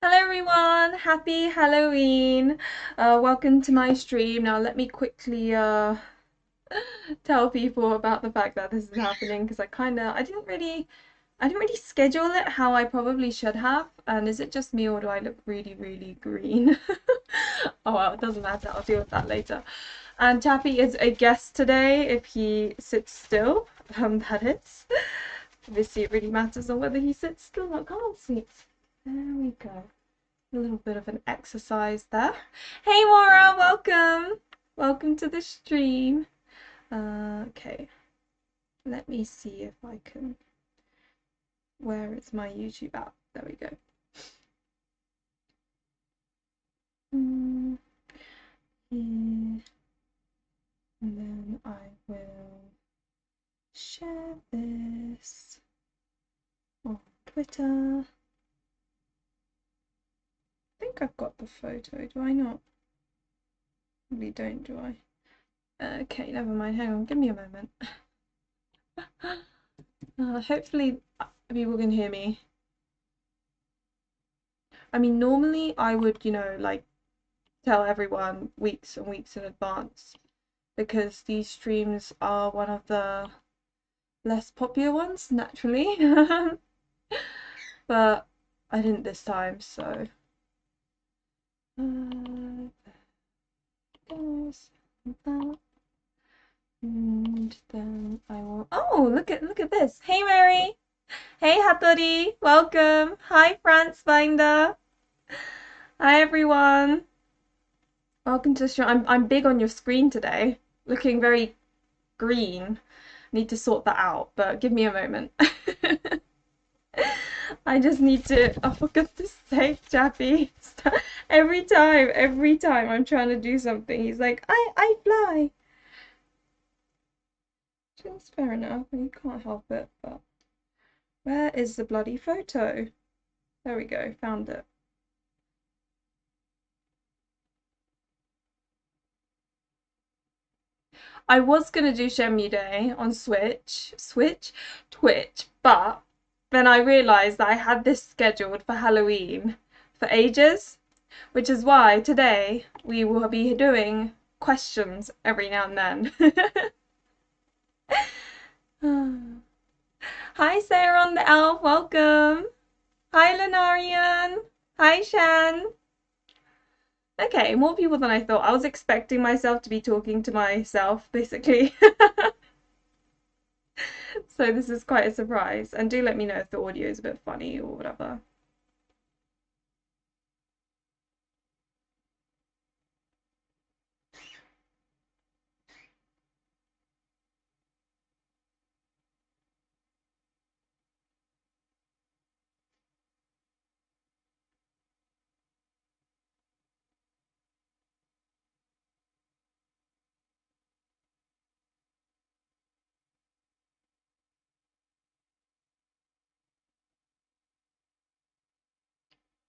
Hello everyone, happy Halloween. Welcome to my stream. Now let me quickly tell people about the fact that this is happening because I didn't really schedule it how I probably should have. And is it just me or do I look really green? Oh well, it doesn't matter. I'll deal with that later. And Chappie is a guest today if he sits still. That is. Obviously it really matters on whether he sits still or can't sit. There we go. A little bit of an exercise there. Hey Maura, welcome! Welcome to the stream. Okay, let me see if I can. Where is my YouTube app? There we go. Here. And then I will share this on Twitter. I think I've got the photo, do I not? Probably don't, do I? Okay, never mind. Hang on, give me a moment. Hopefully people can hear me. I mean, normally I would, like tell everyone weeks and weeks in advance because these streams are one of the less popular ones, naturally. But I didn't this time, so. Guys, that. And then I will. Oh, look at this. Hey, Mary. Hey, Hattori. Welcome. Hi, France Binder. Hi, everyone. Welcome to the show. I'm big on your screen today. Looking very green. Need to sort that out, but give me a moment. I just need to. Oh, for goodness sake, Chappie. Every time I'm trying to do something, he's like, I fly. It's fair enough. You can't help it, but where is the bloody photo? There we go. Found it. I was gonna do Shenmue Day on Twitch, but then I realised that I had this scheduled for Halloween for ages, which is why today we will be doing questions every now and then. Hi Sarah on the Elf, welcome. Hi Lenarian. Hi Shan. Okay, more people than I thought. I was expecting myself to be talking to myself, basically. So this is quite a surprise. And do let me know if the audio is a bit funny or whatever.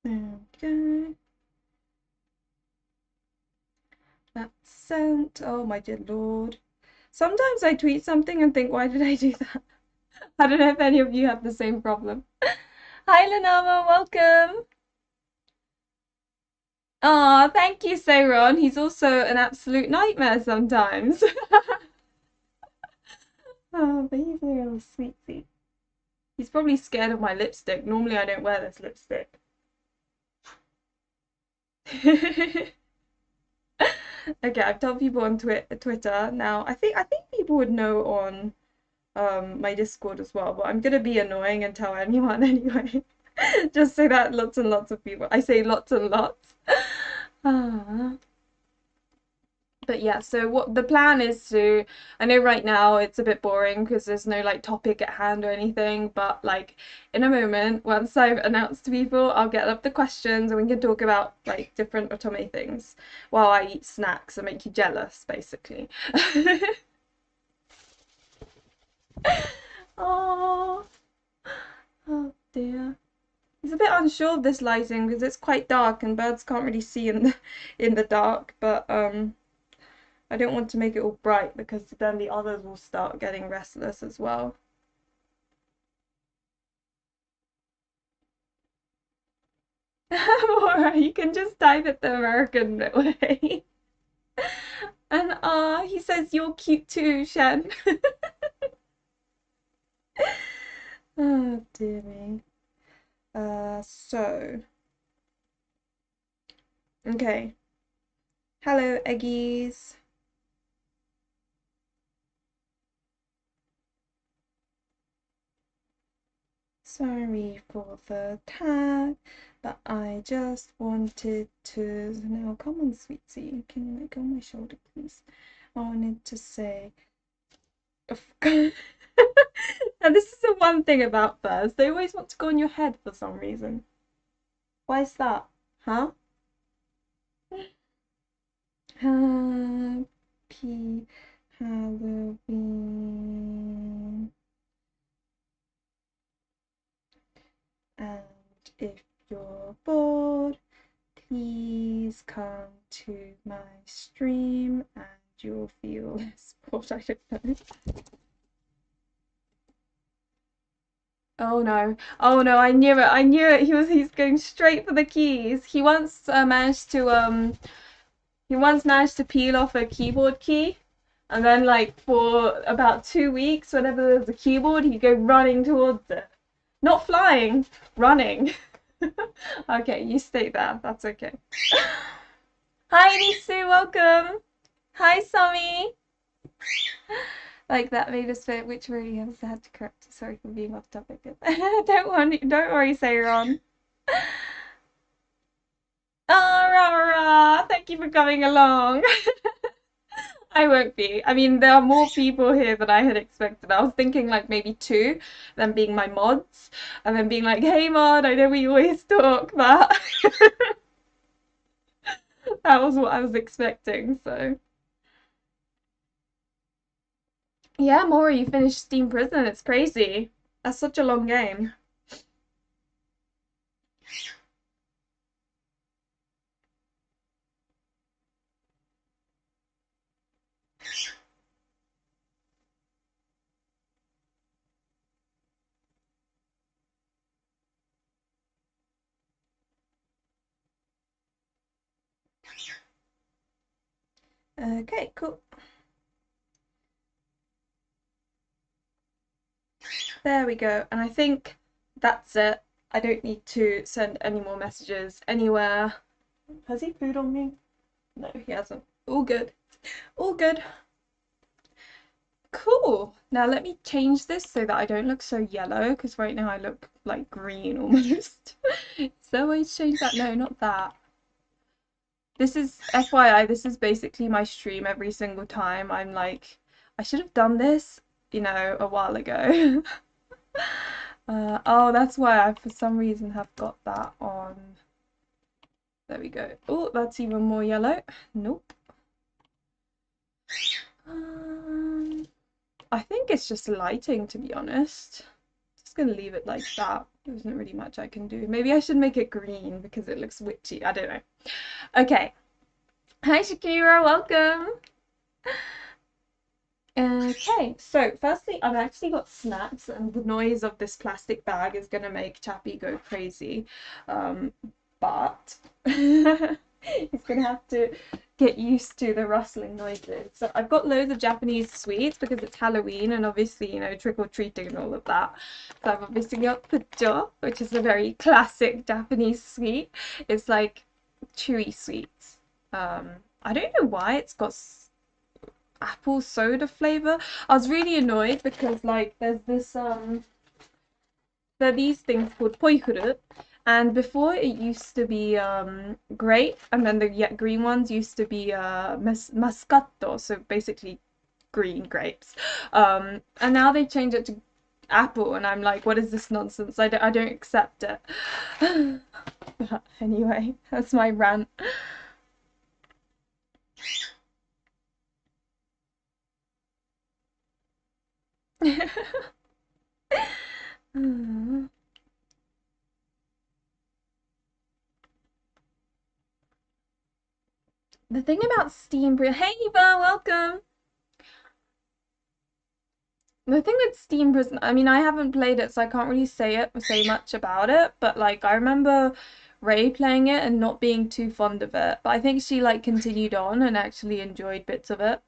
Okay. That's sent. Oh my dear Lord. Sometimes I tweet something and think, why did I do that? I don't know if any of you have the same problem. Hi Lanama, welcome. Oh, thank you, Sayron. He's also an absolute nightmare sometimes. Oh, but he's a little sweetie. He's probably scared of my lipstick. Normally I don't wear this lipstick. Okay, I've told people on Twitter now. I think people would know on my Discord as well, but I'm gonna be annoying and tell anyone anyway. Just so that lots and lots of people. I say lots and lots. Ah. But yeah, so what the plan is to, I know right now it's a bit boring because there's no like topic at hand or anything, but like in a moment, once I've announced to people, I'll get up the questions and we can talk about like different otome things while I eat snacks and make you jealous, basically. Oh, oh dear. He's a bit unsure of this lighting because it's quite dark and birds can't really see in the dark, but I don't want to make it all bright because then the others will start getting restless as well. Or you can just type it the American way. And he says you're cute too, Shen. Oh dear me. So okay. Hello, Eggies. Sorry for the tag, but I just wanted to. Now, come on, sweetie. Can you let go of my shoulder, please? I wanted to say. And this is the one thing about birds. They always want to go on your head for some reason. Why is that? Huh? Happy Halloween. And if you're bored, please come to my stream and you'll feel less bored. I don't know. Oh no. Oh no, I knew it. I knew it. He's going straight for the keys. He once managed to peel off a keyboard key. And then like for about 2 weeks, whenever there's a keyboard, he'd go running towards it. Not flying, running. Okay, you stay there. That's okay. Hi, Nisu, welcome. Hi, Sami. Like that made us fit, which really has had to correct. Sorry for being off topic. Don't worry, Sayron. Oh, Rara, thank you for coming along. I won't be. I mean, there are more people here than I had expected. I was thinking like maybe two, then being my mods, and then being like, hey mod, I know we always talk, but that was what I was expecting, so. Yeah, Maury, you finished Steam Prison. It's crazy. That's such a long game. Okay, cool. There we go. And I think that's it. I don't need to send any more messages anywhere. Has he food on me? No, he hasn't. All good. All good. Cool. Now let me change this so that I don't look so yellow, because right now I look like green almost. So I change that. No, not that. This is FYI, this is basically my stream every single time. I'm like, I should have done this, a while ago. Oh, that's why I, for some reason, have got that on. There we go. Oh, that's even more yellow. Nope. I think it's just lighting, to be honest. Just gonna leave it like that. There isn't really much I can do. Maybe I should make it green because it looks witchy. I don't know. Okay. Hi, Shakira. Welcome. Okay, so firstly, I've actually got snacks, and the noise of this plastic bag is gonna make Chappie go crazy. But he's gonna have to get used to the rustling noises. So I've got loads of Japanese sweets because it's Halloween and obviously, trick or treating and all of that. So I've obviously got pujo, which is a very classic Japanese sweet. It's like chewy sweets. I don't know why it's got apple soda flavor. I was really annoyed because like there's this there are these things called poikuru, and before it used to be grape, and then the green ones used to be mascotto, so basically green grapes. And now they change it to apple, and I'm like, what is this nonsense? I don't accept it. But anyway, that's my rant. The thing about Steam, hey Eva, welcome. The thing with Steam Prison, I mean, I haven't played it, so I can't really say much about it. But like, I remember Ray playing it and not being too fond of it. But I think she like continued on and actually enjoyed bits of it.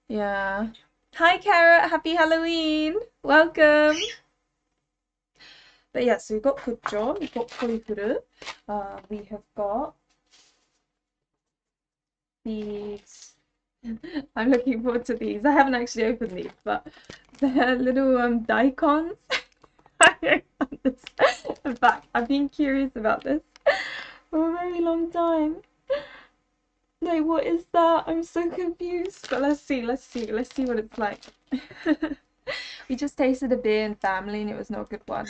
Yeah. Hi, Carrot. Happy Halloween. Welcome. But yeah, so we've got Kucho, we've got Koikuru, we have got these. I'm looking forward to these. I haven't actually opened these, but they're little daikons. I don't understand. In fact, I've been curious about this for a very long time. Like, what is that? I'm so confused. But let's see what it's like. We just tasted a beer in family and it was not a good one.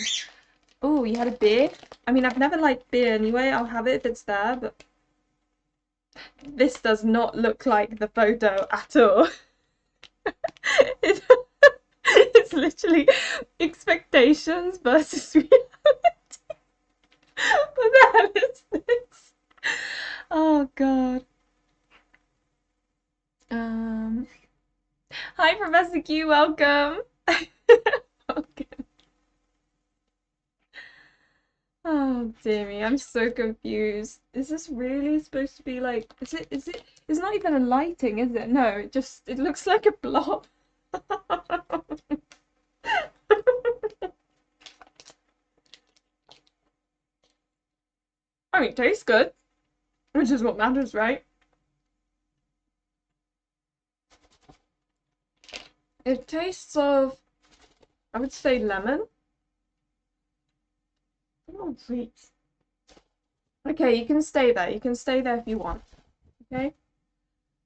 Oh, you had a beer? I mean, I've never liked beer anyway. I'll have it if it's there, but this does not look like the photo at all. It's literally expectations versus reality. What the hell is this? Oh God. Hi, Professor Q. Welcome. Welcome. Oh dear me, I'm so confused. Is this really supposed to be like, it's not even a lighting, is it? No, it looks like a blob. I mean, it tastes good, which is what matters, right? It tastes of, I would say lemon. Oh, sweet. Okay, you can stay there. You can stay there if you want. Okay?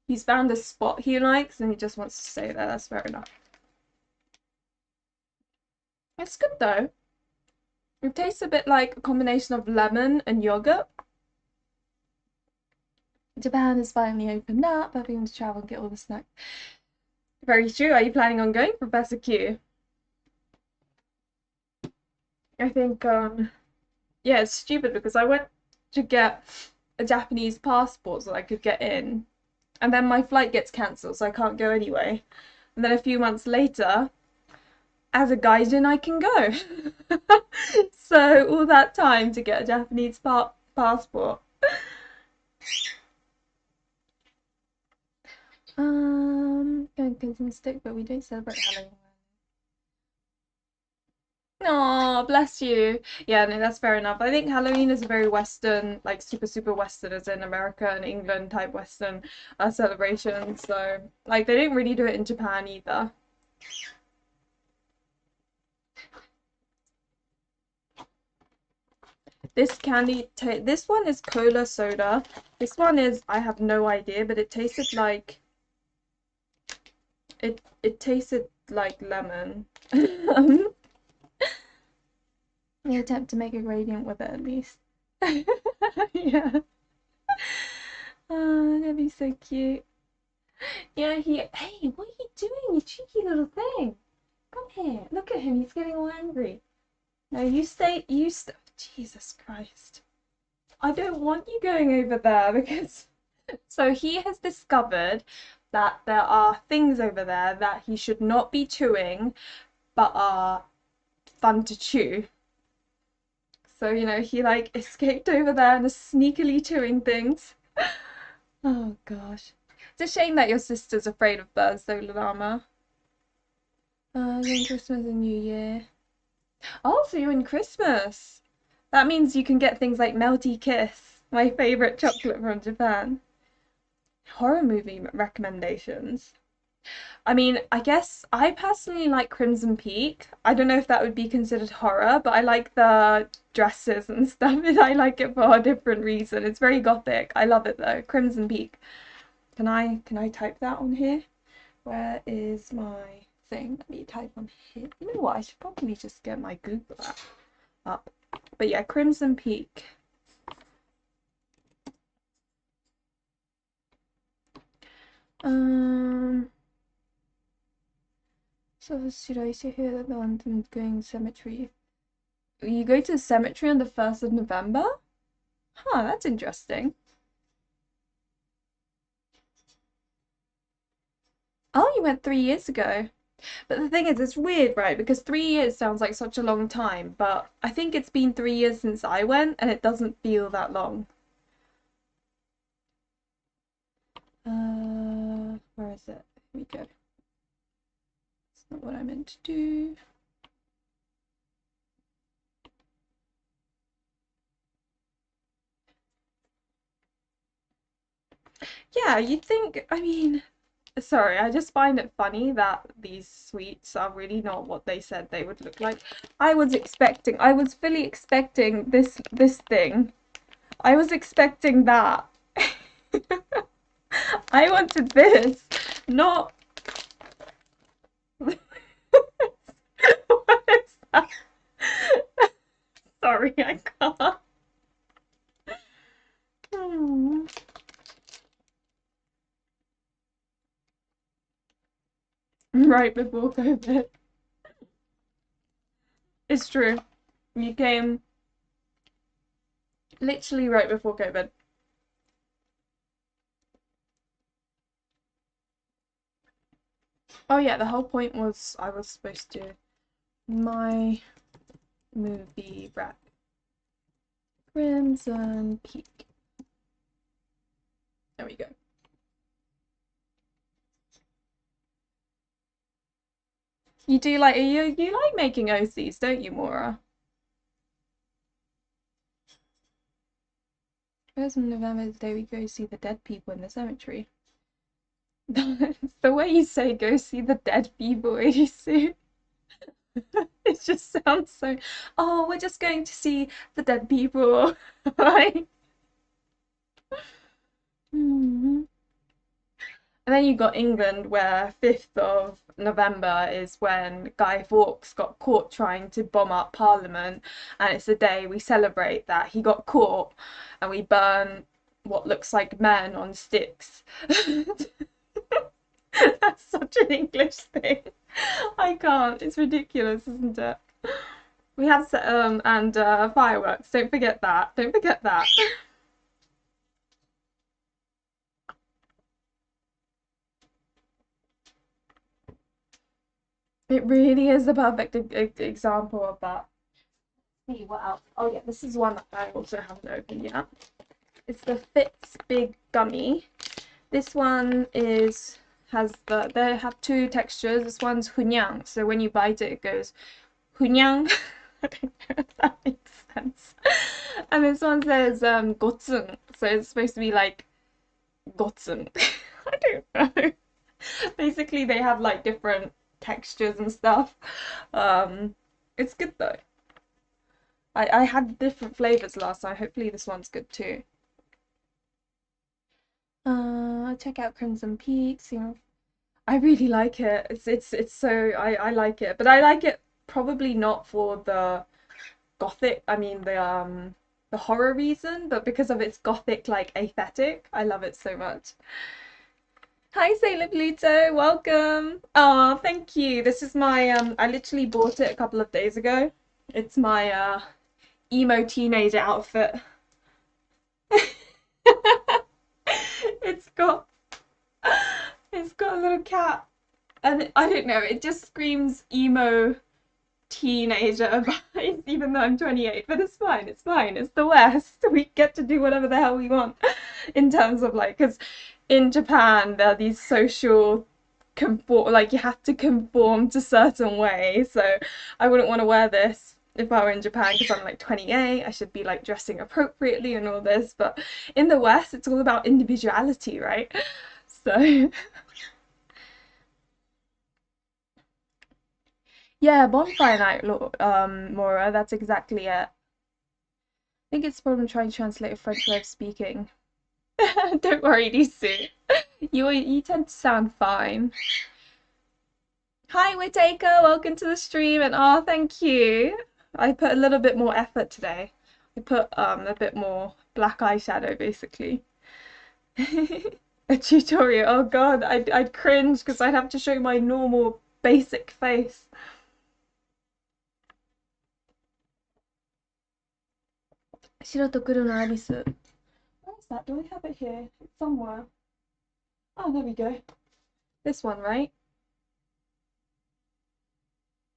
He's found a spot he likes and he just wants to stay there. That's fair enough. It's good though. It tastes a bit like a combination of lemon and yogurt. Japan has finally opened up. I'm going to travel and get all the snacks. Very true. Are you planning on going, Professor Q? I think, yeah, it's stupid because I went to get a Japanese passport so I could get in. And then my flight gets cancelled, so I can't go anyway. And then a few months later, as a gaijin, I can go. So all that time to get a Japanese passport. Going to stick, but we don't celebrate Halloween. Oh, bless you. Yeah, no, that's fair enough. I think Halloween is a very Western, like super Western, as in America and England type Western celebration. So, like, they don't really do it in Japan either. This candy, this one is cola soda. This one is, I have no idea, but it tasted like, it tasted like lemon. We attempt to make a gradient with it at least. Yeah. Oh, that'd be so cute. Yeah, hey, what are you doing, you cheeky little thing? Come here. Look at him, he's getting all angry. No, Jesus Christ. I don't want you going over there because... So he has discovered that there are things over there that he should not be chewing, but are fun to chew. So, you know, he like escaped over there and is sneakily chewing things. Oh gosh. It's a shame that your sister's afraid of birds though, Llama. Then Christmas and New Year. Oh, so you're in Christmas. That means you can get things like Melty Kiss, my favorite chocolate from Japan. Horror movie recommendations. I mean, I guess I personally like Crimson Peak. I don't know if that would be considered horror, but I like the dresses and stuff, and I like it for a different reason. It's very gothic. I love it though. Crimson Peak. Can I type that on here? Where is my thing? Let me type on here. You know what? I should probably just get my Google app up. But yeah, Crimson Peak. So should I say here that the one going cemetery? You go to the cemetery on the 1st of November? Huh, that's interesting. Oh, you went 3 years ago. But the thing is, it's weird, right? Because 3 years sounds like such a long time, but I think it's been 3 years since I went, and it doesn't feel that long. Where is it? Here we go. It's not what I meant to do. Yeah, you'd think, I mean, sorry, I just find it funny that these sweets are really not what they said they would look like. I was fully expecting this thing. I was expecting that. I wanted this, not what is that? Sorry, I can't. Hmm. Right before COVID. It's true. You came literally right before COVID. Oh yeah, the whole point was I was supposed to my movie wrap. Crimson Peak. There we go. You do like you like making OCs, don't you, Maura? First of November is the day we go see the dead people in the cemetery. The way you say go see the dead people, Edisu. It just sounds so, oh, we're just going to see the dead people. Like, hmm. And then you got England, where 5th of November is when Guy Fawkes got caught trying to bomb up Parliament, and it's the day we celebrate that he got caught, and we burn what looks like men on sticks. That's such an English thing. I can't. It's ridiculous, isn't it? We have and fireworks. Don't forget that. Don't forget that. It really is the perfect example of that. See what else? Oh yeah, this is one that I also haven't opened yet. It's the Fitz Big Gummy. This one they have two textures. This one's hunyang, so when you bite it, it goes hunyang. I don't know if that makes sense. And this one says gotsung, so it's supposed to be like gotsung. I don't know. Basically, they have like different textures and stuff. It's good though. I had different flavors last time. Hopefully this one's good too. Check out Crimson Peaks. You know, I really like it. It's so I like it, but I like it probably not for the gothic. I mean the horror reason, but because of its gothic like aesthetic, I love it so much. Hi Sailor Pluto, welcome. Oh, thank you. This is my I literally bought it a couple of days ago. It's my emo teenager outfit. It's got it's got a little cat and I don't know, it just screams emo teenager vibes, even though I'm 28, but it's fine, it's fine. It's the West. We get to do whatever the hell we want in terms of like, because in Japan there are these social conform, like you have to conform to certain ways. So I wouldn't want to wear this if I were in Japan because I'm like 28. I should be like dressing appropriately and all this, but in the West it's all about individuality, right? So yeah, bonfire night, Mora, that's exactly it. I think it's a problem trying to translate a French way of speaking. Don't worry, Lisu. You tend to sound fine. Hi, Whitaker. Welcome to the stream, and oh, thank you. I put a little bit more effort today. I put a bit more black eyeshadow, basically. A tutorial. Oh God, I'd cringe because I'd have to show my normal basic face. Shiro to Kuro no Alice. Where is that? Do I have it here? It's somewhere. Oh, there we go. This one, right?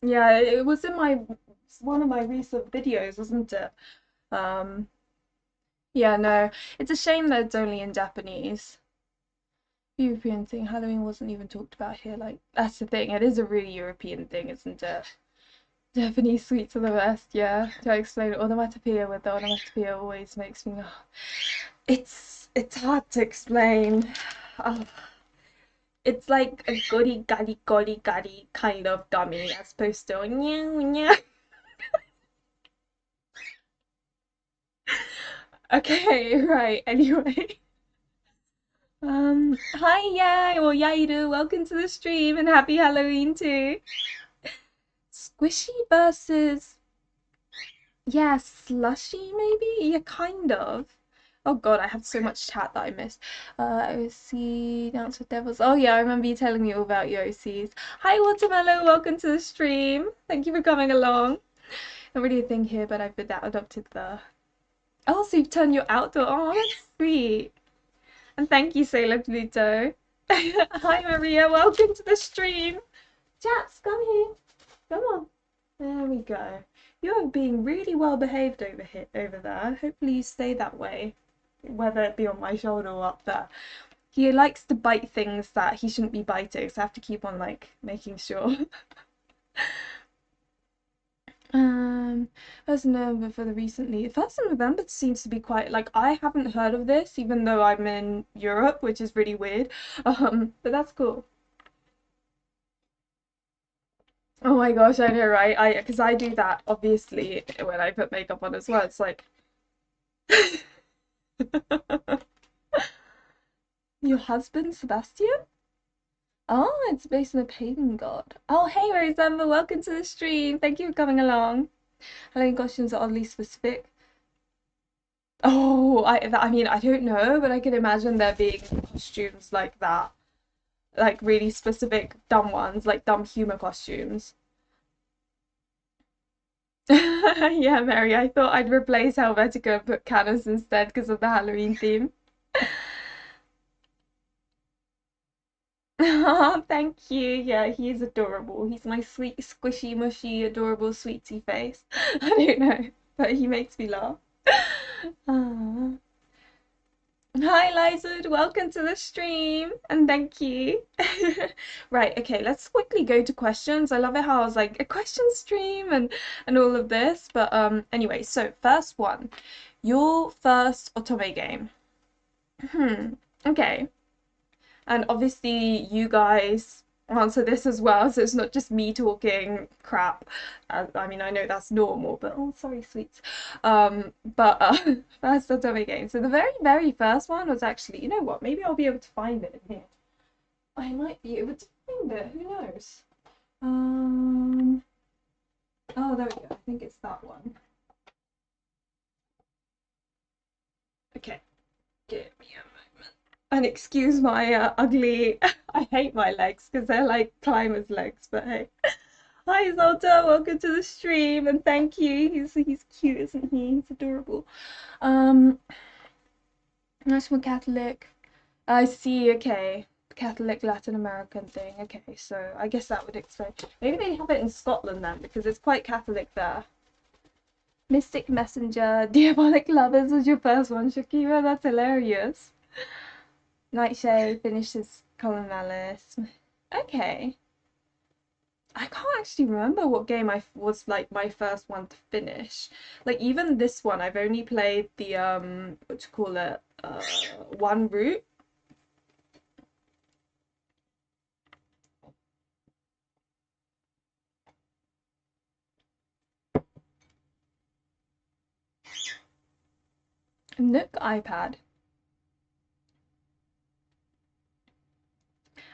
Yeah, it was in one of my recent videos, wasn't it? Um, yeah, no, it's a shame that it's only in Japanese. European thing. Halloween wasn't even talked about here. Like, that's the thing. It is a really European thing, isn't it? Japanese sweets are the best, yeah. To explain it, onomatopoeia with the onomatopoeia always makes me laugh. It's hard to explain. Oh, it's like a goody gully golly gully kind of gummy as opposed to meow meow. Okay, right. Anyway. Hi, yeah, well, Yairu, welcome to the stream and happy Halloween too. Squishy versus, yeah, slushy maybe? Yeah, kind of. Oh God, I have so much chat that I missed. OC, Dance with Devils. Oh yeah, I remember you telling me all about your OCs. Hi, Watermelon, welcome to the stream. Thank you for coming along. Not really a thing here, but I've been adopted the. Oh, so you've turned your outdoor. Oh, that's sweet. And thank you, Sailor Pluto. Hi, Maria. Welcome to the stream. Jats, come here. Come on. There we go. You're being really well behaved over here, over there. Hopefully you stay that way, whether it be on my shoulder or up there. He likes to bite things that he shouldn't be biting, so I have to keep on like making sure. Um, first of November for the recently. First of November seems to be quite like I haven't heard of this, even though I'm in Europe, which is really weird. But that's cool. Oh my gosh, I know, right? Because I do that obviously when I put makeup on as well. It's like your husband, Sebastian? Oh, it's based on a pagan god. Oh, hey, Rosember, welcome to the stream. Thank you for coming along. Halloween costumes are oddly specific. Oh, I mean, I don't know, but I can imagine there being costumes like that, like really specific dumb ones, like dumb humor costumes. Yeah, Mary, I thought I'd replace Helvetica and put Canis instead because of the Halloween theme. Oh, thank you. Yeah, he is adorable. He's my sweet, squishy, mushy, adorable, sweetie face. I don't know, but he makes me laugh. Ah. Hi, Lizard. Welcome to the stream, and thank you. Right, okay, let's quickly go to questions. I love it how I was like a question stream and all of this. But anyway, so first one, your first otome game. Hmm. Okay. And obviously, you guys answer this as well, so it's not just me talking crap. I mean, I know that's normal, but oh, sorry, sweets. But first Otome game. So the very, very first one was actually, you know what? Maybe I'll be able to find it in here. I might be able to find it. Who knows? Um. Oh, there we go. I think it's that one. Okay, give me a moment. And excuse my ugly. I hate my legs because they're like climber's legs, but hey. Hi Zolta, welcome to the stream and thank you. He's cute, isn't he? He's adorable. Um, National Catholic. I see, okay. Catholic Latin American thing. Okay, so I guess that would explain. Maybe they have it in Scotland then, because it's quite Catholic there. Mystic Messenger, Diabolic Lovers was your first one, Shakira. That's hilarious. Nightshade finishes Colin Alice. Okay. I can't actually remember what game I was like my first one to finish. Like even this one, I've only played the what you call it, one route. Nook iPad.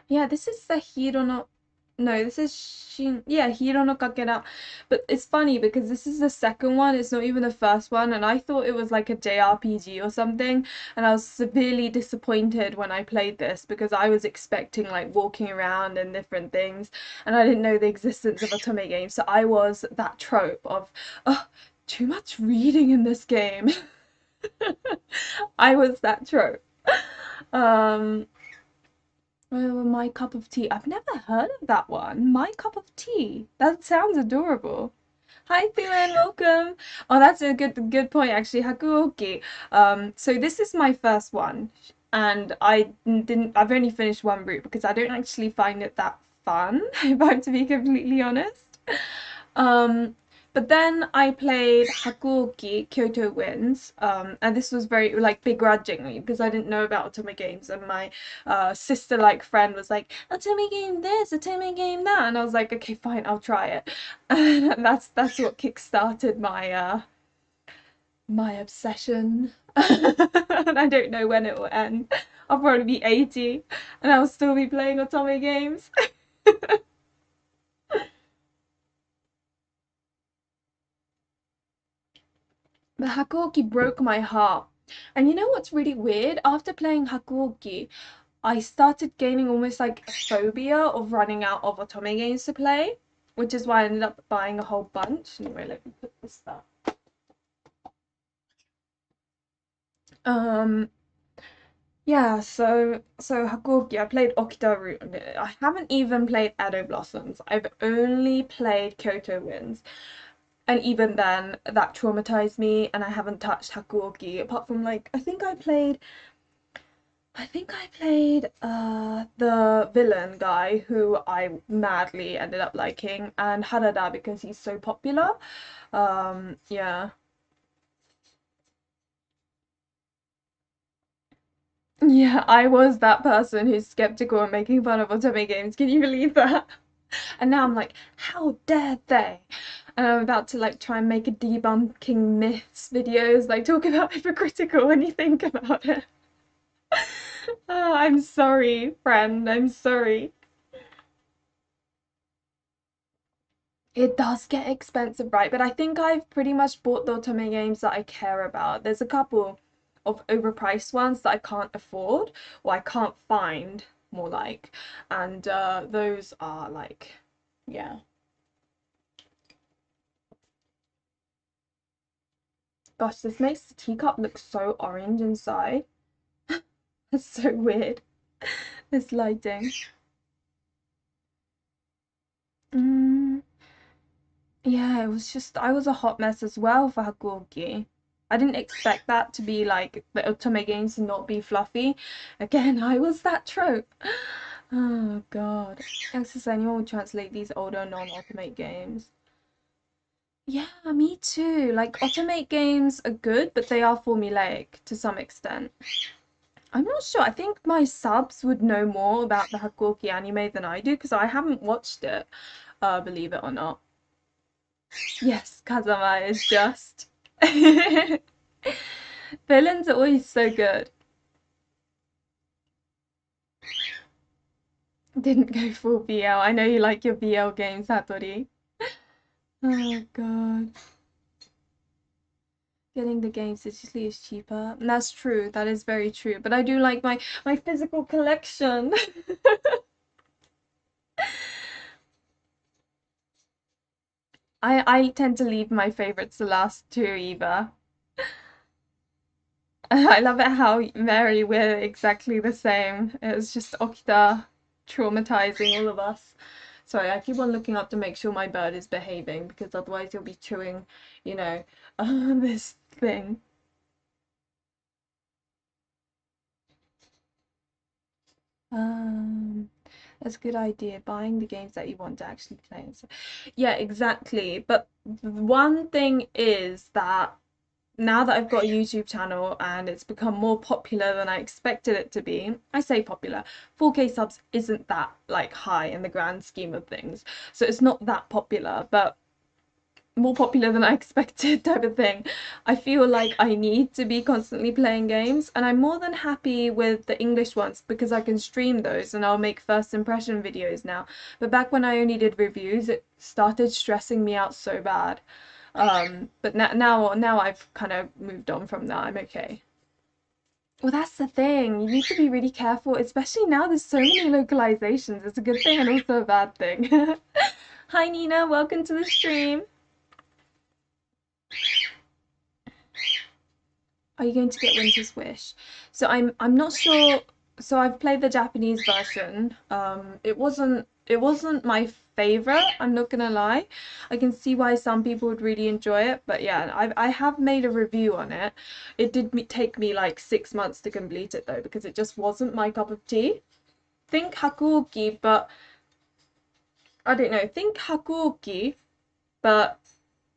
Yeah, this is the Hiro no. No, this is Shin. Yeah, Hiro no Kakera. But it's funny because this is the second one. It's not even the first one, and I thought it was like a JRPG or something. And I was severely disappointed when I played this because I was expecting like walking around and different things, and I didn't know the existence of otome games. So I was that trope of, oh, too much reading in this game. I was that trope. Um, Oh, my cup of tea. I've never heard of that one. My cup of tea. That sounds adorable. Hi, Thielen, welcome. Oh, that's a good point actually. Hakuoki. So this is my first one, and I've only finished one route because I don't actually find it that fun, if I'm to be completely honest. Um, but then I played Hakuoki Kyoto Wins, and this was very like begrudgingly because I didn't know about otome games, and my sister-like friend was like, "Otome game this, otome game that," and I was like, "Okay, fine, I'll try it." And that's what kickstarted my obsession. And I don't know when it will end. I'll probably be 80, and I'll still be playing otome games. But Hakuoki broke my heart. And you know what's really weird? After playing Hakuoki, I started gaining almost like a phobia of running out of otome games to play, which is why I ended up buying a whole bunch. Anyway, let me put this back. Um, yeah, so Hakuoki, I played Okita Route on it. I haven't even played Edo Blossoms. I've only played Kyoto Winds. And even then, that traumatized me, and I haven't touched Hakuoki apart from like I think I played the villain guy who I madly ended up liking, and Harada because he's so popular. Yeah. Yeah, I was that person who's skeptical and making fun of otome games. Can you believe that? And now I'm like, how dare they? And I'm about to like try and make a debunking myths videos, like talk about hypocritical when you think about it. Oh, I'm sorry, friend. I'm sorry. It does get expensive, right? But I think I've pretty much bought the otome games that I care about. There's a couple of overpriced ones that I can't afford or I can't find, more like. And those are like, yeah. Gosh, this makes the teacup look so orange inside. It's so weird. This lighting. Mm, yeah, it was just, I was a hot mess as well for Hakuoki. I didn't expect that to be like the otome games to not be fluffy. Again, I was that trope. Oh God. Access anyone would translate these older non-automate games. Yeah, me too. Like automate games are good, but they are formulaic to some extent. I'm not sure. I think my subs would know more about the Hakuoki anime than I do because I haven't watched it, believe it or not. Yes, Kazama is just. Villains are always so good. Didn't go full BL. I know you like your BL games, Hattori. Oh God. Getting the games digitally is cheaper. And that's true. That is very true. But I do like my physical collection. I tend to leave my favorites the last two either. I love it how Mary, we're exactly the same. It was just Okita traumatizing all of us. Sorry, I keep on looking up to make sure my bird is behaving because otherwise he'll be chewing, you know, this thing. Um, that's a good idea. Buying the games that you want to actually play. So, yeah, exactly. But one thing is that now that I've got a YouTube channel and it's become more popular than I expected it to be, I say popular, 4K subs isn't that like high in the grand scheme of things. So it's not that popular, but more popular than I expected type of thing. I feel like I need to be constantly playing games, and I'm more than happy with the English ones because I can stream those and I'll make first impression videos now. But back when I only did reviews, it started stressing me out so bad. But now I've kind of moved on from that. I'm okay. Well, that's the thing. You need to be really careful, especially now there's so many localizations. It's a good thing and also a bad thing. Hi Nina, welcome to the stream. Are you going to get Winter's Wish? So I'm not sure. So I've played the Japanese version. It wasn't my favorite, I'm not gonna lie. I can see why some people would really enjoy it, but yeah, I have made a review on it. It did take me like 6 months to complete it though, because it just wasn't my cup of tea. Think Hakuoki, but I don't know, think Hakuoki, but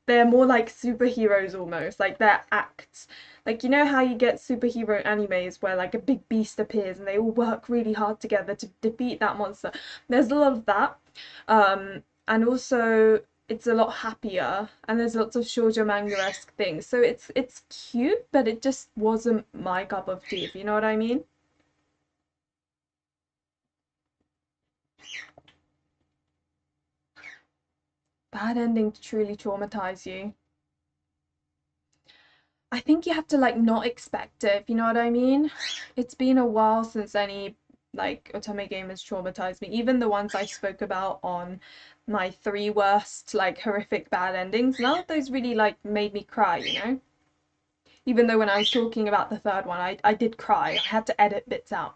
they're more like superheroes almost, like they're acts. Like you know how you get superhero animes where like a big beast appears and they all work really hard together to defeat that monster. There's a lot of that. And also it's a lot happier and there's lots of shoujo manga-esque things. So it's cute, but it just wasn't my cup of tea, if you know what I mean. Bad ending to truly traumatize you. I think you have to like not expect it, if you know what I mean. It's been a while since any like otome game has traumatized me. Even the ones I spoke about on my three worst like horrific bad endings, none of those really like made me cry, you know? Even though when I was talking about the third one, I did cry. I had to edit bits out.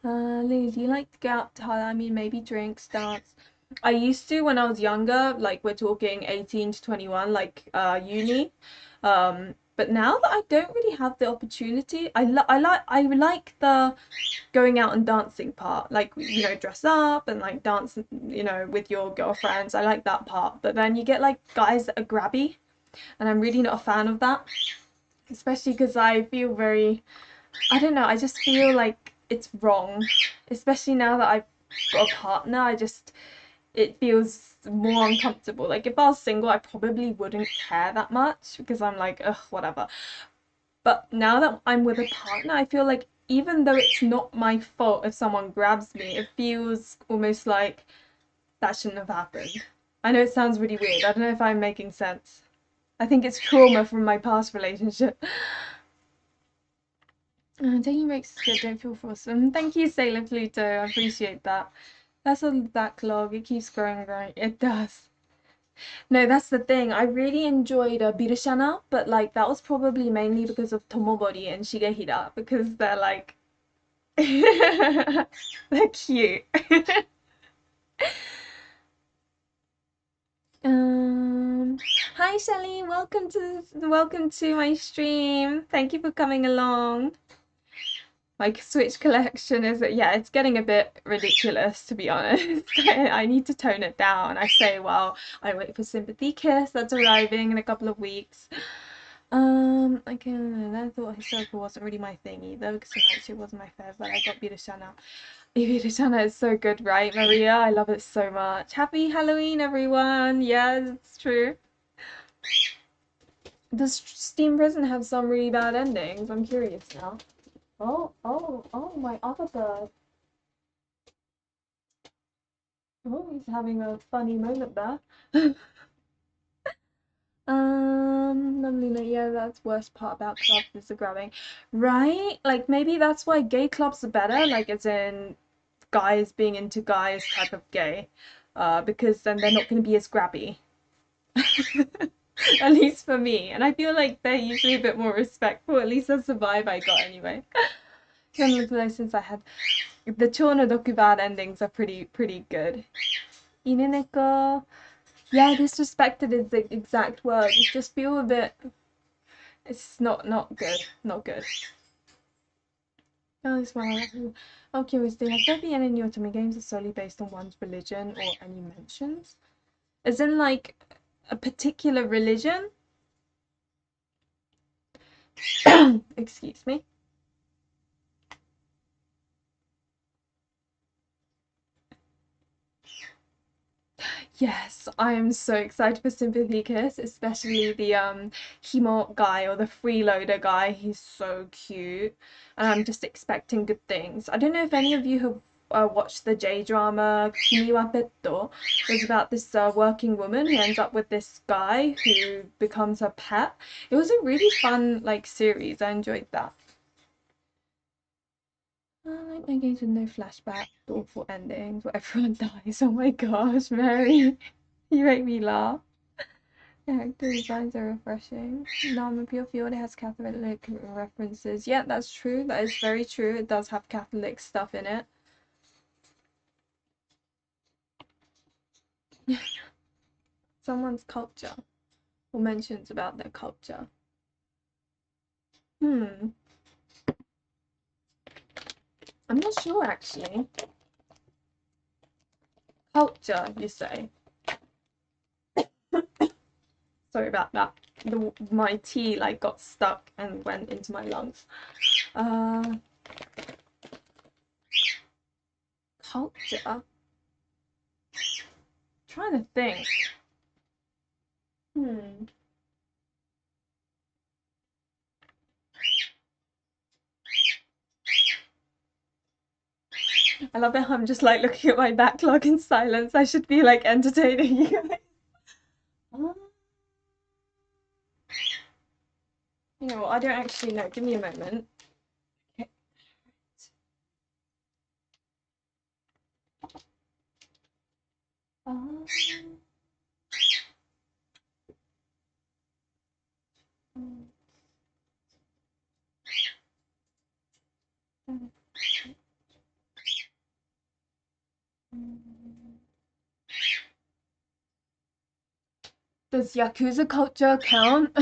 Lou, do you like to go out to I mean, maybe drinks, dance? I used to when I was younger, like we're talking 18 to 21, like uni. But now that I don't really have the opportunity, I like the going out and dancing part, like you know, dress up and like dance, you know, with your girlfriends. I like that part. But then you get like guys that are grabby, and I'm really not a fan of that, especially because I feel very, I don't know, I just feel like it's wrong, especially now that I've got a partner. It feels more uncomfortable. Like if I was single, I probably wouldn't care that much because I'm like, ugh, whatever. But now that I'm with a partner, I feel like even though it's not my fault if someone grabs me, it feels almost like that shouldn't have happened. I know it sounds really weird. I don't know if I'm making sense. I think it's trauma from my past relationship. Taking breaks is good, don't feel forced. Thank you, Sailor Pluto. I appreciate that. That's on the backlog. It keeps growing, right? It does. No, that's the thing. I really enjoyed Birushana, but like that was probably mainly because of Tomobori and Shigehira because they're like they're cute. Hi Shelly, welcome to my stream. Thank you for coming along. My Switch collection is, yeah, it's getting a bit ridiculous to be honest. I need to tone it down. I say, well, I wait for Sympathy Kiss that's arriving in a couple of weeks. I thought historical wasn't really my thing either because the night wasn't my favorite, but I got Birushana. Birushana is so good, right, Maria? I love it so much. Happy Halloween, everyone! Yes, it's true. Does Steam Prison have some really bad endings? I'm curious now. Oh, my other bird. Oh, he's having a funny moment there. Lovely. Yeah, that's worst part about clubs is the grabbing. Right? Like maybe that's why gay clubs are better, like as in guys being into guys type of gay. Because then they're not gonna be as grabby. At least for me. And I feel like they're usually a bit more respectful. At least that's the vibe I got anyway. Since I had the Chono Doku bad endings are pretty good. Ineneko. Yeah, disrespected is the exact word. You just feel a bit. It's not good. Not good. Oh, as well. I'm curious, has there been any otome games that solely based on one's religion or any mentions? As in like a particular religion? Excuse me. Yes, I am so excited for Sympathy Kiss, especially the Himo guy or the freeloader guy. He's so cute, and I'm just expecting good things. I don't know if any of you have watched the J drama Kimi wa Petto. It's about this working woman who ends up with this guy who becomes her pet. It was a really fun like series. I enjoyed that. I like my games with no flashback, awful endings where everyone dies. Oh my gosh, Mary. You make me laugh. Character designs are refreshing. Nama Pure Field has Catholic references. Yeah, that's true. That is very true. It does have Catholic stuff in it. Someone's culture or mentions about their culture. I'm not sure actually. Culture, you say? Sorry about that. My tea like got stuck and went into my lungs. Culture. Trying to think. I love it how I'm just like looking at my backlog in silence. I should be like entertaining you guys. You know what? I don't actually know. Give me a moment. Okay. Does Yakuza culture count?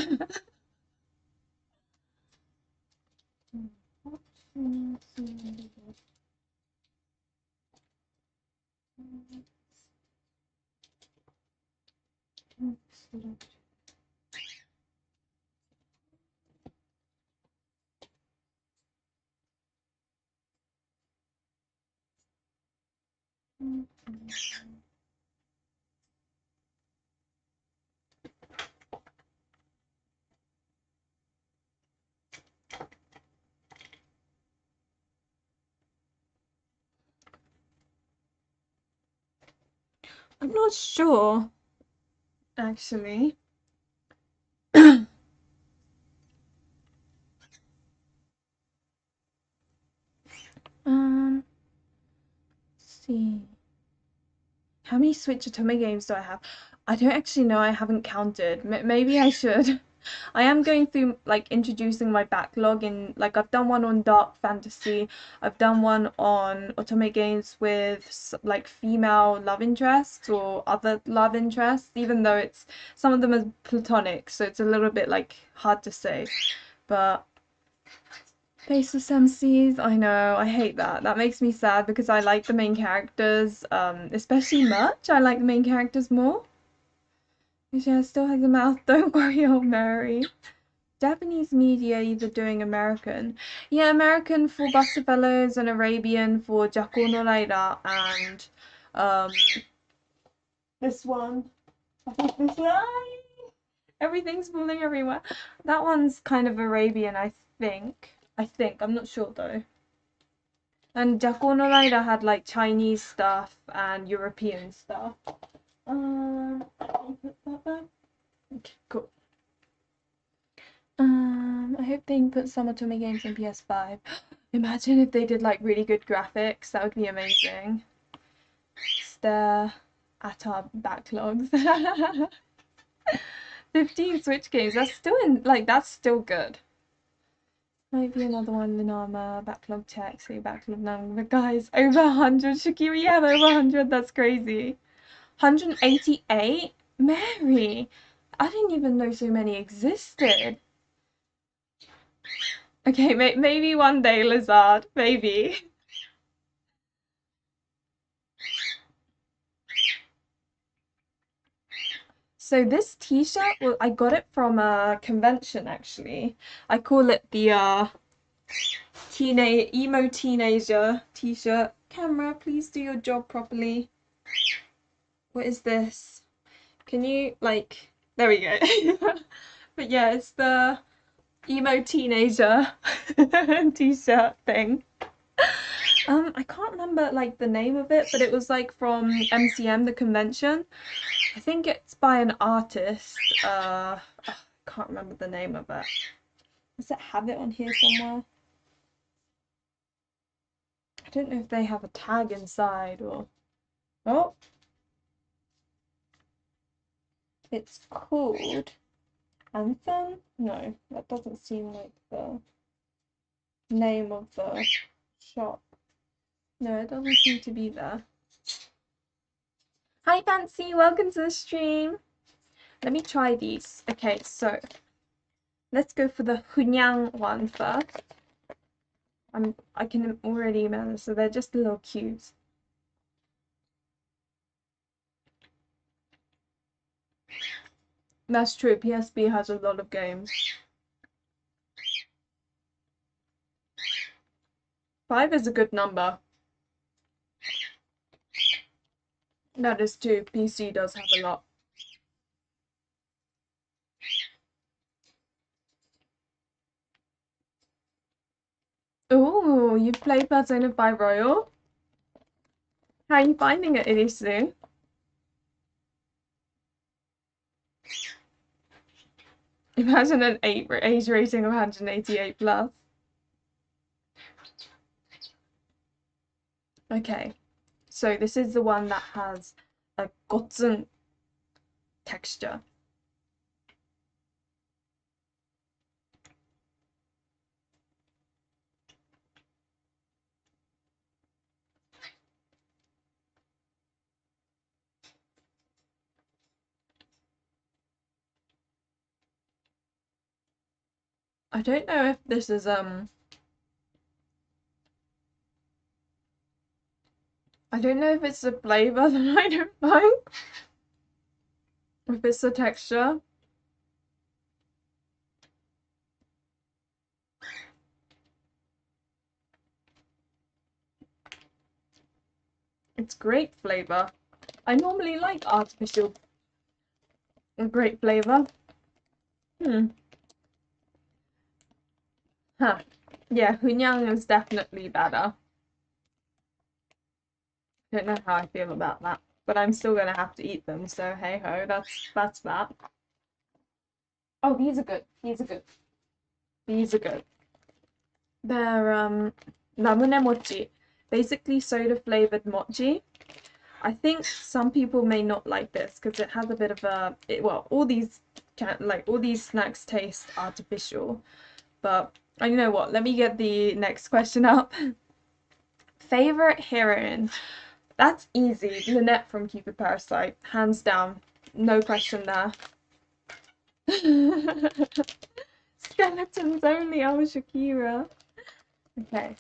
I'm not sure, actually. Let's see. How many Switch Otome games do I have? I don't actually know. I haven't counted. Maybe I should. I am going through like introducing my backlog in like I've done one on dark fantasy. I've done one on otome games with like female love interests or other love interests, even though it's some of them are platonic, so it's a little bit like hard to say. But faceless MCs, I know, I hate that. That makes me sad because I like the main characters, especially Merch. I like the main characters more. Yeah, still has a mouth. Don't worry, old Mary. Japanese media either doing American. Yeah, American for Buster Fellows and Arabian for Jako no Raira and um this one. I think this one. Everything's falling everywhere. That one's kind of Arabian, I think. I'm not sure though. And Jako no Raira had like Chinese stuff and European stuff. Put that back. Okay, cool. I hope they can put some otome games on PS5. Imagine if they did like really good graphics. That would be amazing. Stare at our backlogs. 15 Switch games. That's still in like that's still good. Might be another one, Linama, backlog check, say backlog number. Guys, over 100. Shakira, yeah, over 100. That's crazy. 188? Mary, I didn't even know so many existed. Okay, maybe one day, Lizard. Maybe. So this t-shirt, well, I got it from a convention actually. I call it the emo teenager t-shirt. Camera, please do your job properly. What is this? Can you like? There we go. But yeah, it's the emo teenager t-shirt thing. I can't remember like the name of it, but it was like from MCM, the convention. I think it's by an artist. I can't remember the name of it. Does it have it on here somewhere? I don't know if they have a tag inside or. Oh. It's called Anthem? No, that doesn't seem like the name of the shop. No, it doesn't seem to be there. Hi Fancy, welcome to the stream. Let me try these. Okay, so let's go for the Hunyang one first. I can already imagine, so they're just little cubes. That's true, PSP has a lot of games. 5 is a good number. That is true, PC does have a lot. Oh, you played Persona 5 Royal? How are you finding it, Irisu? Imagine an age rating of 188 plus. Okay, so this is the one that has a gotsung texture. I don't know if this is I don't know if it's the flavor that I don't like. If it's the texture. It's grape flavor. I normally like artificial grape flavor. Huh. Yeah, Hunyang is definitely better. Don't know how I feel about that, but I'm still gonna have to eat them, so hey ho, that's that. Oh, these are good. These are good. These are good. They're ramune mochi, basically soda flavored mochi. I think some people may not like this because it has a bit of a well, all these snacks taste artificial, but you know what? Let me get the next question up. Favorite heroine? That's easy. Lynette from Cupid Parasite, hands down, no question there. Skeletons only. Oh, Shakira. Okay.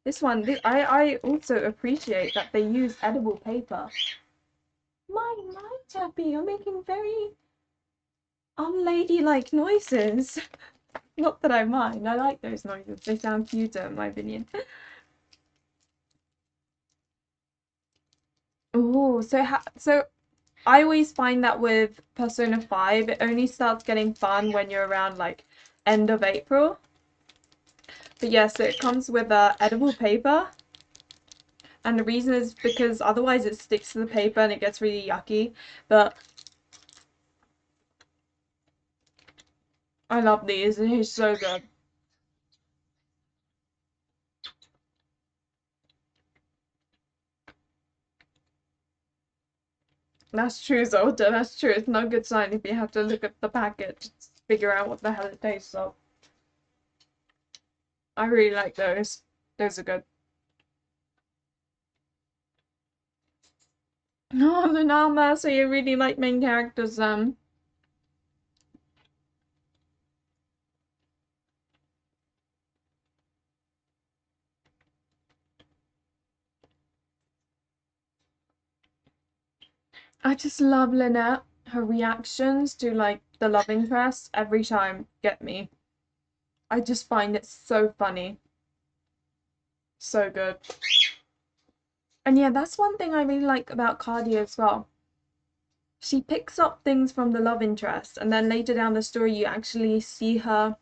This one, I also appreciate that they use edible paper. My Tabby, you're making very unladylike noises. Not that I mind. I like those noises. They sound cuter, in my opinion. Oh, so I always find that with Persona 5, it only starts getting fun when you're around like end of April. But yeah, so it comes with edible paper. And the reason is because otherwise it sticks to the paper and it gets really yucky. But I love these. It's so good. That's true, Zolta. That's true. It's no good sign if you have to look at the packet to figure out what the hell it tastes of. I really like those. Those are good. Oh, Lunama, so you really like main characters, I just love Lynette. Her reactions to like the love interest every time get me. I just find it so funny. So good. And yeah, that's one thing I really like about Cardia as well. She picks up things from the love interest, and then later down the story, you actually see her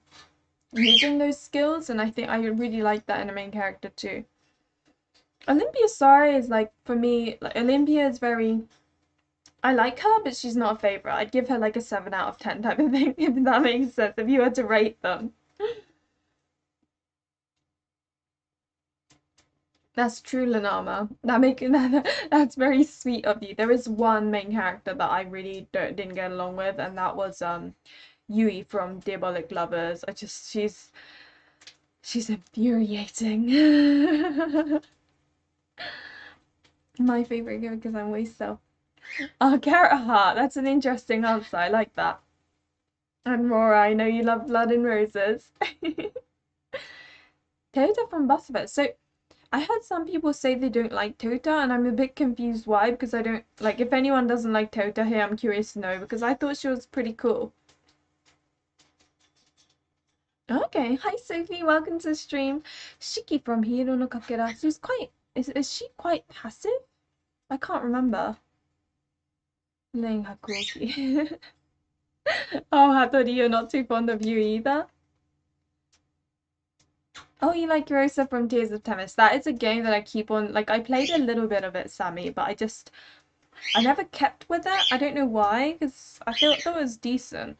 using those skills, and I think I really like that in a main character too. Olympia Sari is like, for me, like Olympia is very. I like her, but she's not a favorite. I'd give her like a 7 out of 10 type of thing, if that makes sense, if you were to rate them. That's true, Lanama. That's very sweet of you. There is one main character that I really didn't get along with, and that was Yui from Diabolic Lovers. She's infuriating. My favorite game because I'm always self. Oh, Carrot Heart. That's an interesting answer. I like that. And Rora, I know you love Blood and Roses. Tota from Buffett. So I heard some people say they don't like Tota, and I'm a bit confused why, because I don't like, if anyone doesn't like Tota here, I'm curious to know, because I thought she was pretty cool. Okay, hi Sophie, welcome to the stream. Shiki from Hiro no Kakera. Is she quite passive? I can't remember. Laying Hakuoki. Oh, Hattori, you're not too fond of you either. Oh, you like Rosa from Tears of Temis. That is a game that I keep on, like, I played a little bit of it, Sammy, but I never kept with it. I don't know why, because I thought it was decent.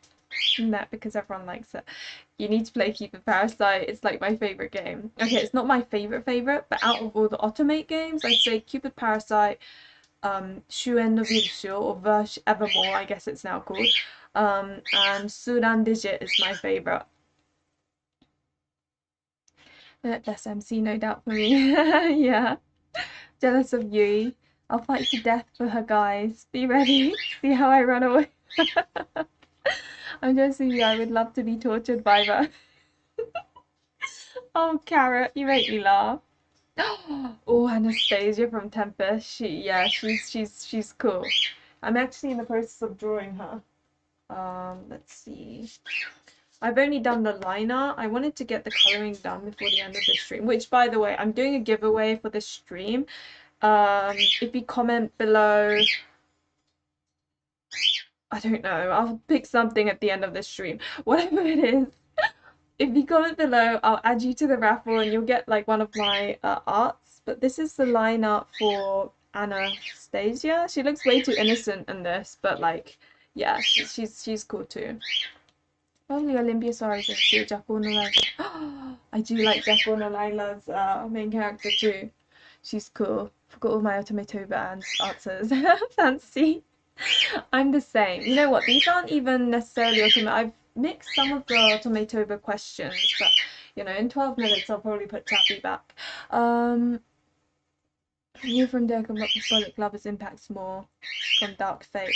Not because everyone likes it. You need to play Cupid Parasite. It's like my favorite game. Okay, it's not my favorite, but out of all the Automate games, I'd say Cupid Parasite, Shuen no Virusho, or Verge Evermore, I guess it's now called, and Sudan Digit is my favorite. Best MC, no doubt for me. Yeah. Jealous of Yui. I'll fight to death for her, guys. Be ready. See how I run away. I'm just you. I would love to be tortured by her. Oh, Carrot, you make me laugh. Oh, Anastasia from Tempest. She's cool. I'm actually in the process of drawing her. Let's see. I've only done the liner. I wanted to get the coloring done before the end of the stream, which, by the way, I'm doing a giveaway for the stream. If you comment below, I don't know, I'll pick something at the end of the stream. Whatever it is, if you comment below, I'll add you to the raffle and you'll get like one of my arts. But this is the lineup for Anastasia. She looks way too innocent in this, but like, yeah, she's cool too. Probably Olympiasaurus and Jackal no Laila. I do like Jackal no Laila's main character too. She's cool. Forgot all my otometober answers. Fancy. I'm the same. You know what? These aren't even necessarily automate. I've mixed some of the otometober questions, but you know, in 12 minutes I'll probably put Chappie back. You from Diabolic Lovers impacts more from Dark Fate.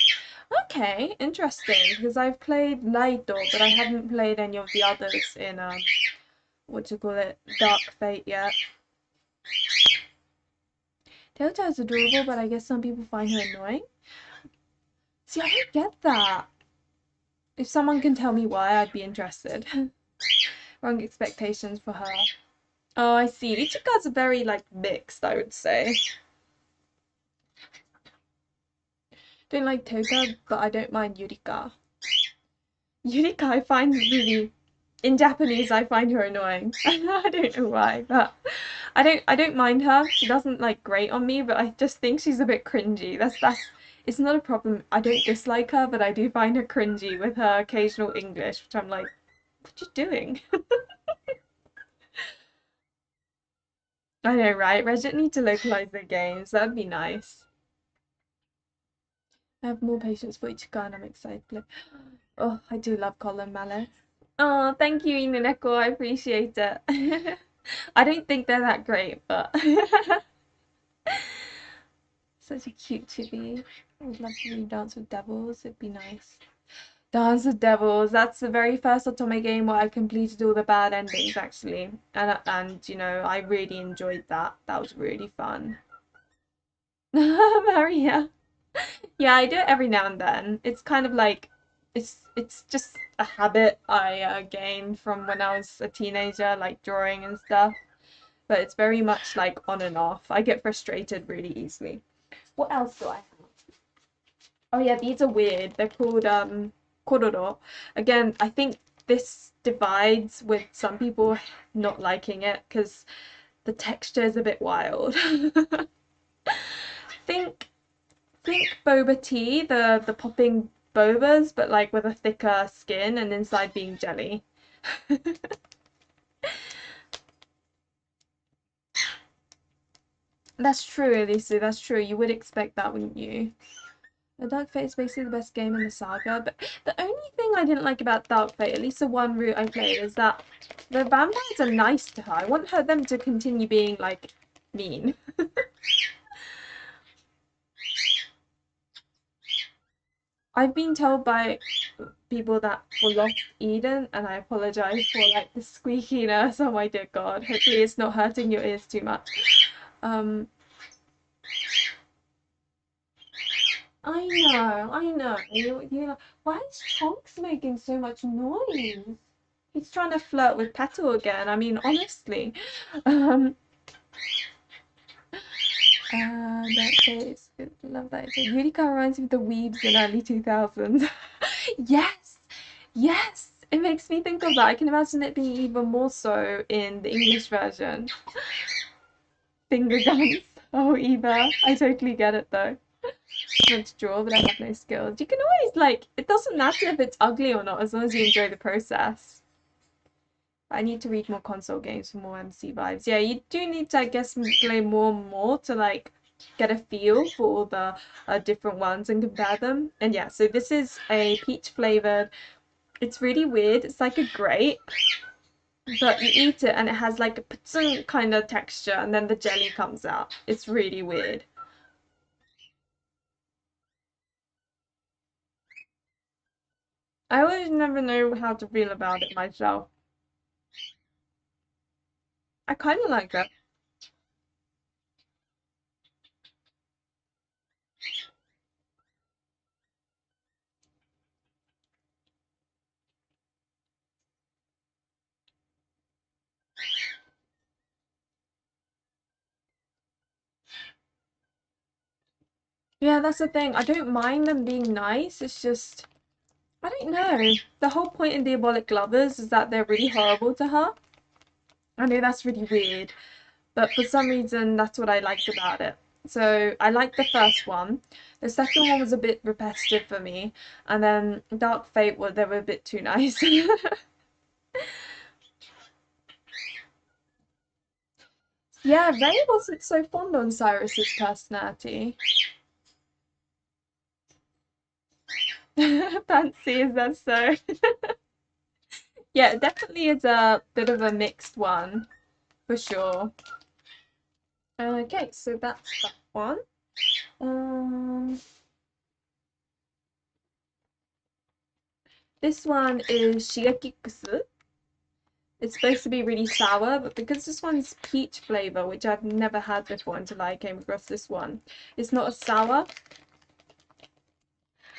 Okay, interesting, because I've played Laito, but I haven't played any of the others in what do you call it, Dark Fate yet. Telltale is adorable, but I guess some people find her annoying. See, I don't get that. If someone can tell me why, I'd be interested. Wrong expectations for her. Oh, I see. Ichika's are very, like, mixed, I would say. Don't like Tota, but I don't mind Yurika. Yurika, I find really... In Japanese, I find her annoying. I don't know why, but I don't mind her. She doesn't, like, grate on me, but I just think she's a bit cringy. It's not a problem. I don't dislike her, but I do find her cringy with her occasional English, which I'm like, what are you doing? I know, right? Reddit need to localize their games. That'd be nice. I have more patience for Ichika and I'm excited to play. Oh, I do love Colin Malice. Oh, thank you, Inuneko. I appreciate it. I don't think they're that great, but such a cute chibi. I would love to read Dance with Devils. It'd be nice. Dance with Devils. That's the very first Otome game where I completed all the bad endings, actually, and you know I really enjoyed that. That was really fun. Maria. Yeah, I do it every now and then. It's kind of like it's just a habit I gained from when I was a teenager, like drawing and stuff. But it's very much like on and off. I get frustrated really easily. What else do I have? Oh yeah, these are weird. They're called kororo. Again, I think this divides with some people not liking it because the texture is a bit wild. think think boba tea, the popping bobas, but like with a thicker skin and inside being jelly. That's true, Elisa. That's true. You would expect that, wouldn't you? The Dark Fate is basically the best game in the saga, but the only thing I didn't like about Dark Fate, at least the one route I played, is that the vampires are nice to her. I want them to continue being, like, mean. I've been told by people that for Lost Eden, and I apologize for, like, the squeakiness. Oh my dear God. Hopefully it's not hurting your ears too much. Um, I know. You know, why is Chonks making so much noise? He's trying to flirt with Petal again. I mean, honestly. Um, that is good. Love that. So Yurika reminds me of the weebs in early 2000s. Yes, yes. It makes me think of that. I can imagine it being even more so in the English version. Finger guns. Oh, Eva. I totally get it though. I want to draw, but I have no skills. You can always, like, it doesn't matter if it's ugly or not, as long as you enjoy the process. I need to read more console games for more MC vibes. Yeah, you do need to, I guess, play more and more to, like, get a feel for all the different ones and compare them. And yeah, so this is a peach flavored. It's really weird. It's like a grape, but you eat it and it has like a pizza kind of texture, and then the jelly comes out. It's really weird. I always never know how to feel about it myself. I kind of like it. Yeah, that's the thing. I don't mind them being nice. It's just, I don't know. The whole point in Diabolic Lovers is that they're really horrible to her. I know that's really weird, but for some reason, that's what I liked about it. So I liked the first one. The second one was a bit repetitive for me, and then Dark Fate, well, they were a bit too nice. Yeah, Ray wasn't so fond on Cyrus's personality. Fancy, is that so? Yeah, it definitely is a bit of a mixed one, for sure. Okay, so that's that one. Um, this one is Shigekikusu. It's supposed to be really sour, but because this one's peach flavor, which I've never had before until I came across this one, it's not as sour.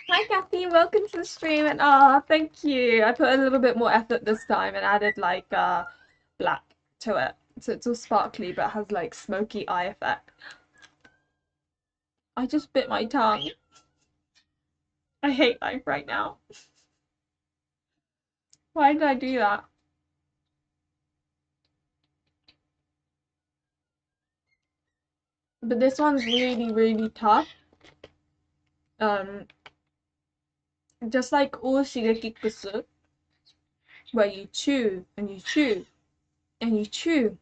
Hi Kathy, welcome to the stream, and thank you. I put a little bit more effort this time and added like black to it. So it's all sparkly but has like smoky eye effect. I just bit my tongue. I hate life right now. Why did I do that? But this one's really, really tough. Um, just like all Shigekikusu, where you chew and you chew and you chew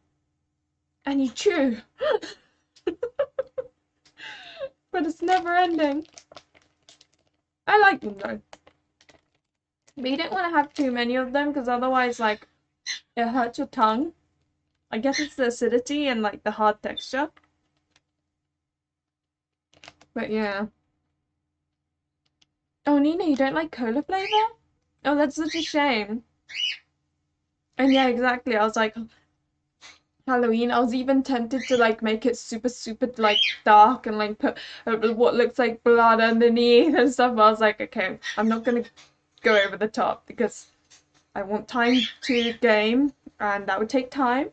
and you chew. But it's never ending. I like them though. But you don't want to have too many of them because otherwise, like, it hurts your tongue. I guess it's the acidity and like the hard texture. But yeah. Oh, Nina, you don't like cola flavor? Oh, that's such a shame. And yeah, exactly. I was like, Halloween. I was even tempted to like make it super, super like dark and like put what looks like blood underneath and stuff. But I was like, okay, I'm not gonna go over the top because I want time to game and that would take time.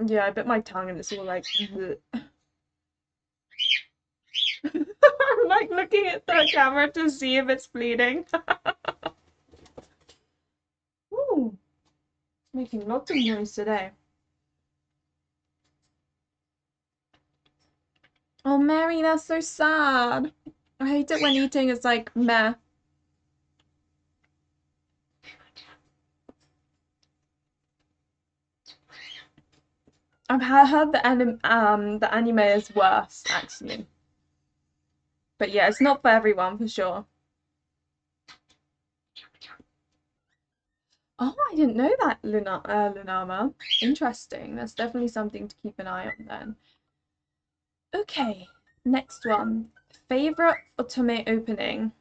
Yeah, I bit my tongue and it's all like I'm like looking at the camera to see if it's bleeding. Ooh, making lots of noise today. Oh, Mary, that's so sad. I hate it when eating is like meh. I've heard the anime is worse actually. But yeah, it's not for everyone for sure. Oh, I didn't know that, Lunama. Interesting. That's definitely something to keep an eye on then. Okay, next one. Favorite otome opening.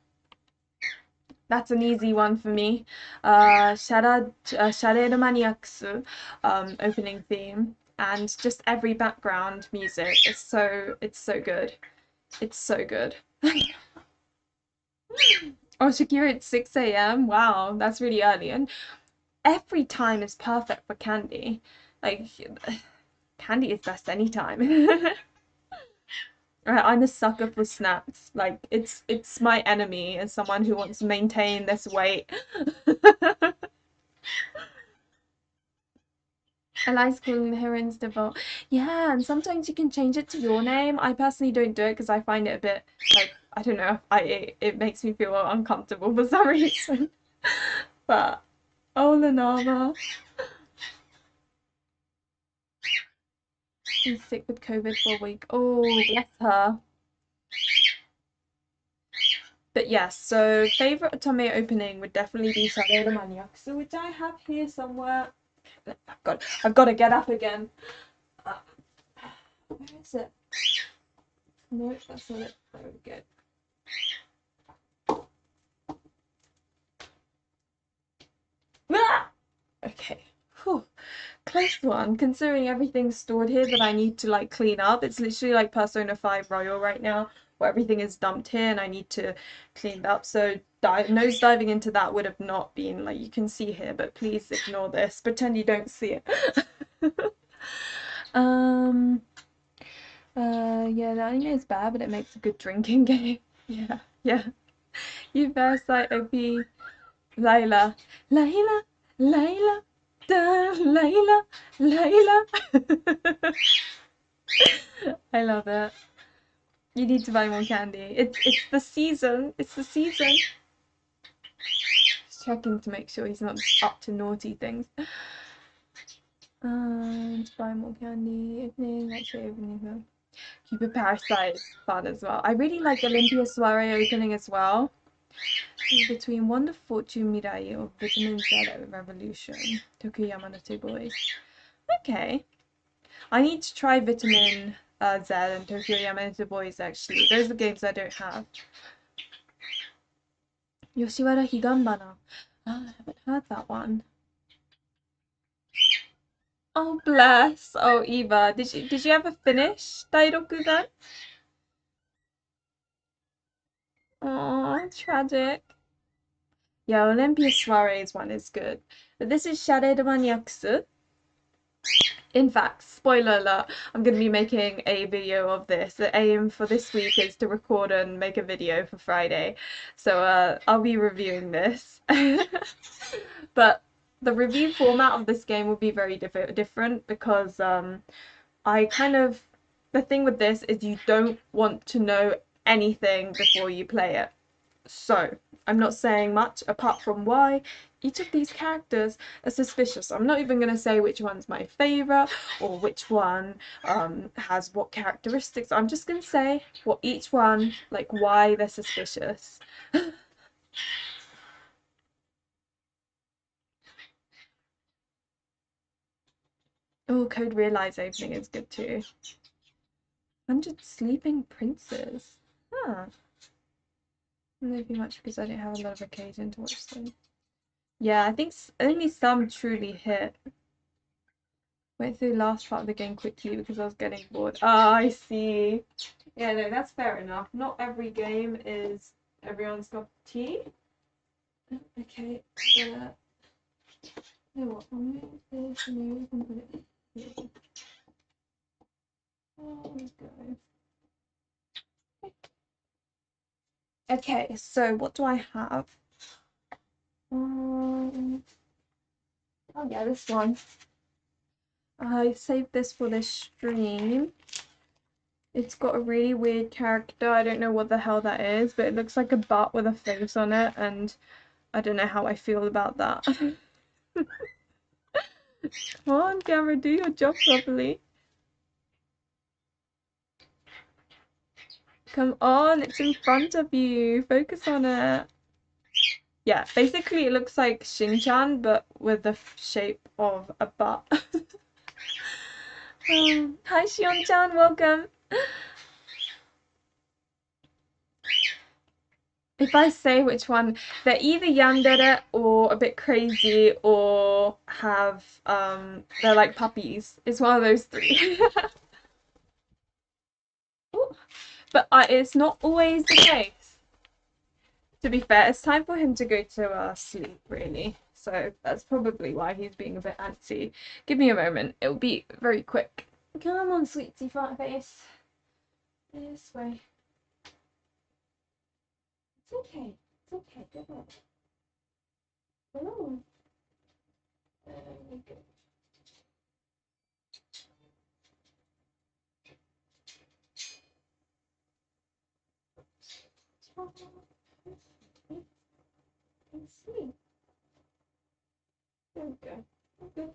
That's an easy one for me. Shade Maniacs opening theme, and just every background music is it's so good. It's so good. Oh, Shakira at 6 a.m. Wow, that's really early. And every time is perfect for Candy. Like, Candy is best anytime. Right, I'm a sucker for snacks. Like, it's my enemy as someone who wants to maintain this weight. I like calling the heroines default. Yeah, and sometimes you can change it to your name. I personally don't do it because I find it a bit like I don't know. It makes me feel uncomfortable for some reason. But oh, Lanava, she's sick with COVID for a week. Oh, bless her. But yes, so favorite otome opening would definitely be Shadow the Maniac. So which I have here somewhere. I've got to get up again. Where is it? No, that's not it. There we go. Ah! Okay. Whew. Close one, considering everything's stored here that I need to like clean up. It's literally like Persona 5 Royal right now, where everything is dumped here and I need to clean it up. So nose diving into that would have not been like you can see here, but please ignore this. Pretend you don't see it. um yeah, the anime is bad, but it makes a good drinking game. Yeah, yeah. You parasite OP Layla. Layla, Layla, da, Layla, Layla. I love it. You need to buy more candy. It's the season. It's the season. Just checking to make sure he's not up to naughty things. To buy more candy. Opening, actually opening them. Cupid Parasite is fun as well. I really like Olympia Soiree opening as well. Between Wonder Fortune Mirai or Vitamin Z Revolution. Tokuyama no Two Boys. Okay. I need to try Vitamin Z and Tokyo Yamato Boys actually. Those are games I don't have. Yoshiwara Higanbana. Oh, I haven't heard that one. Oh bless. Oh Eva, did you ever finish Dairokugan? Oh, tragic. Yeah, Olympia Soiree's one is good. But this is Shade de Maniacs. In fact, spoiler alert, I'm going to be making a video of this. The aim for this week is to record and make a video for Friday. So I'll be reviewing this. But the review format of this game will be very different because the thing with this is you don't want to know anything before you play it. So, I'm not saying much apart from why each of these characters are suspicious. I'm not even going to say which one's my favourite or which one has what characteristics. I'm just going to say what each one, like why they're suspicious. Oh, Code Realize opening is good too. 100 Sleeping Princes. Huh. Maybe much because I don't have a lot of occasion to watch them. Yeah, I think only some truly hit. Went through the last part of the game quickly because I was getting bored. Ah, I see. Yeah, no, that's fair enough. Not every game is everyone's cup of tea. Okay, you know what? I'll move this and we can put it here. Oh, let's go. Okay, so what do I have? Oh yeah, this one. I saved this for this stream. It's got a really weird character. I don't know what the hell that is, but it looks like a butt with a face on it, and I don't know how I feel about that. Come on, camera, do your job properly. Come on, it's in front of you. Focus on it. Yeah, basically it looks like Shin-chan, but with the shape of a butt. Hi, Shion-chan, welcome. If I say which one, they're either yandere or a bit crazy or have, they're like puppies. It's one of those three. But it's not always the case. To be fair, it's time for him to go to sleep, really. So that's probably why he's being a bit antsy. Give me a moment. It'll be very quick. Come on, sweetie fat face. This way. It's okay. It's okay. Go on. Oh. There we go. Sleep. There we go. Okay.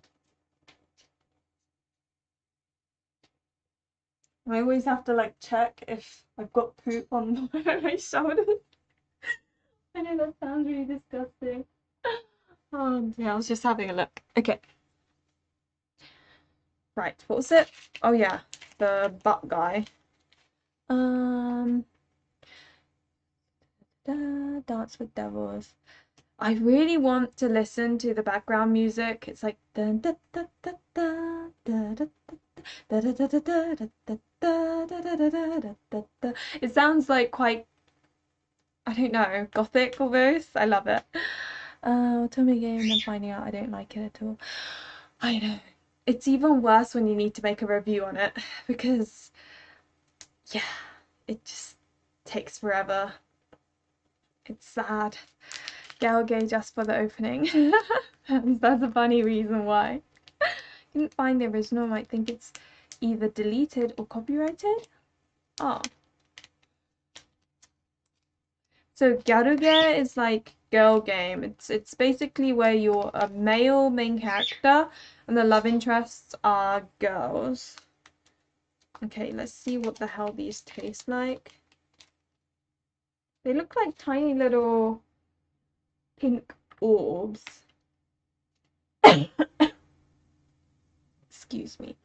I always have to like check if I've got poop on my shoulders. I know that sounds really disgusting. Oh, yeah, I was just having a look. Okay. Right, what was it? Oh yeah, the butt guy. Dance with Devils. I really want to listen to the background music. It's like dun, da, da, da, da, da, da, da, da, da, da, da, da, da, da, da, da, da, da. It sounds like quite, I don't know, gothic almost. I love it. Otome game and then finding out I don't like it at all. I know. It's even worse when you need to make a review on it because, yeah, it just takes forever. It's sad. Galgay just for the opening. That's a funny reason why. Didn't find the original. Might think it's either deleted or copyrighted. Oh. So Garuge is like girl game. It's basically where you're a male main character and the love interests are girls. Okay, let's see what the hell these taste like. They look like tiny little pink orbs. Excuse me.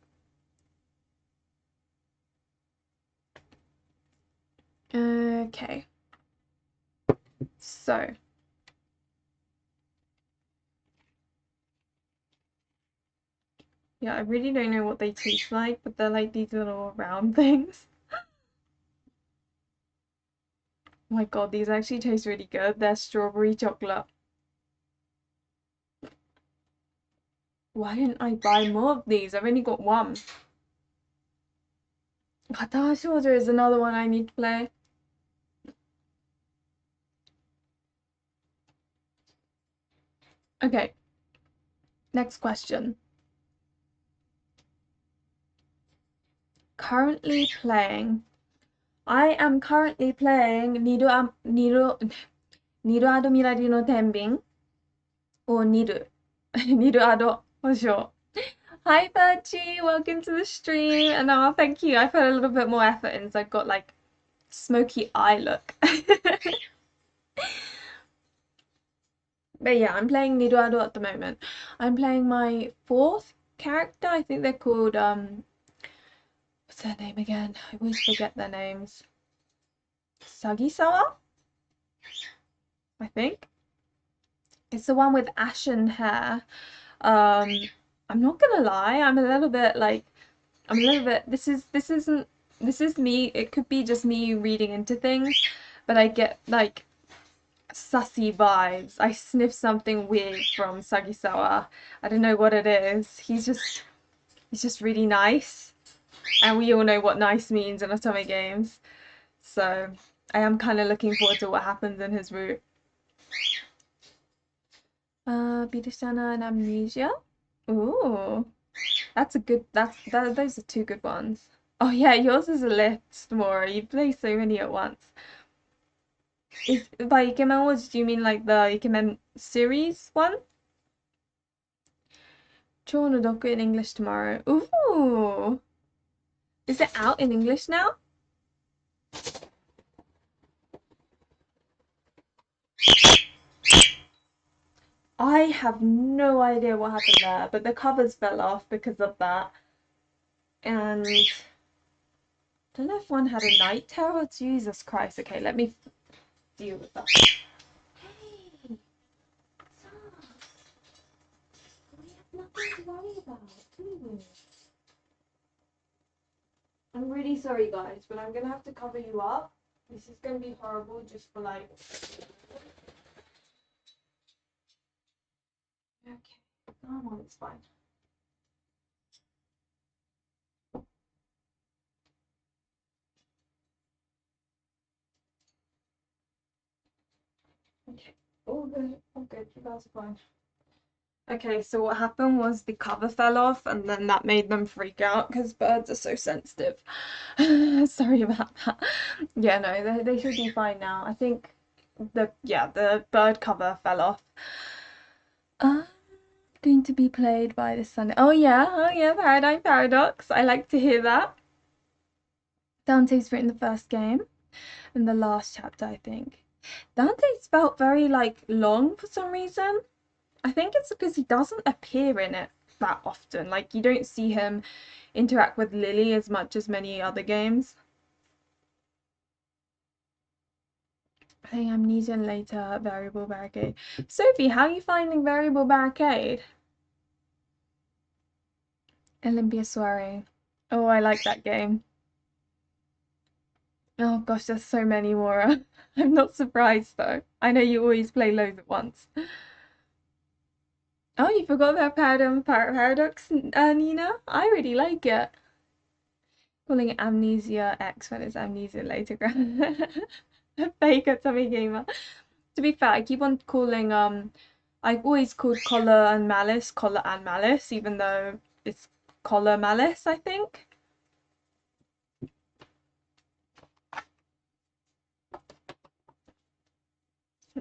Okay. So. Yeah, I really don't know what they taste like, but they're like these little round things. Oh my god, these actually taste really good. They're strawberry chocolate. Why didn't I buy more of these? I've only got one. Kata Shoujo is another one I need to play. Okay. Next question. Currently playing. I am currently playing Niru Ado Mirari no Tenbin or Niru. Niru Ado for sure. Hi Virgie, welcome to the stream. And thank you. I put a little bit more effort in, so I've got like smoky eye look. But yeah, I'm playing Niruado at the moment. I'm playing my fourth character. I think they're called what's their name again? I always forget their names. Sagisawa? I think. It's the one with ashen hair. I'm not gonna lie, I'm a little bit like this is me, it could be just me reading into things, but I get like sussy vibes. I sniff something weird from Sagisawa. I don't know what it is. He's just really nice. And we all know what nice means in otome games. So I am kind of looking forward to what happens in his route. Bidashana and Amnesia. Ooh. Those are two good ones. Oh yeah, yours is a list, Mora. You play so many at once. By Ikemen Awards, do you mean like the Ikemen series one? Chou no Doku in English tomorrow. Ooh! Is it out in English now? I have no idea what happened there, but the covers fell off because of that. And I don't know if one had a night terror. Jesus Christ. Okay, let me deal with that. Hey, Sass, we have nothing to worry about, do we? I'm really sorry, guys, but I'm gonna have to cover you up. This is gonna be horrible just for like. Okay, come on, it's fine. Okay, all good, you guys are fine. Okay, so what happened was the cover fell off, and then that made them freak out because birds are so sensitive. Sorry about that. Yeah, no, they should be fine now. I think the bird cover fell off. Going to be played by this Sunday. Oh yeah, Paradigm Paradox. I like to hear that. Dante's written the first game and the last chapter, I think. Dante's felt very like long for some reason. I think it's because he doesn't appear in it that often. Like you don't see him interact with Lily as much as many other games. Playing Amnesia and later Variable Barricade. Sophie, how are you finding Variable Barricade? Olympia Soiree. Oh, I like that game. Oh gosh, there's so many more. I'm not surprised though. I know you always play loads at once. Oh, you forgot about Paradox, Nina? I really like it. Calling it Amnesia X when it's Amnesia later. Fake Otome Gamer. To be fair, I keep on calling I've always called Collar and Malice, even though it's Collar Malice, I think.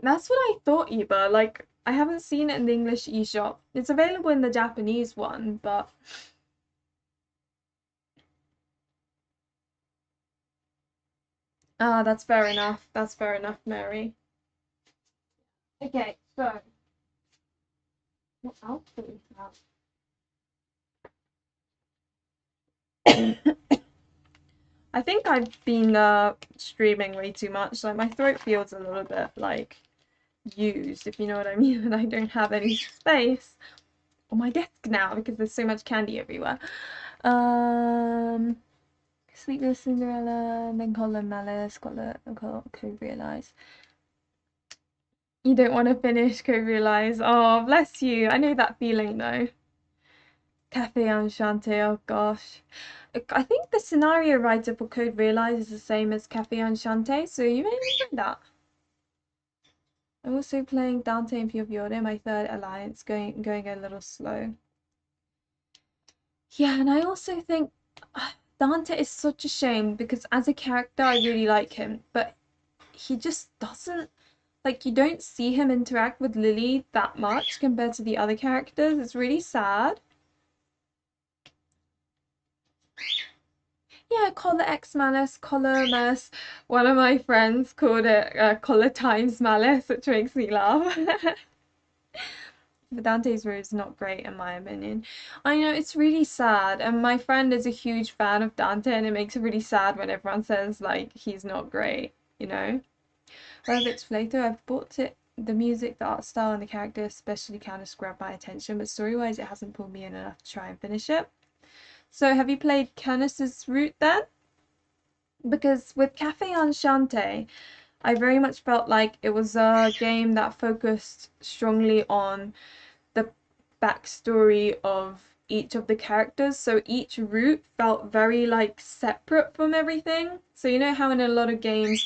That's what I thought, Eva. Like, I haven't seen it in the English eShop. It's available in the Japanese one, but that's fair enough. That's fair enough, Mary. Okay, so what else do we have? I think I've been streaming way too much, so my throat feels a little bit like used, if you know what I mean, and I don't have any space on my desk now because there's so much candy everywhere. Sleepless Cinderella, and then Colin Malice, Co-Realize. You don't want to finish Co-Realize. Oh, bless you. I know that feeling though. Cafe Enchanté, oh gosh. I think the scenario writer for Code Realize is the same as Cafe Enchanté, so you may enjoy that. I'm also playing Dante and Fiore, my third alliance, going a little slow. Yeah, and I also think Dante is such a shame because as a character I really like him, but he just doesn't like you don't see him interact with Lily that much compared to the other characters. It's really sad. Yeah, Collar X Malice, Collar Malice. One of my friends called it Collar times Malice, which makes me laugh. But Dante's Road is not great in my opinion. I know it's really sad, and my friend is a huge fan of Dante, and it makes it really sad when everyone says like he's not great, you know? Whether it's Flato, I've bought it. The music, the art style, and the character especially kind of grabbed my attention, but story-wise, it hasn't pulled me in enough to try and finish it. So, have you played Canis's Route then? Because with Cafe Enchanté, I very much felt like it was a game that focused strongly on the backstory of each of the characters. So each route felt very like separate from everything. So you know how in a lot of games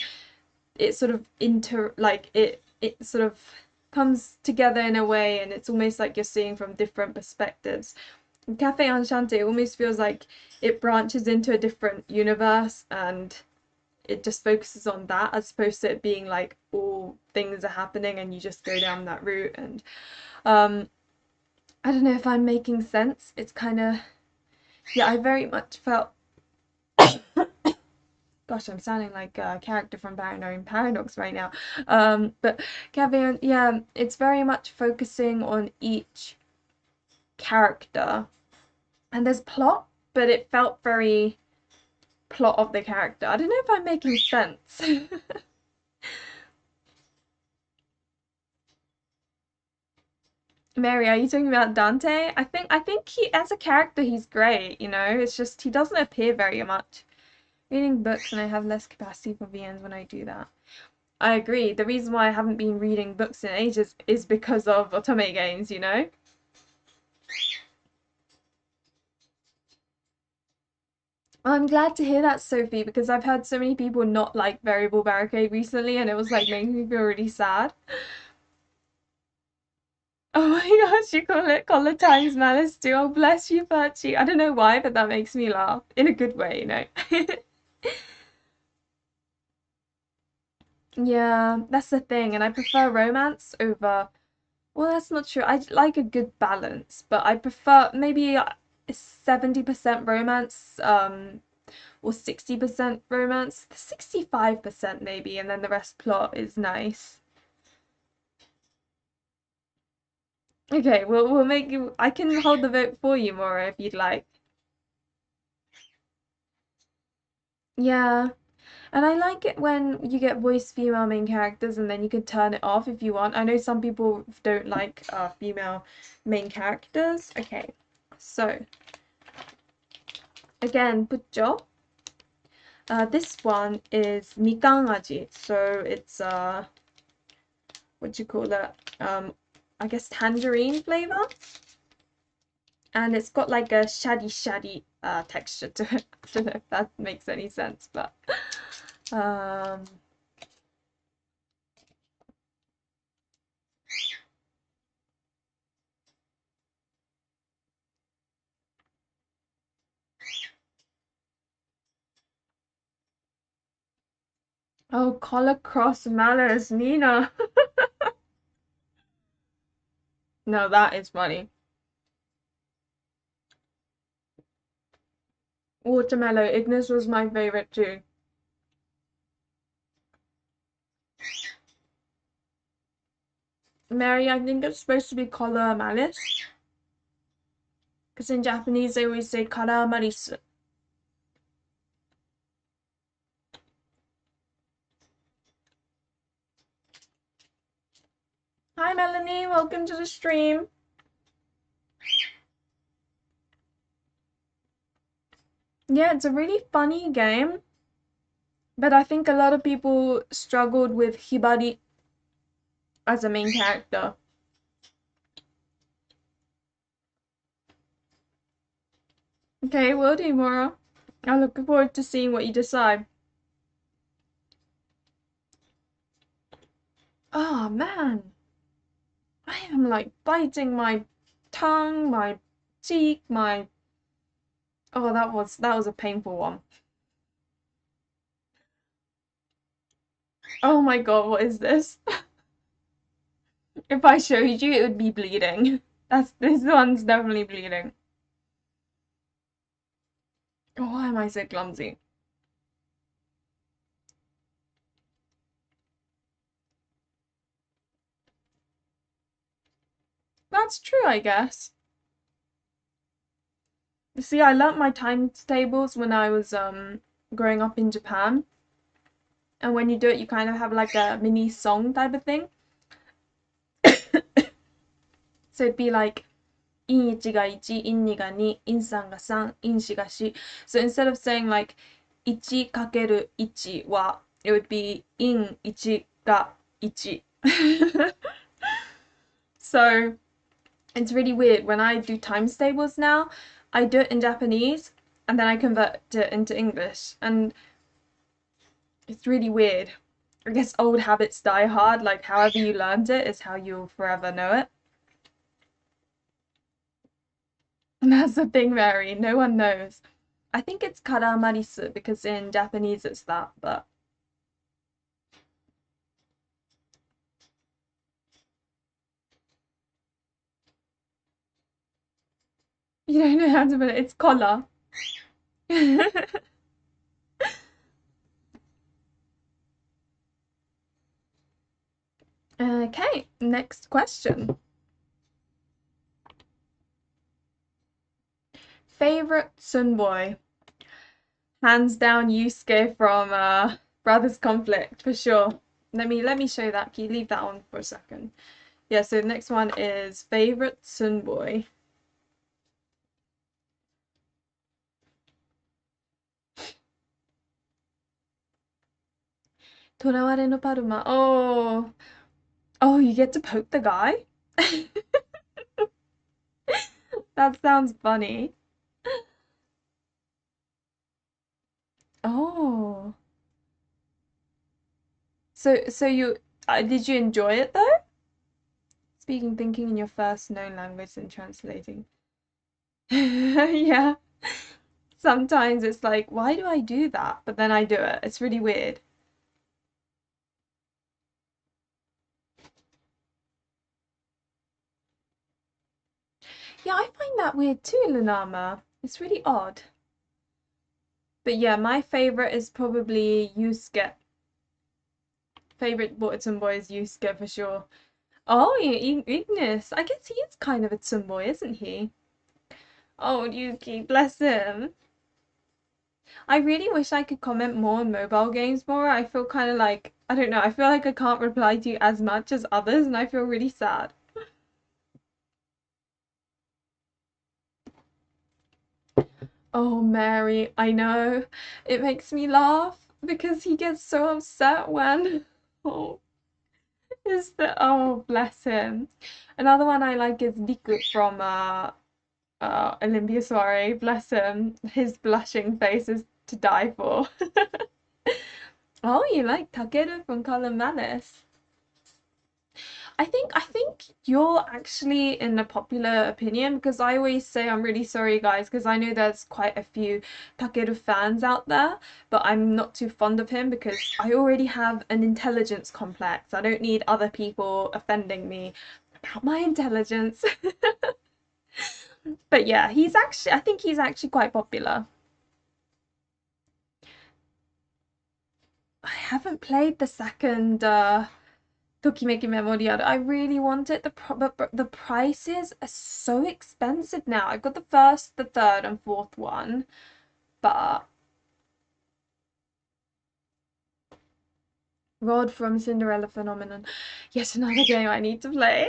it sort of it sort of comes together in a way and it's almost like you're seeing from different perspectives. In Cafe Enchanté, it almost feels like it branches into a different universe and it just focuses on that as opposed to it being like all things are happening and you just go down that route. And I don't know if I'm making sense. It's kind of, yeah, I very much felt Gosh, I'm sounding like a character from Paranoid Paradox right now. But Cavian, yeah, it's very much focusing on each character. And there's plot, but it felt very plot of the character. I don't know if I'm making sense. Mary, are you talking about Dante? I think he as a character he's great, you know. It's just he doesn't appear very much. Reading books and I have less capacity for VNs when I do that. I agree. The reason why I haven't been reading books in ages is because of otome games, you know? I'm glad to hear that, Sophie, because I've heard so many people not like Variable Barricade recently, and it was like making me feel really sad. Oh my gosh, you call it Times Malice too. Oh, bless you, Perchy. I don't know why, but that makes me laugh in a good way, you know? Yeah, that's the thing, and I prefer romance over. Well, that's not true. I like a good balance, but I prefer maybe 70% romance, or 60% romance, 65% maybe, and then the rest plot is nice. Okay, we'll make you. I can hold the vote for you, Maura, if you'd like. Yeah, and I like it when you get voiced female main characters, and then you can turn it off if you want. I know some people don't like female main characters. Okay, so again, 붙죠? This one is 미강아지, so it's what do you call that? I guess tangerine flavor, and it's got like a shady texture to it. I don't know if that makes any sense, but um, oh, collar cross malice, Nina. No, that is funny. Watermelon, Ignis was my favorite too. Mary, I think it's supposed to be collar malice, because in Japanese they always say kara marisu. Hi Melanie, welcome to the stream. Yeah, it's a really funny game, but I think a lot of people struggled with Hibari as a main character. Okay, will do, Mora. I look forward to seeing what you decide. Oh man, I am like biting my tongue, my cheek, my. Oh, that was a painful one. Oh my god, what is this? If I showed you, it would be bleeding. This one's definitely bleeding. Oh, why am I so clumsy? That's true, I guess. You see, I learnt my times tables when I was growing up in Japan, and when you do it, you kind of have like a mini song type of thing. So it'd be like 1が1、in 2が2、in 3が3、in 4が4. So instead of saying like 1かける1は it would be in 1が1. So it's really weird when I do times tables now. I do it in Japanese and then I convert it into English, and it's really weird. I guess old habits die hard. Like however you learned it is how you'll forever know it. And that's the thing, Mary. No one knows. I think it's karamarisu because in Japanese it's that, but you don't know how to put it. It's collar. Okay, next question. Favorite Sunboy? Hands down Yusuke from Brothers Conflict for sure. Let me show that. Can you leave that on for a second? Yeah, so the next one is favorite Sunboy. Toraware no Paruma. Oh, oh, you get to poke the guy? That sounds funny. Oh, so you did you enjoy it though? Speaking, thinking in your first known language and translating. Yeah. Sometimes it's like, why do I do that? But then I do it. It's really weird. Yeah, I find that weird too, Lunama. It's really odd. But yeah, my favorite is probably Yusuke. Favorite Boy is Yusuke for sure. Oh, yeah, Ignis. I guess he is kind of a tomboy, isn't he? Oh, Yuki, bless him. I really wish I could comment more on mobile games more. I feel kind of like, I don't know, I feel like I can't reply to you as much as others, and I feel really sad. Oh, Mary, I know. It makes me laugh because he gets so upset when, oh, is the, oh, bless him. Another one I like is Riku from Olympia Soiree. Bless him. His blushing face is to die for. Oh, you like Takeru from Color Malice. I think you're actually in the popular opinion because I always say I'm really sorry guys because I know there's quite a few Takeru fans out there, but I'm not too fond of him because I already have an intelligence complex. I don't need other people offending me about my intelligence. But yeah, I think he's actually quite popular. I haven't played the second Tokimeki Memorial. I really want it. But the prices are so expensive now. I've got the first, the third, and fourth one, but Rod from Cinderella Phenomenon. Yet another game I need to play.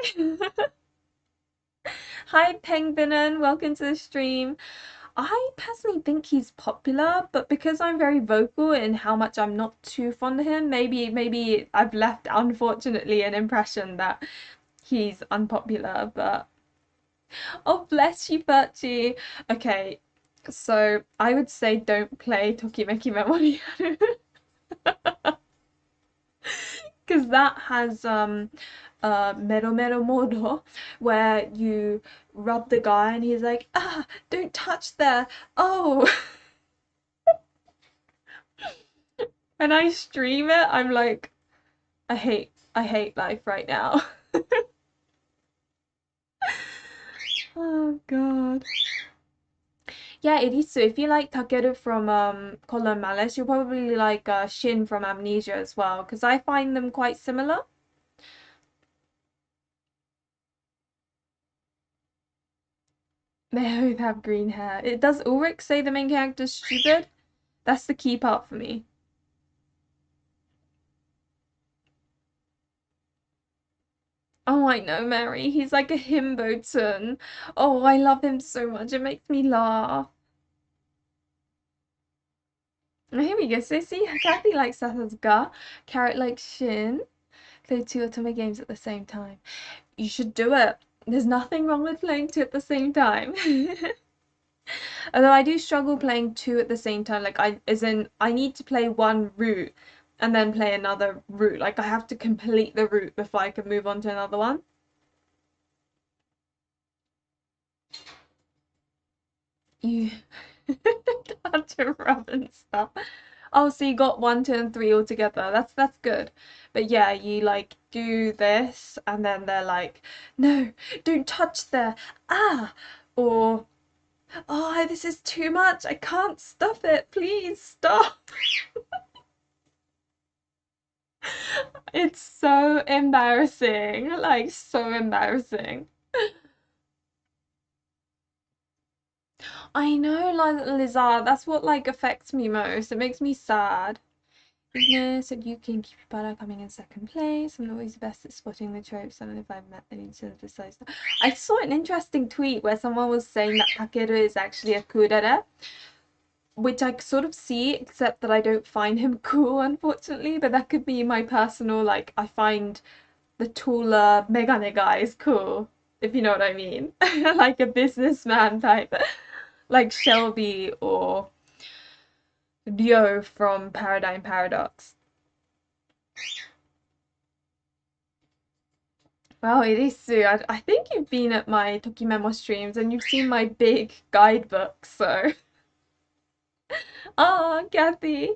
Hi Penguin, welcome to the stream. I personally think he's popular, but because I'm very vocal in how much I'm not too fond of him, maybe I've left unfortunately an impression that he's unpopular, but oh bless you, Birchie. Okay, so I would say don't play Tokimeki Memory because that has mero mero modo where you rub the guy and he's like, ah, don't touch there. Oh, when I stream it, I'm like, I hate life right now. Oh God. Yeah, it is. So if you like Takeru from Color Malice, you'll probably like Shin from Amnesia as well, because I find them quite similar. They both have green hair. It does Ulrich say the main character's stupid? That's the key part for me. Oh, I know, Mary. He's like a himbo-tun. Oh, I love him so much. It makes me laugh. Here we go. So see, Kathy likes Sasuga. Carrot likes Shin. Play two otome games at the same time. You should do it. There's nothing wrong with playing two at the same time. Although I do struggle playing two at the same time. Like as in, I need to play one route and then play another route. Like I have to complete the route before I can move on to another one. You had to rub and stuff. Oh, so you got one, two, and three all together. That's good. But yeah, you like do this, and then they're like, no, don't touch there. Ah, or oh, this is too much. I can't stop it. Please stop. It's so embarrassing. Like, so embarrassing. I know, like, Lizard, that's what, like, affects me most. It makes me sad. Ignis said you can keep your butter coming in second place. I'm not always the best at spotting the tropes. I don't know if I've met any sort of besides that. I saw an interesting tweet where someone was saying that Takeru is actually a kudere, which I sort of see, except that I don't find him cool, unfortunately. But that could be my personal, like, I find the taller megane guys cool, if you know what I mean. Like a businessman type, like Shelby or Ryo from Paradigm Paradox. Wow, Irisu, I think you've been at my Tokimemo streams and you've seen my big guidebook, so. Oh, Kathy,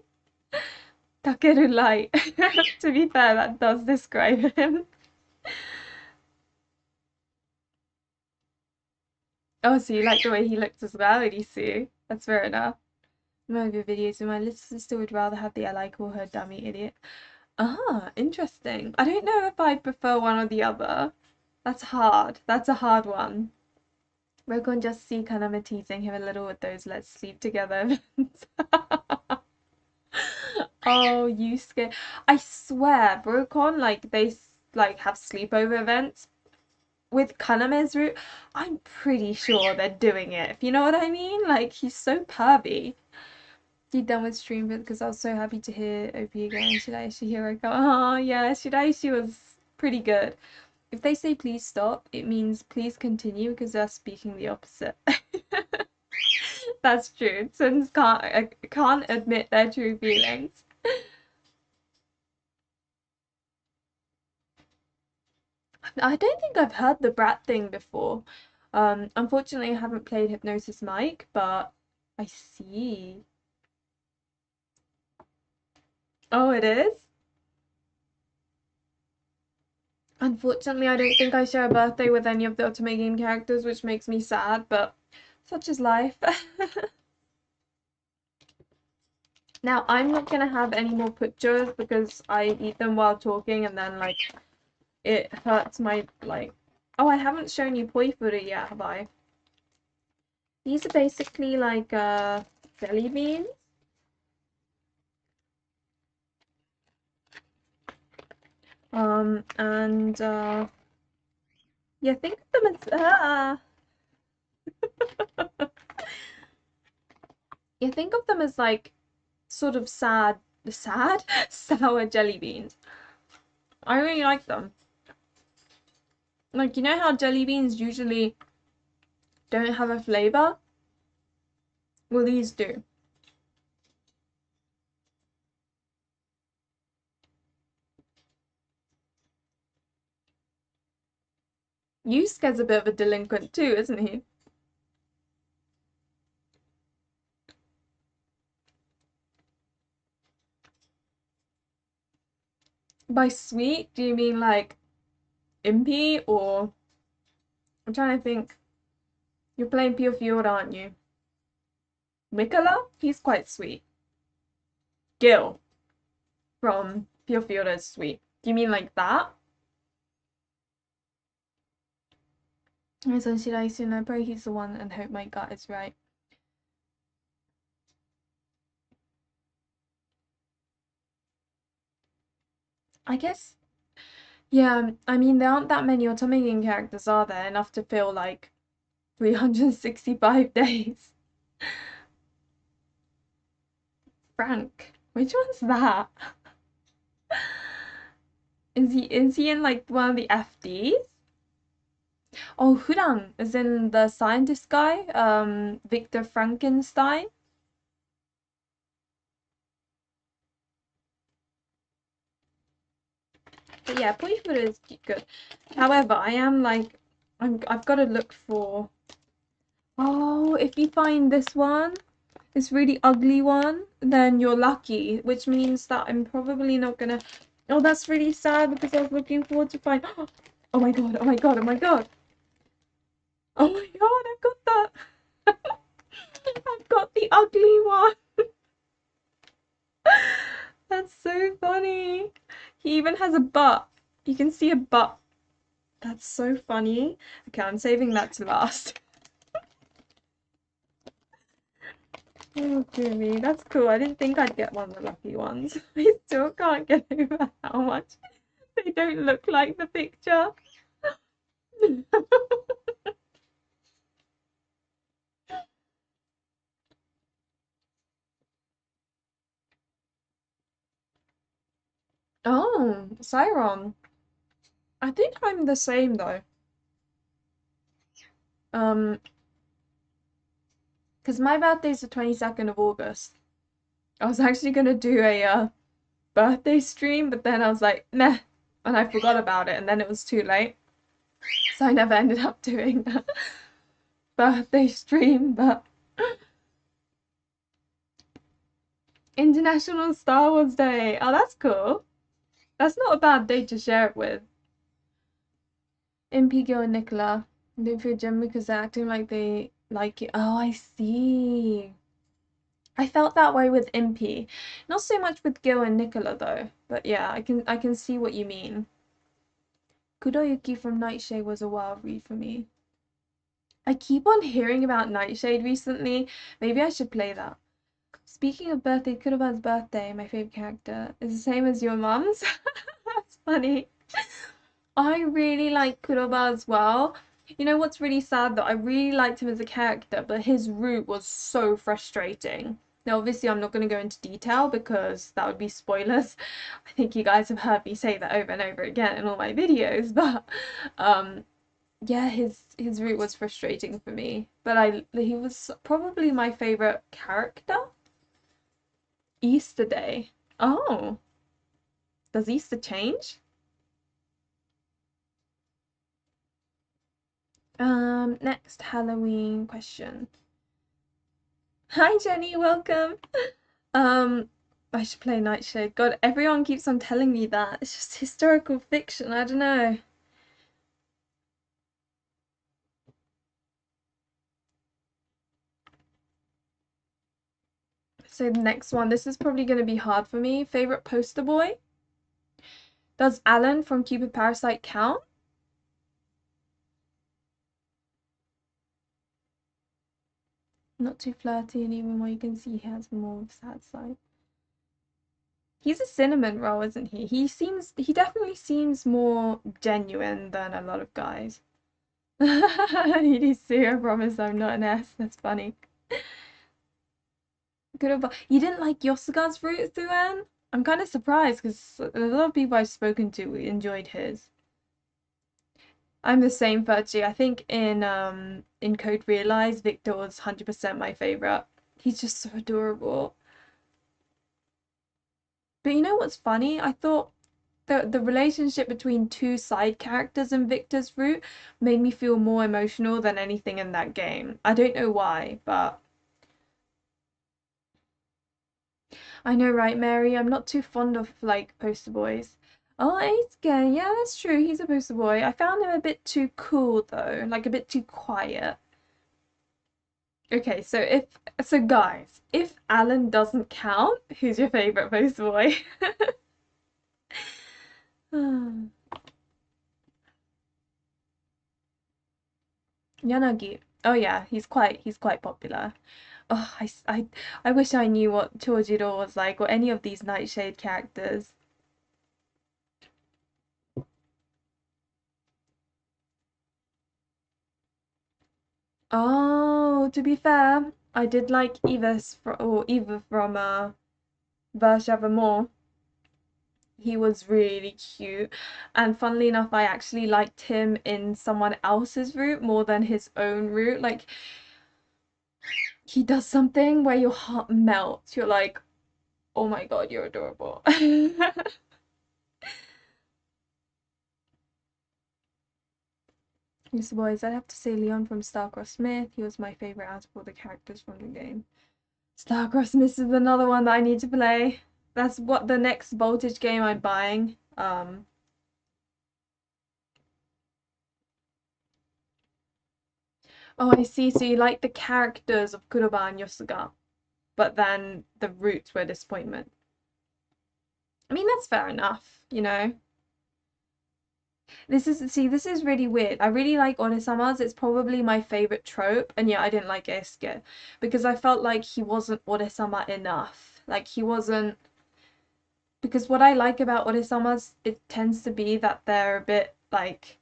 Takeru Light. To be fair, that does describe him. Oh, so you like the way he looks as well, Irisu? That's fair enough. Some of your videos and my little sister would rather have the I like call her dummy idiot. Ah, interesting. I don't know if I prefer one or the other. That's hard. That's a hard one. We're going to just see Kaname teasing him a little with those let's sleep together events. Oh, you scared. I swear, Brocon, like, they, like, have sleepover events. With Kaname's route, I'm pretty sure they're doing it, if you know what I mean? Like, he's so pervy. You done with stream because I was so happy to hear OP again. Shiraishi Hero go. Oh, yeah, Shiraishi was pretty good. If they say please stop, it means please continue because they're speaking the opposite. That's true. Sins can't admit their true feelings. I don't think I've heard the brat thing before. Unfortunately, I haven't played Hypnosis Mike, but I see. Oh, it is? Unfortunately, I don't think I share a birthday with any of the otome game characters, which makes me sad, but such is life. Now, I'm not gonna have any more pictures because I eat them while talking and then, like, it hurts my, like... Oh, I haven't shown you poifuru yet, have I? These are basically, like, jelly beans. And, yeah, think of them as, you think of them as, like, sort of sad, sour jelly beans. I really like them. Like, you know how jelly beans usually don't have a flavor? Well, these do. Yusuke's a bit of a delinquent too, isn't he? By sweet, do you mean like impy or... I'm trying to think. You're playing Pure Fjord, aren't you? Mikola? He's quite sweet. Gil from Pure Fjord is sweet. Do you mean like that? So should I assume I pray he's the one and hope my gut is right? I guess, yeah, I mean, there aren't that many otome characters, are there? Enough to fill like 365 days. Frank. Which one's that? Is he in like one of the FDs? Oh, Huran is in the scientist guy, Victor Frankenstein. But yeah, Poifuru is good. However, I am like, I've got to look for. Oh, if you find this one, this really ugly one, then you're lucky, which means that I'm probably not gonna. Oh, that's really sad because I was looking forward to find. Oh my god! Oh my god! Oh my god! Oh my god! I've got that. I've got the ugly one. That's so funny. He even has a butt. You can see a butt. That's so funny. Okay, I'm saving that to last. Oh, dear me, that's cool. I didn't think I'd get one of the lucky ones. I still can't get over how much they don't look like the picture. Oh, Siron. I think I'm the same though. Um, because my birthday's the 22nd of August. I was actually gonna do a birthday stream, but then I was like, nah, and I forgot about it, and then it was too late. So I never ended up doing a birthday stream, but International Star Wars Day. Oh, that's cool. That's not a bad day to share it with. Impigo and Nicola. They feel gym because they're acting like they like you. Oh, I see. I felt that way with Impy. Not so much with Gil and Nicola though. But yeah, I can see what you mean. Kudoyuki from Nightshade was a wild read for me. I keep on hearing about Nightshade recently. Maybe I should play that. Speaking of birthday, Kuroba's birthday, my favorite character, is the same as your mum's. That's funny. I really like Kuroba as well. You know what's really sad though? I really liked him as a character, but his route was so frustrating. Now, obviously, I'm not going to go into detail because that would be spoilers. I think you guys have heard me say that over and over again in all my videos, but yeah, his route was frustrating for me. But he was probably my favorite character. Easter Day. Oh, does Easter change? Next Halloween question. Hi Jenny, welcome. Um, I should play Nightshade. God, everyone keeps on telling me that. It's just historical fiction. I don't know. So the next one, this is probably going to be hard for me. Favorite poster boy? Does Alan from Cupid Parasite count? Not too flirty, and even more you can see he has more of a sad side. He's a cinnamon roll, isn't he? He definitely seems more genuine than a lot of guys. EDC, I promise I'm not an S. That's funny. Good. You didn't like Yosuga's route, Thuan? I'm kind of surprised because a lot of people I've spoken to enjoyed his. I'm the same, Virtue. I think in Code Realize, Victor was 100% my favorite. He's just so adorable. But you know what's funny? I thought the relationship between two side characters in Victor's route made me feel more emotional than anything in that game. I don't know why, but I know, right, Mary? I'm not too fond of like poster boys. Oh, Aitken, yeah, that's true. He's a poster boy. I found him a bit too cool though, like a bit too quiet. Okay, so guys, if Alan doesn't count, who's your favorite poster boy? Yanagi. Oh yeah, he's quite popular. Oh, I wish I knew what Chojiro was like or any of these Nightshade characters. Oh, to be fair, I did like Eva from Varshavia more. He was really cute. And funnily enough, I actually liked him in someone else's route more than his own route. Like he does something where your heart melts. You're like, oh my God, you're adorable. Yes, boys, I'd have to say Leon from Starcross Smith. He was my favorite out of all the characters from the game. Starcross Smith is another one that I need to play. That's what the next Voltage game I'm buying. Oh, I see. So you like the characters of Kuroba and Yosuga, but then the roots were disappointment. I mean, that's fair enough. you know? This is really weird. I really like Onisama's. It's probably my favorite trope. And yeah, I didn't like Eisuke because I felt like he wasn't Onisama enough. Like he wasn't, because what I like about Onisama's, it tends to be that they're a bit like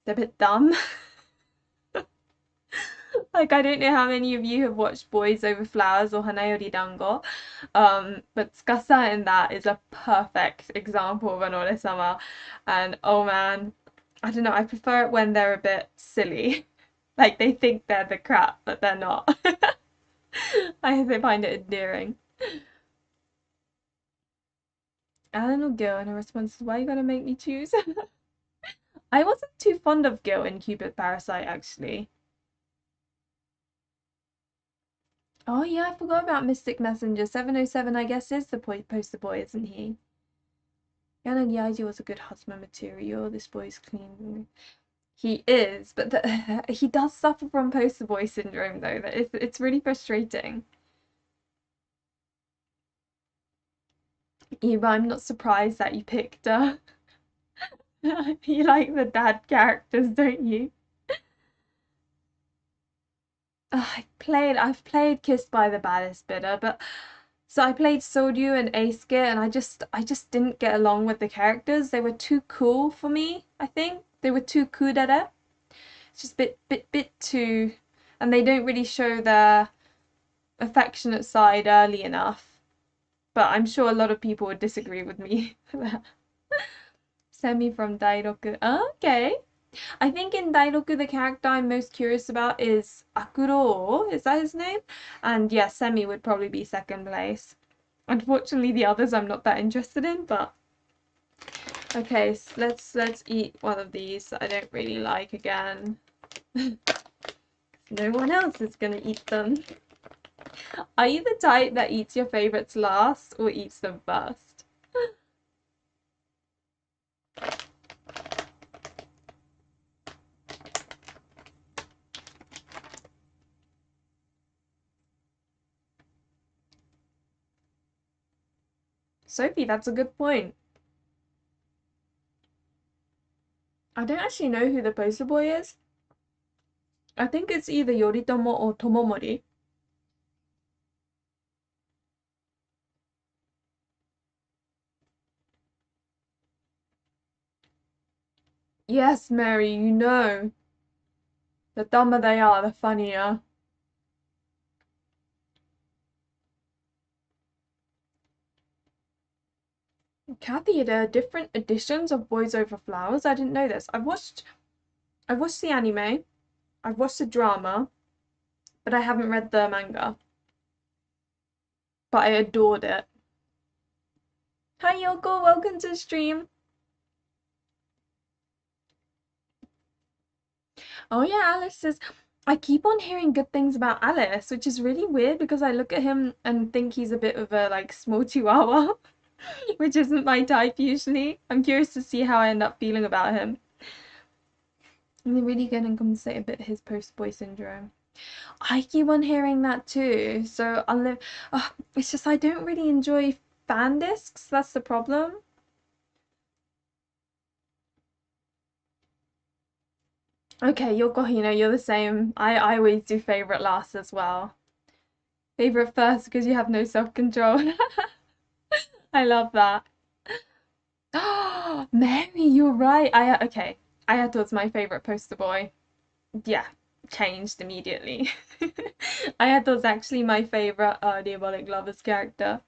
they're a bit dumb. Like I don't know how many of you have watched Boys Over Flowers or Hanayori Dango, but Tsukasa in that is a perfect example of an Onisama, and oh man, I don't know, I prefer it when they're a bit silly, like they think they're the crap, but they're not. I find it endearing. Alan or Gil, and her response is, "Why you gotta make me choose?" I wasn't too fond of Gil in Cupid Parasite actually. Oh yeah, I forgot about Mystic Messenger. 707, I guess, is the poster boy, isn't he? Yanan Yaiji was a good husband material. This boy's clean. He is, but he does suffer from poster boy syndrome, though. That it's really frustrating. Eva, I'm not surprised that you picked you like the dad characters, don't you? I've played Kissed by the Baddest Bidder, but so I played Soryu and Eisuke, and I just didn't get along with the characters. They were too cool for me, I think. They were too kudere. It's just bit too, and they don't really show their affectionate side early enough. But I'm sure a lot of people would disagree with me. Semi from Dairoku. Oh, okay. I think in Dairoku the character I'm most curious about is Akuro. Is that his name? And yeah, Semi would probably be second place. Unfortunately, the others I'm not that interested in, but okay, so let's eat one of these that I don't really like again. No one else is gonna eat them. Are you the type that eats your favorites last or eats them first? Sophie, that's a good point. I don't actually know who the poster boy is. I think it's either Yoritomo or Tomomori. Yes, Mary, you know. The dumber they are, the funnier. Kathy, there are different editions of Boys Over Flowers. I didn't know this. I've watched the anime, I've watched the drama, but I haven't read the manga. But I adored it. Hi Yoko, welcome to the stream. Oh yeah, Alice says, I keep on hearing good things about Alice, which is really weird because I look at him and think he's a bit of a like small chihuahua, which isn't my type usually. I'm curious to see how I end up feeling about him. And really good and compensate a bit his post-boy syndrome. I keep on hearing that too. So it's just I don't really enjoy fan discs. That's the problem. Okay, you're the same. I always do favorite last as well. Favorite first because you have no self-control. I love that. Oh, Mary, you're right. Okay. Ayato's my favorite poster boy. Yeah, changed immediately. Ayato's actually my favorite Diabolic Lovers character.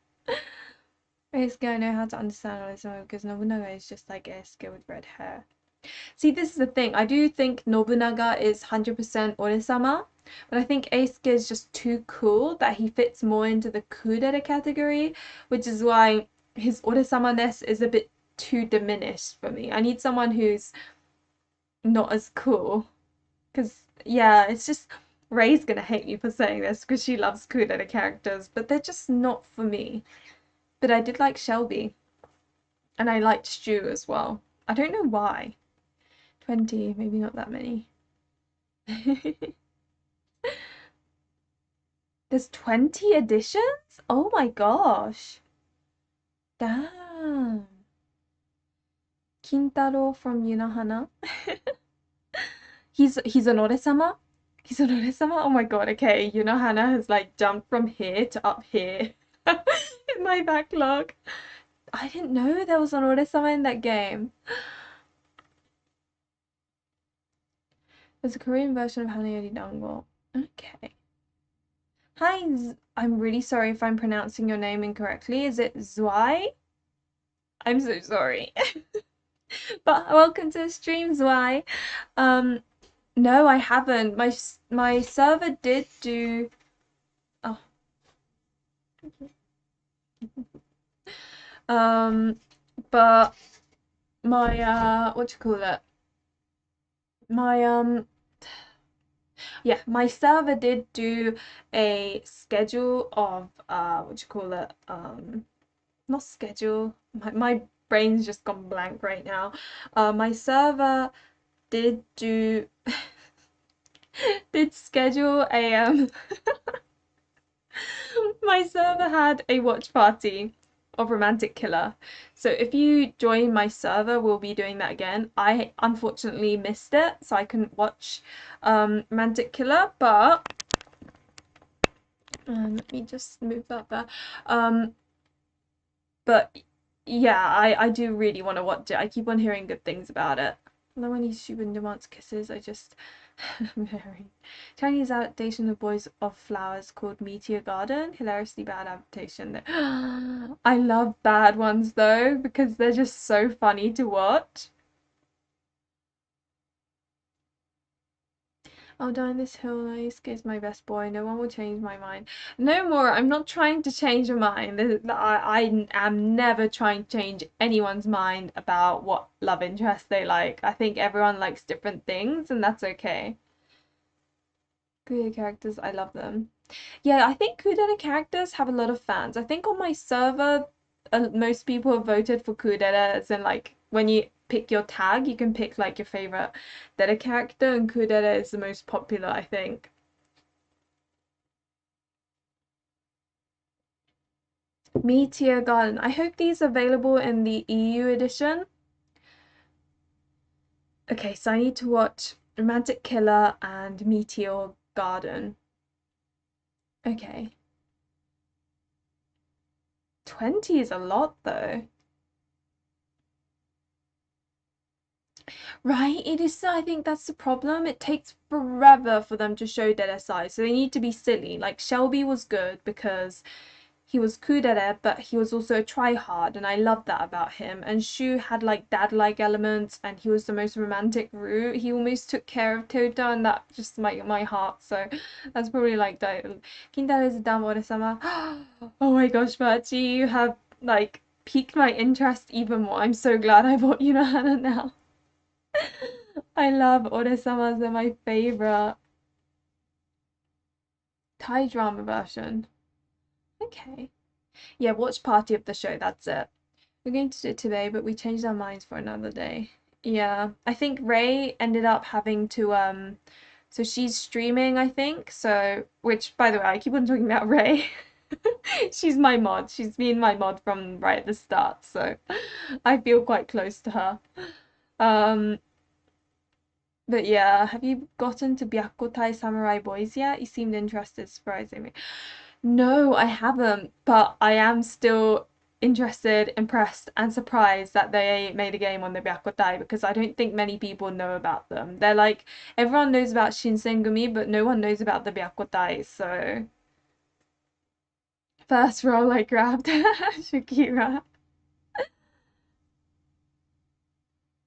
Eisuke, I know how to understand Onisama because Nobunaga is just like Eisuke with red hair. See, this is the thing. I do think Nobunaga is 100% Onisama, but I think Eisuke is just too cool that he fits more into the kudere category, which is why his Onisama-ness is a bit too diminished for me. I need someone who's not as cool. Because, yeah, it's just... Ray's gonna hate me for saying this because she loves kudere characters, but they're just not for me. But I did like Shelby, and I liked Stu as well. I don't know why. 20, maybe not that many. There's 20 editions? Oh my gosh. Damn. Kintaro from Yunohana. He's an ore-sama? He's an ore-sama? Oh my god, okay. Yunohana has like jumped from here to up here in my backlog. I didn't know there was an ore-sama in that game. There's a Korean version of Hanayori Dango. Okay. Hi, I'm really sorry if I'm pronouncing your name incorrectly. Is it Zwei? I'm so sorry. But welcome to the stream, Zwei. No, I haven't. My server did do. Oh. But my what do you call it? My yeah, my server did do a schedule of what do you call it? Not schedule. My brain's just gone blank right now. My server did do did schedule a my server had a watch party of Romantic Killer. So if you join my server, we'll be doing that again. I unfortunately missed it, so I couldn't watch Romantic Killer, but let me just move that there. But yeah, I do really want to watch it. I keep on hearing good things about it. And then when he's shooting demands kisses, I just very Chinese adaptation of Boys of Flowers called Meteor Garden. Hilariously bad adaptation. I love bad ones though because they're just so funny to watch. I'll die on this hill. Is my best boy. No one will change my mind. No more. I'm not trying to change your mind. I am never trying to change anyone's mind about what love interest they like. I think everyone likes different things, and that's okay. Good characters, I love them. Yeah, I think Kudeta characters have a lot of fans. I think on my server, most people have voted for Kudeta, as in like when you pick your tag, you can pick like your favorite Deta character, and Kudeta is the most popular, I think. Meteor Garden. I hope these are available in the EU edition. Okay, so I need to watch Romantic Killer and Meteor Garden. Okay. 20 is a lot though. Right, it is. I think that's the problem. It takes forever for them to show Dead SI, so they need to be silly. Like Shelby was good because he was kudere, but he was also a tryhard, and I love that about him. And Shu had like dad-like elements, and he was the most romantic route. He almost took care of Tota, and that just my heart. So that's probably like that. Kintaro is a Damore-sama. Oh my gosh, Machi, you have like piqued my interest even more. I'm so glad I bought you Hannah now. I love ore-samas, they're my favorite. Thai drama version. Okay. Yeah, watch party of the show, that's it. We're going to do it today, but we changed our minds for another day. Yeah, I think Ray ended up having to so she's streaming, I think. So, which by the way, I keep on talking about Ray. She's my mod. She's been my mod from right at the start, so I feel quite close to her. Um, but yeah, have you gotten to Byakutai Samurai Boys yet? You seemed interested, surprisingly. No, I haven't, but I am still interested, impressed, and surprised that they made a game on the Byakutai because I don't think many people know about them. They're like, everyone knows about Shinsengumi, but no one knows about the Byakutai, so first role I grabbed Shakira.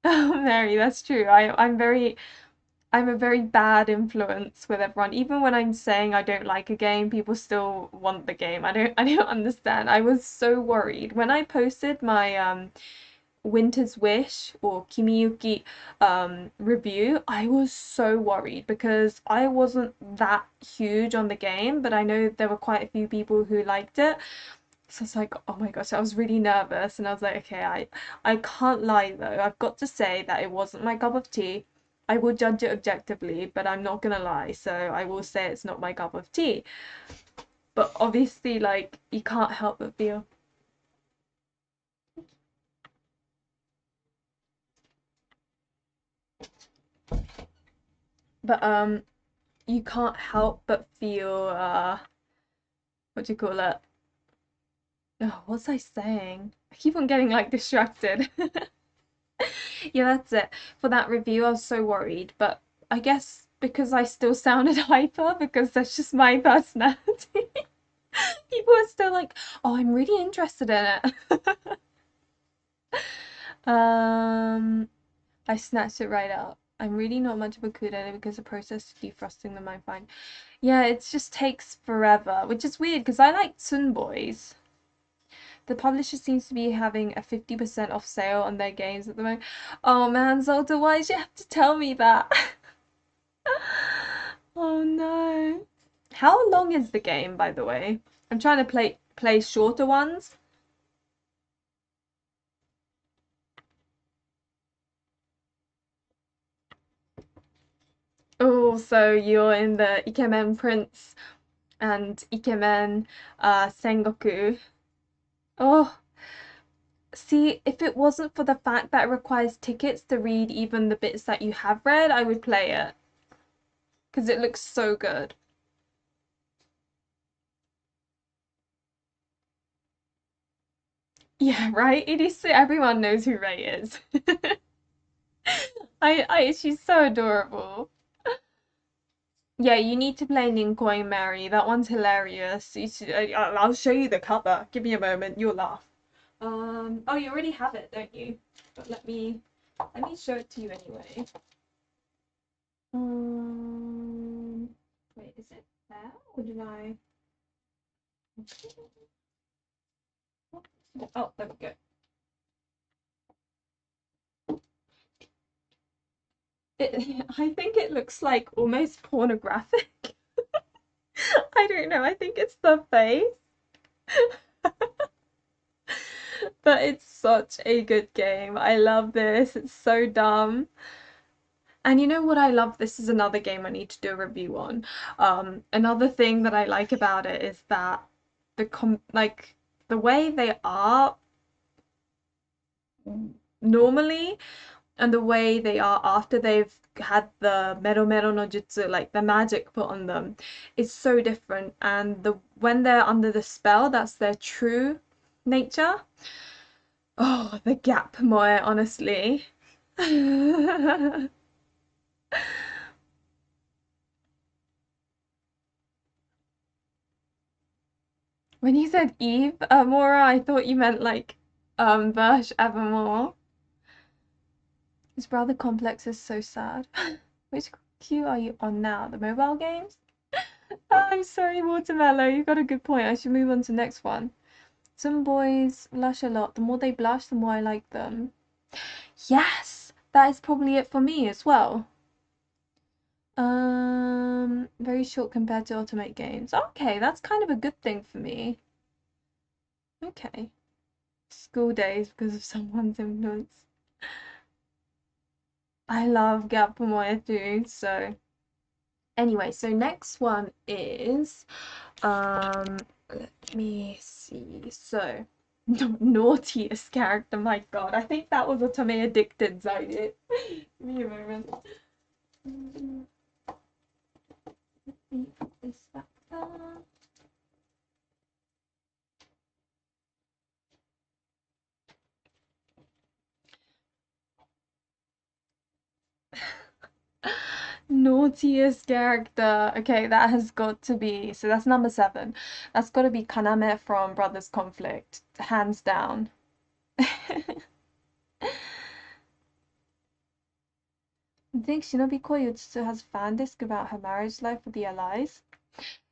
Oh, Mary, that's true. I'm a very bad influence with everyone. Even when I'm saying I don't like a game, people still want the game. I don't understand. I was so worried when I posted my Winter's Wish or Kimiyuki review. I was so worried because I wasn't that huge on the game, but I know there were quite a few people who liked it. So it's like, oh my gosh, I was really nervous and I was like, okay, I can't lie though. I've got to say that it wasn't my cup of tea. I will judge it objectively, but I'm not gonna lie. So I will say it's not my cup of tea. But obviously, like, you can't help but feel. But you can't help but feel what do you call it? Oh, what's I saying? I keep on getting like distracted. Yeah, that's it. For that review, I was so worried, but I guess because I still sounded hyper because that's just my personality. People are still like, "Oh, I'm really interested in it." Um, I snatched it right out. I'm really not much of a kudere because the process of defrosting them I find. Yeah, it just takes forever, which is weird because I like Tsun Boys. The publisher seems to be having a 50% off sale on their games at the moment. Oh man, Zolta, why did you have to tell me that? Oh no. How long is the game, by the way? I'm trying to play shorter ones. Oh, so you're in the Ikemen Prince and Ikemen Sengoku. Oh, see, if it wasn't for the fact that it requires tickets to read even the bits that you have read, I would play it. Because it looks so good. Yeah, right? It is so everyone knows who Ray is. She's so adorable. Yeah, you need to play Ninkoi Mary. That one's hilarious. I'll show you the cover. Give me a moment, you'll laugh. Oh, you already have it, don't you? But let me show it to you anyway. Um, wait, is it there or did I? Oh, there we go. I think it looks like almost pornographic. I don't know. I think it's the face. But it's such a good game. I love this. It's so dumb. And you know what I love? This is another game I need to do a review on. Another thing that I like about it is that the way they are normally and the way they are after they've had the mero mero no jutsu, like the magic put on them, is so different. And the when they're under the spell, that's their true nature. Oh, the gap moe, honestly. When you said Eve, Mora, I thought you meant like Verge Evermore. His brother complex is so sad. Which queue are you on now? The mobile games? Oh, I'm sorry, Watermelon. You got a good point. I should move on to the next one. Some boys blush a lot. The more they blush, the more I like them. Yes, that is probably it for me as well. Very short compared to automate games. Okay, that's kind of a good thing for me. Okay. School days because of someone's influence. I love Gap Moya too, so anyway, so next one is let me see. So naughtiest character, my god. I think that was otome addicted Zidit. Give me a moment. Let me put this back there. Naughtiest character. Okay, that has got to be, so that's number 7. That's got to be Kaname from Brothers Conflict, hands down. I think Shinobi Koyutsu has a fan disc about her marriage life with the allies.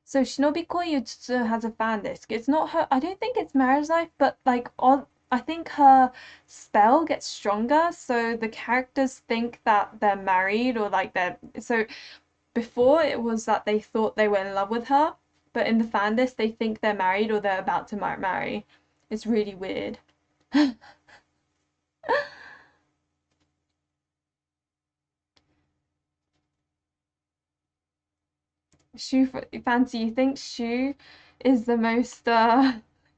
So Shinobi Koyutsu has a fan disc. It's not her, I don't think it's marriage life, but like on, I think her spell gets stronger, so the characters think that they're married or like they're so before it was that they thought they were in love with her, but in the fan disc they think they're married or they're about to marry. It's really weird. Shu Fancy, you think Shu is the most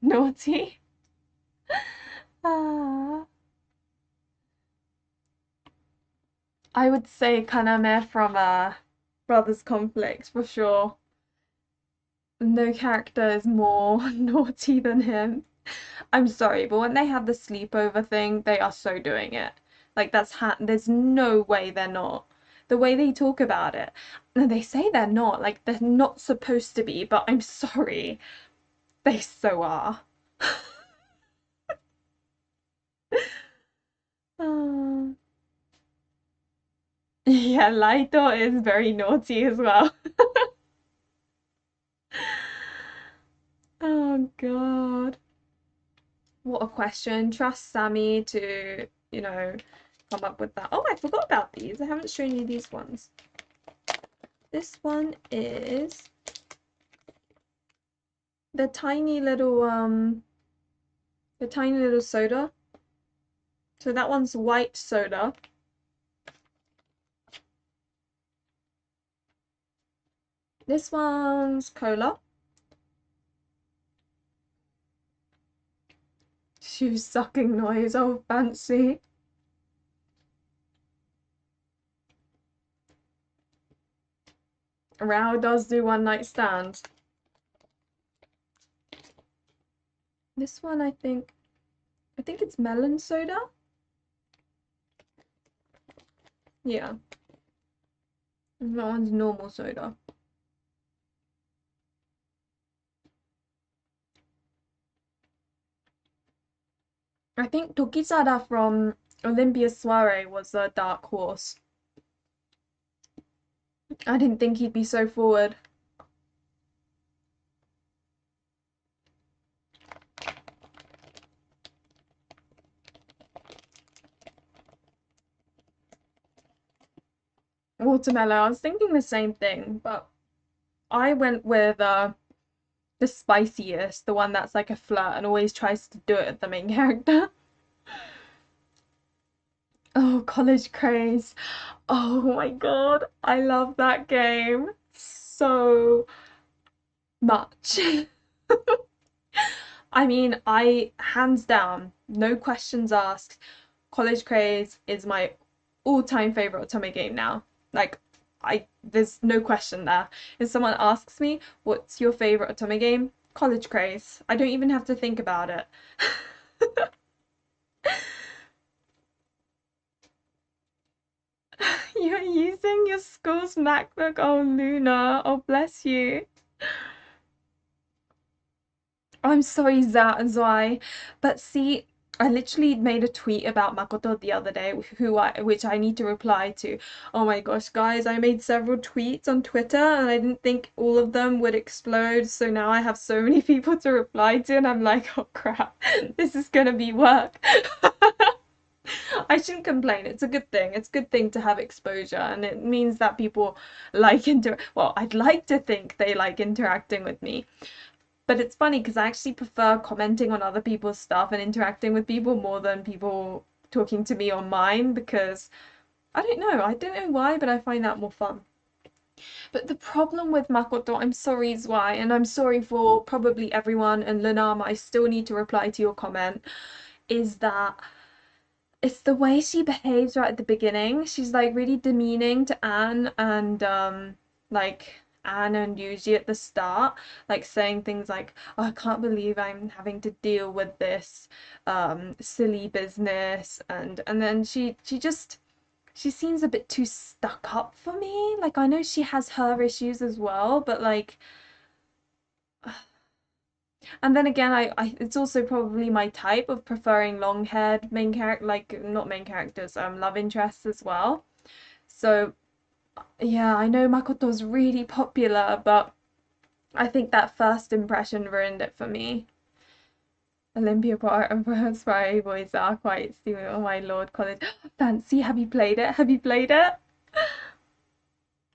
naughty? Ah, I would say Kaname from Brothers conflict for sure. No character is more naughty than him. I'm sorry, but when they have the sleepover thing, they are so doing it. Like there's no way they're not. The way they talk about it. And they say they're not, like they're not supposed to be, but I'm sorry. They so are. Oh. Yeah, Laito is very naughty as well. Oh God. What a question. Trust Sammy to, come up with that. Oh, I forgot about these. I haven't shown you these ones. This one is the tiny little soda. So that one's white soda. This one's cola. Shoe sucking noise. Oh, fancy. Rao does do one night stands. This one, I think it's melon soda. Yeah. And that one's normal soda. I think Tokizada from Olympia Soiree was a dark horse. I didn't think he'd be so forward. Watermelon, I was thinking the same thing, but I went with the spiciest, the one that's like a flirt and always tries to do it at the main character. Oh, College Craze. Oh my God, I love that game so much. I mean, I hands down, no questions asked, College Craze is my all-time favorite otome game now. Like, there's no question there. If someone asks me, what's your favorite otome game? College Craze. I don't even have to think about it. You're using your school's MacBook. Oh, Luna. Oh, bless you. I'm sorry, Zai, but see, I literally made a tweet about Makoto the other day, which I need to reply to. Oh my gosh, guys, I made several tweets on Twitter and I didn't think all of them would explode, so now I have so many people to reply to, and I'm like, oh crap, this is gonna be work. I shouldn't complain. It's a good thing. It's a good thing to have exposure, and it means that people well, I'd like to think they like interacting with me. But it's funny because I actually prefer commenting on other people's stuff and interacting with people more than people talking to me on mine because I don't know why, but I find that more fun. But the problem with Makoto, I'm sorry is why, and I'm sorry for probably everyone, and Lunama, I still need to reply to your comment, is that it's the way she behaves right at the beginning. She's like really demeaning to Anne and like Anne and Yuji at the start, like saying things like, "Oh, I can't believe I'm having to deal with this silly business," and then she seems a bit too stuck up for me. Like I know she has her issues as well, but like and then again, I it's also probably my type of preferring long-haired main character, like not main characters, love interests as well. So yeah, I know Makoto's really popular, but I think that first impression ruined it for me. Olympia Bar and Spy Boys are quite stupid. Oh my lord, college. Fancy, have you played it? Have you played it?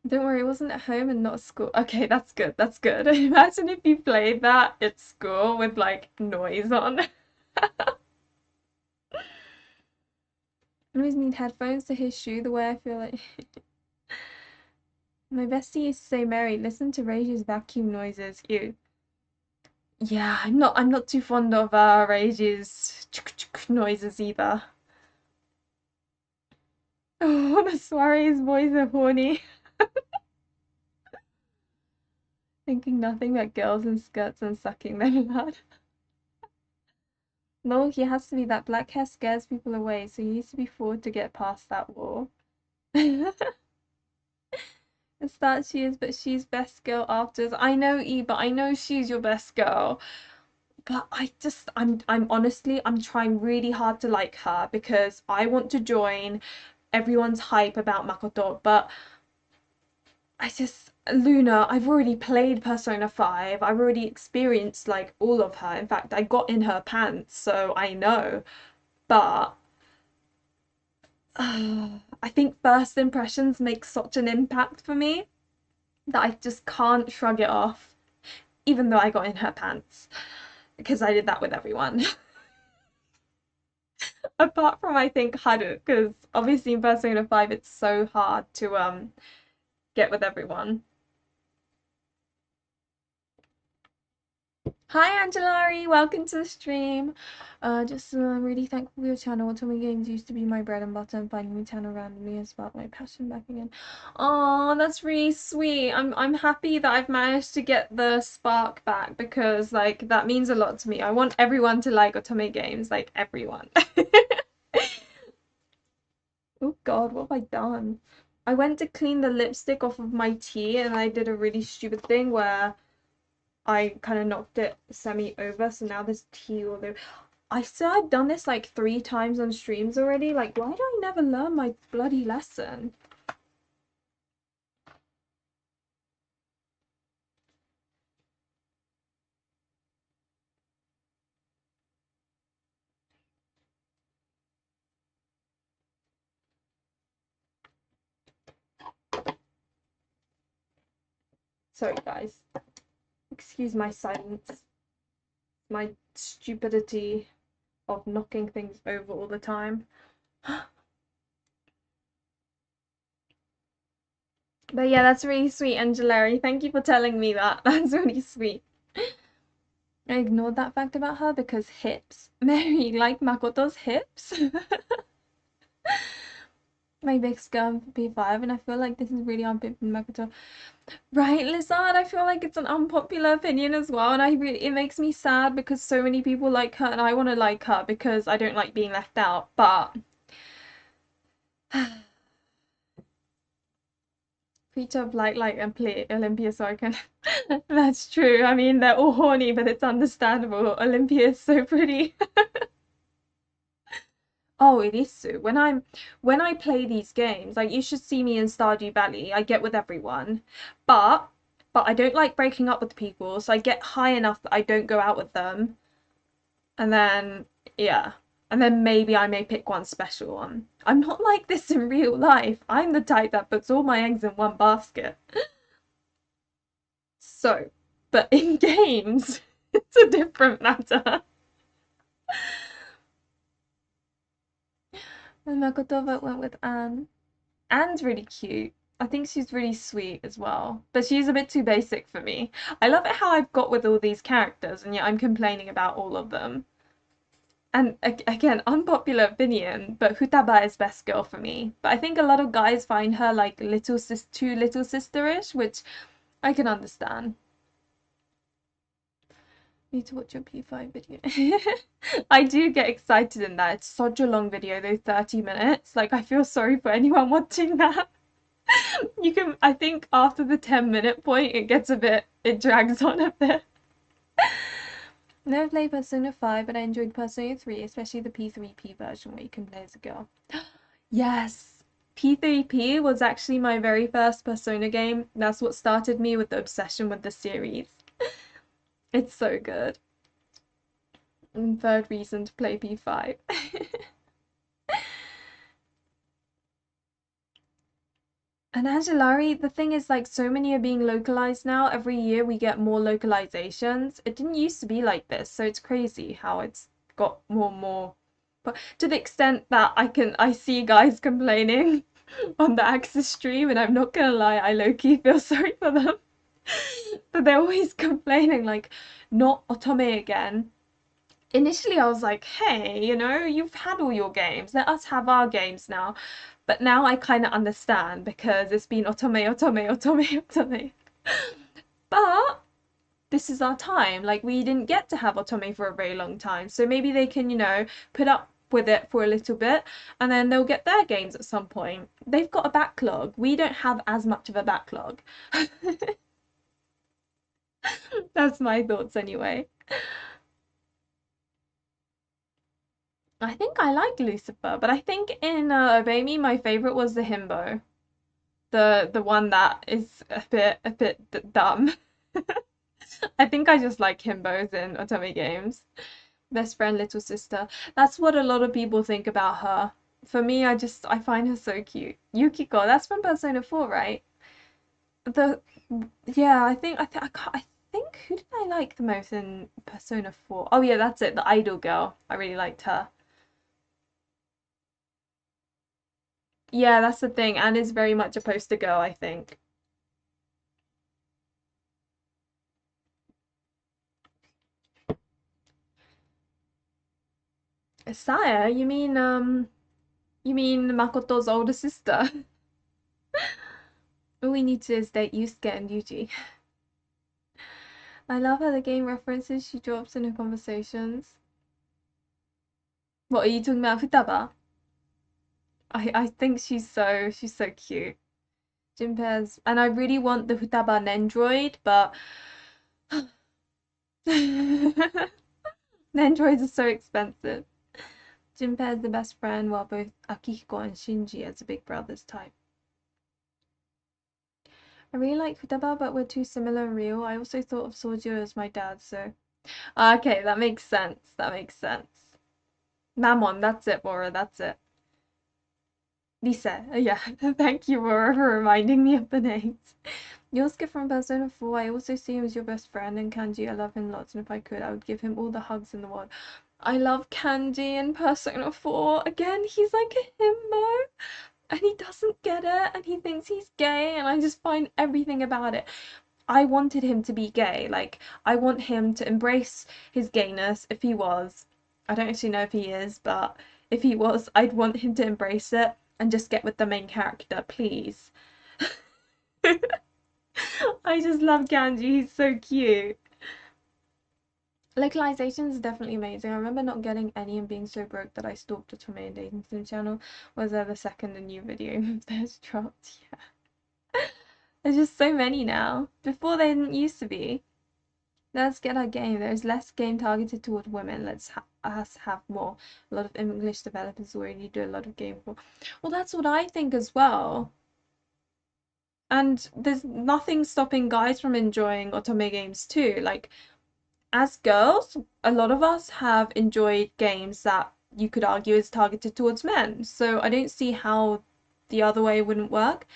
Don't worry, it wasn't at home and not at school. Okay, that's good. That's good. Imagine if you played that at school with like noise on. I always need headphones to hear Shu the way I feel like. My bestie used to say, Mary, listen to Rage's vacuum noises. Ew. Yeah, I'm not too fond of Rage's noises either. Oh, the soiree's boys are horny. Thinking nothing but girls in skirts and sucking their blood. No, he has to be. That black hair scares people away, so he needs to be forward to get past that wall. It's that she is, but she's best girl after. I know, E, but I know she's your best girl. But I'm honestly, I'm trying really hard to like her because I want to join everyone's hype about Makoto, but Luna, I've already played Persona 5. I've already experienced like all of her. In fact, I got in her pants, so I know. But I think first impressions make such an impact for me that I just can't shrug it off, even though I got in her pants, because I did that with everyone. Apart from I think Haru, because obviously in Persona 5 it's so hard to get with everyone. Hi Angelari, welcome to the stream. Just really thankful for your channel. Otome games used to be my bread and butter, and finding your channel randomly has sparked my passion back again. Oh, that's really sweet. I'm happy that I've managed to get the spark back because like that means a lot to me. I want everyone to like Otome games, like everyone. Oh God, what have I done? I went to clean the lipstick off of my tea and I did a really stupid thing where I kind of knocked it semi over, so now there's tea all over. I said I'd done this like 3 times on streams already. Like, why do I never learn my bloody lesson? Sorry, guys. Excuse my silence. My stupidity of knocking things over all the time. But yeah, that's really sweet, Angelari. Thank you for telling me that. That's really sweet. I ignored that fact about her because hips. Mary, like Makoto's hips? My biggest girl for P5, and I feel like this is really unpopular Makoto. Right, Lizard? I feel like it's an unpopular opinion as well, and it makes me sad because so many people like her, and I want to like her because I don't like being left out, but Preacher of Light and play Olympia so I can. That's true. I mean, they're all horny, but it's understandable. Olympia is so pretty. Oh, it is so. When I play these games, like you should see me in Stardew Valley. I get with everyone, but I don't like breaking up with people, so I get high enough that I don't go out with them, and then yeah, and then maybe I may pick one special one. I'm not like this in real life. I'm the type that puts all my eggs in one basket. So, but in games, it's a different matter. And Makoto vote went with Anne. Anne's really cute. I think she's really sweet as well, but she's a bit too basic for me. I love it how I've got with all these characters, and yet I'm complaining about all of them. And again, unpopular opinion, but Futaba is best girl for me. But I think a lot of guys find her like too little sisterish, which I can understand. Need to watch your P5 video. I do get excited in that. It's such a long video though, 30 minutes. Like I feel sorry for anyone watching that. You can, I think after the 10-minute point, it drags on a bit. Never played Persona 5, but I enjoyed Persona 3, especially the P3P version where you can play as a girl. Yes! P3P was actually my very first Persona game. That's what started me with the obsession with the series. It's so good. And third reason to play P5. And Angelari, the thing is, like, so many are being localized now. Every year we get more localizations. It didn't used to be like this, so it's crazy how it's got more and more. But to the extent that I see guys complaining on the Axis stream, and I'm not gonna lie, I low-key feel sorry for them. But they're always complaining, like, not otome again. Initially I was like, hey, you know, you've had all your games, let us have our games now. But now I kind of understand because it's been otome, otome, otome, otome. But this is our time. Like, we didn't get to have otome for a very long time. So maybe they can, put up with it for a little bit and then they'll get their games at some point. They've got a backlog. We don't have as much of a backlog. That's my thoughts anyway. I think I like Lucifer, but I think in Obey my favorite was the himbo. The one that is a bit dumb. I think I just like himbos in otome games. Best friend, little sister. That's what a lot of people think about her. For me, I find her so cute. Yukiko, that's from Persona 4, right? The Yeah, I think who did I like the most in Persona 4? Oh yeah, that's it, the idol girl. I really liked her. Yeah, that's the thing, and is very much a poster girl, I think. Saya, you mean Makoto's older sister? All we need to is date Yusuke and Yuji. I love how the game references she drops in her conversations. What are you talking about, Futaba? I think she's so cute. Junpei's, and I really want the Futaba Nendroid, but Nendroids are so expensive. Junpei is the best friend, while both Akihiko and Shinji as a big brothers type. I really like Futaba, but we're too similar in real. I also thought of Soju as my dad, so okay, that makes sense. That makes sense. Namon, that's it, Bora, that's it. Lisa, yeah, thank you, Bora, for reminding me of the names. Yosuke from Persona 4, I also see him as your best friend, and Kanji, I love him lots, and if I could, I would give him all the hugs in the world. I love Kanji in Persona 4. Again, he's like a himbo, and he doesn't get it, and he thinks he's gay, and I just find everything about it. I wanted him to be gay. Like, I want him to embrace his gayness if he was. I don't actually know if he is, but if he was, I'd want him to embrace it and just get with the main character, please. I just love Kanji. He's so cute. Localization is definitely amazing. I remember not getting any and being so broke that I stalked a Tomei dating sim channel. Was there the second a new video? There's dropped, yeah. There's just so many now. Before they didn't used to be. Let's get our game. There's less game targeted toward women. Us have more. A lot of English developers already do a lot of game for. Well, that's what I think as well. And there's nothing stopping guys from enjoying otome games too. Like, as girls, a lot of us have enjoyed games that you could argue is targeted towards men. So I don't see how the other way wouldn't work.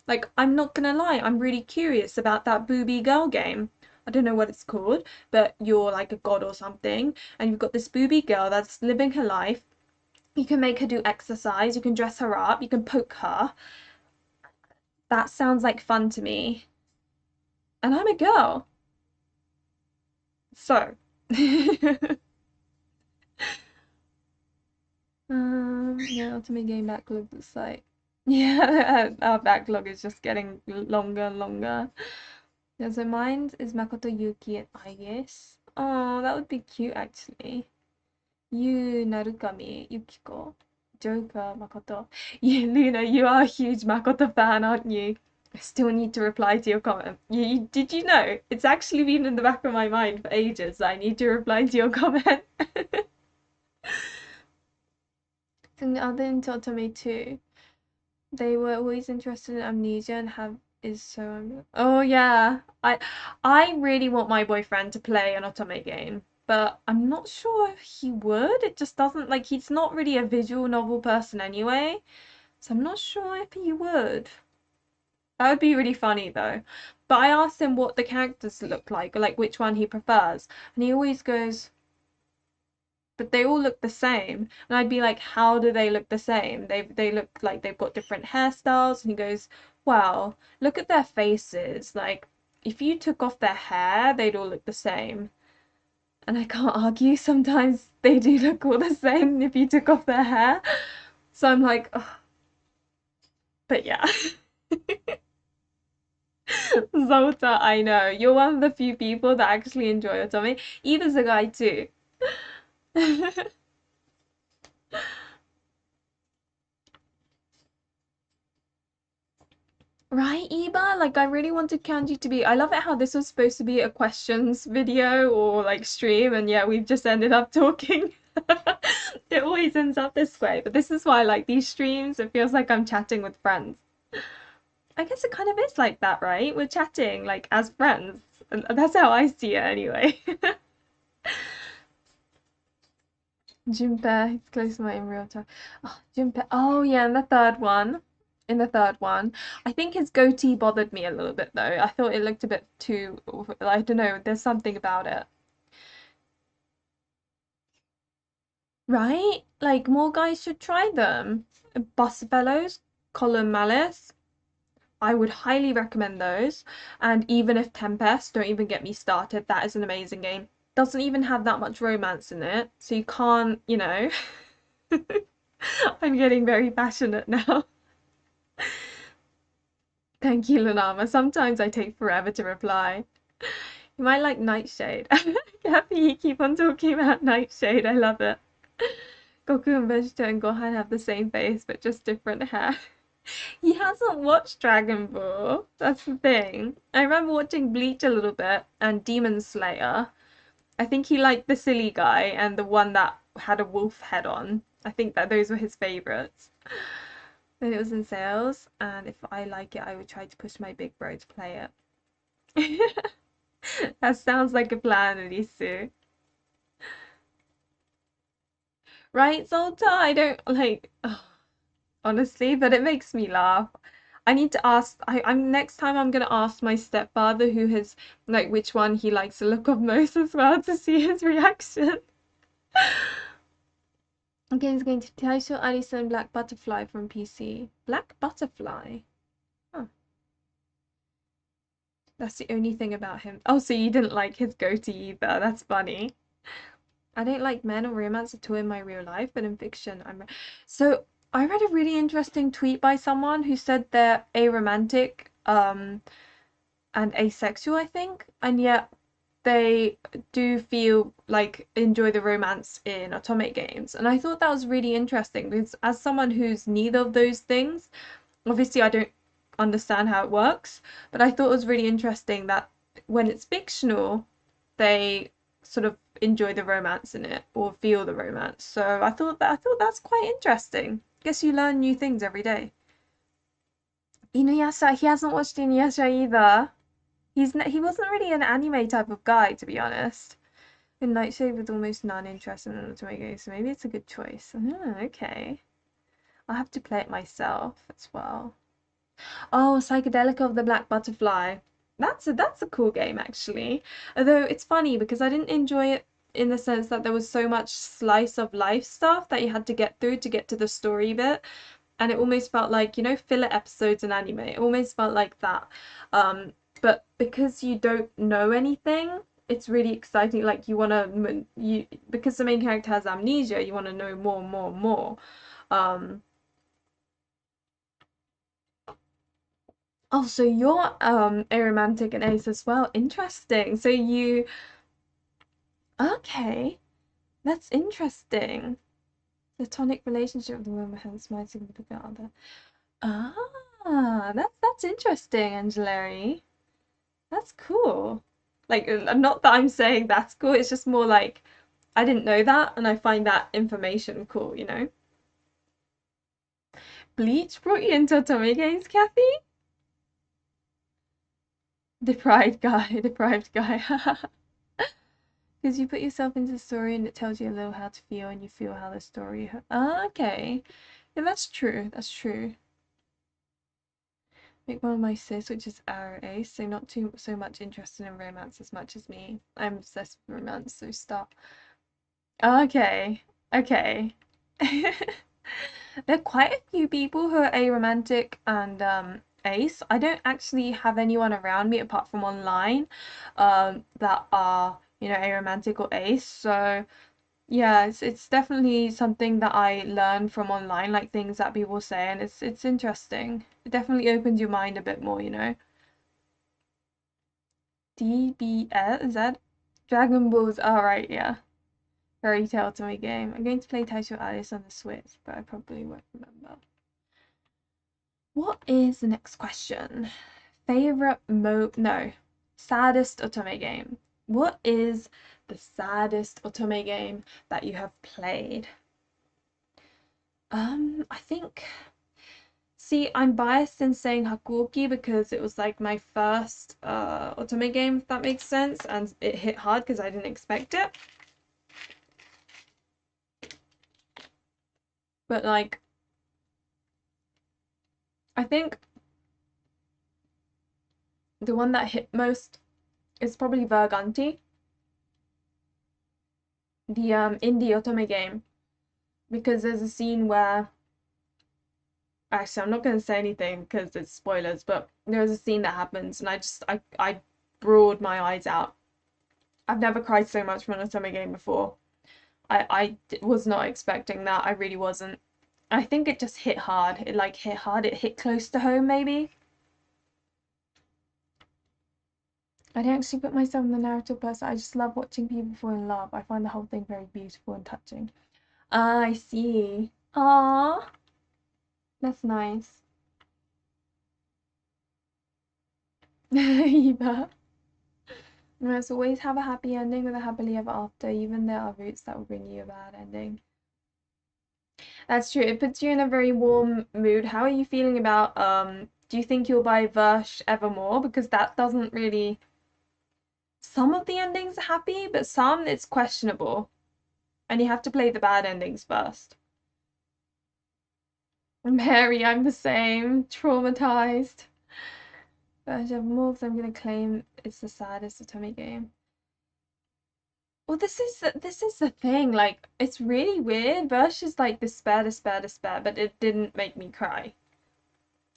Like, I'm not gonna lie, I'm really curious about that booby girl game. I don't know what it's called, but you're like a god or something, and you've got this booby girl that's living her life. You can make her do exercise, you can dress her up, you can poke her. That sounds like fun to me. And I'm a girl. So. Yeah, ultimate game backlog looks like. Yeah, our backlog is just getting longer and longer. Yeah, so mine is Makoto, Yuki, and I guess. Oh, that would be cute actually. You, Narukami, Yukiko, Joker, Makoto. You, Luna, you are a huge Makoto fan, aren't you? I still need to reply to your comment. Did you know? It's actually been in the back of my mind for ages that I need to reply to your comment. And the other in Totome too. They were always interested in amnesia and have is so. Oh yeah, I really want my boyfriend to play an otome game, but I'm not sure if he would. It just doesn't like he's not really a visual novel person anyway, so I'm not sure if he would. That would be really funny though. But I asked him what the characters look like, or like which one he prefers, and he always goes, but they all look the same. And I'd be like, how do they look the same? They look like they've got different hairstyles. And he goes, well, look at their faces. Like, if you took off their hair, they'd all look the same. And I can't argue. Sometimes they do look all the same if you took off their hair. So I'm like, oh. But yeah. Zolta, I know. You're one of the few people that actually enjoy otome. Eva's a guy too. Right, Eva? Like, I really wanted Kanji to be. I love it how this was supposed to be a questions video or like stream, and yeah, we've just ended up talking. It always ends up this way, but this is why I like these streams. It feels like I'm chatting with friends. I guess it kind of is like that, right? We're chatting like as friends. And that's how I see it anyway. Junpei, he's close to my in real time. Oh, Junpei. Oh, yeah, in the third one. In the third one. I think his goatee bothered me a little bit, though. I thought it looked a bit too, I don't know, there's something about it. Right? Like, more guys should try them. Bus Fellows, Column Malice. I would highly recommend those. And even if Tempest, don't even get me started. That is an amazing game. Doesn't even have that much romance in it, so you can't, you know. I'm getting very passionate now. Thank you, Lanama. Sometimes I take forever to reply. You might like Nightshade. Happy you keep on talking about Nightshade. I love it. Goku and Vegeta and Gohan have the same face, but just different hair. He hasn't watched Dragon Ball. That's the thing. I remember watching Bleach a little bit and Demon Slayer. I think he liked the silly guy and the one that had a wolf head on. I think that those were his favorites. Then it was in sales, and if I like it, I would try to push my big bro to play it. That sounds like a plan, Elisu. Right, Zolta? I don't like, oh, honestly, but it makes me laugh. I need to ask. I'm next time I'm gonna ask my stepfather who has like which one he likes the look of most as well to see his reaction. Okay, he's going to Taisho Alison Black Butterfly from PC. Black Butterfly? Huh. That's the only thing about him. Oh, so you didn't like his goatee either. That's funny. I don't like men or romance at all in my real life, but in fiction, I'm. So I read a really interesting tweet by someone who said they're aromantic, and asexual, I think, and yet they do feel like enjoy the romance in atomic games. And I thought that was really interesting because as someone who's neither of those things, obviously I don't understand how it works, but I thought it was really interesting that when it's fictional, they sort of enjoy the romance in it or feel the romance. So I thought that's quite interesting. Guess you learn new things every day. Inuyasha, he hasn't watched Inuyasha either. He wasn't really an anime type of guy, to be honest. And Nightshade with almost none interest in Otomego, so maybe it's a good choice. Oh, okay. I'll have to play it myself as well. Oh, Psychedelic of the Black Butterfly. That's a cool game actually. Although it's funny because I didn't enjoy it in the sense that there was so much slice of life stuff that you had to get through to get to the story bit. And it almost felt like, you know, filler episodes in anime. It almost felt like that. But because you don't know anything, it's really exciting. Like you because the main character has amnesia, you want to know more, more, more. Um, oh, so you're aromantic and ace as well. Interesting. So you okay, that's interesting. Platonic relationship with the woman has my significant other. Ah, that's interesting, Angeleri. That's cool. Like, not that I'm saying that's cool, it's just more like I didn't know that and I find that information cool, you know? Bleach brought you into Otome games, Kathy? Deprived guy, deprived guy. Because you put yourself into the story and it tells you a little how to feel and you feel how the story. Ah, okay. Yeah, that's true. That's true. Make one of my sis, which is our ace, so not too so much interested in romance as much as me. I'm obsessed with romance, so stop. Okay, okay. There are quite a few people who are aromantic and ace. I don't actually have anyone around me apart from online that are, you know, aromantic or ace. So yeah, it's definitely something that I learn from online, like things that people say, and it's interesting. It definitely opens your mind a bit more, you know. DBS, is that Dragon Balls? Alright, yeah. Fairy Tale to my game. I'm going to play Tattoo Alice on the Switch, but I probably won't remember. What is the next question? Saddest otome game. What is the saddest otome game that you have played? I think, see, I'm biased in saying Hakuoki because it was like my first otome game, if that makes sense, and it hit hard because I didn't expect it. But like, I think the one that hit most is probably Verganti, the indie otome game, because there's a scene where, actually, I'm not going to say anything because it's spoilers, but there's a scene that happens, and I brawled my eyes out. I've never cried so much from an otome game before. I was not expecting that. I really wasn't. I think it just hit hard. It like hit hard. It hit close to home, maybe. I don't actually put myself in the narrative person. I just love watching people fall in love. I find the whole thing very beautiful and touching. Ah, I see. Ah, that's nice. Eva. You must always have a happy ending with a happily ever after, even there are roots that will bring you a bad ending. That's true. It puts you in a very warm mood. How are you feeling about do you think you'll buy Versh Evermore? Because that doesn't really, some of the endings are happy, but some it's questionable. And you have to play the bad endings first. Mary, I'm the same. Traumatized. Versh Evermore, because I'm gonna claim it's the saddest otome game. Well, this is the thing. Like, it's really weird. Versh is like despair, but it didn't make me cry.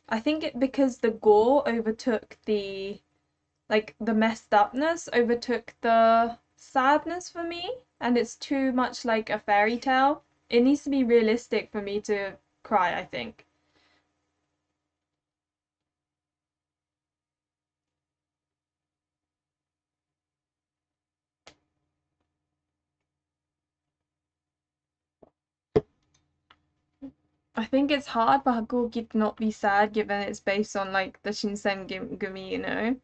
I think it because the gore overtook the like the messed upness overtook the sadness for me, and it's too much like a fairy tale. It needs to be realistic for me to cry, I think. I think it's hard for Hakuoki to not be sad given it's based on like the Shinsengumi, you know.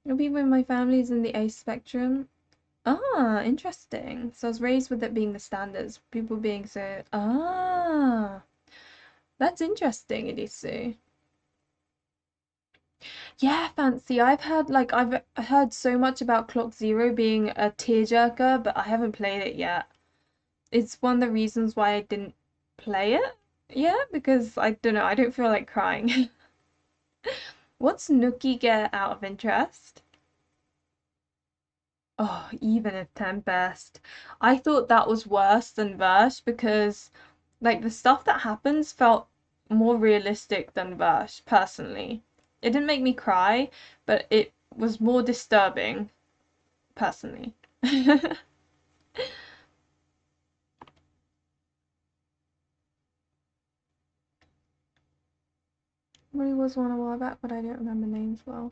It'll be when my family's in the A spectrum. Ah, interesting. So I was raised with it being the standards, people being so, that's interesting, Edisu. Yeah, fancy. I've heard so much about Clock Zero being a tearjerker, but I haven't played it yet. It's one of the reasons why I didn't play it. Yeah, because I don't know, I don't feel like crying. What's Nookie get out of interest? Oh, even a Tempest. I thought that was worse than Verse because like the stuff that happens felt more realistic than Verse, personally. It didn't make me cry, but it was more disturbing, personally. Really was one a while back, but I don't remember names well.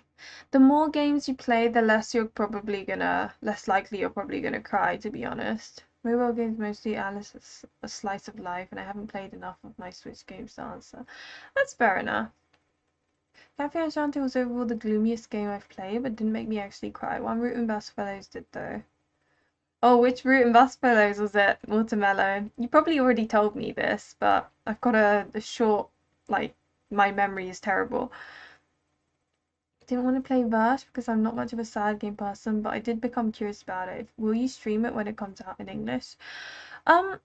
The more games you play, the less likely you're probably gonna cry, to be honest. Mobile games mostly Alice is a slice of life, and I haven't played enough of my Switch games to answer. That's fair enough. Cafe Enchanted was overall the gloomiest game I've played, but didn't make me actually cry. One Root and Bus Fellows did though. Oh, which Root and Bus Fellows was it? Watermelon. You probably already told me this, but I've got a short, like, my memory is terrible. I didn't want to play Verse because I'm not much of a sad game person, but I did become curious about it. Will you stream it when it comes out in English? Um,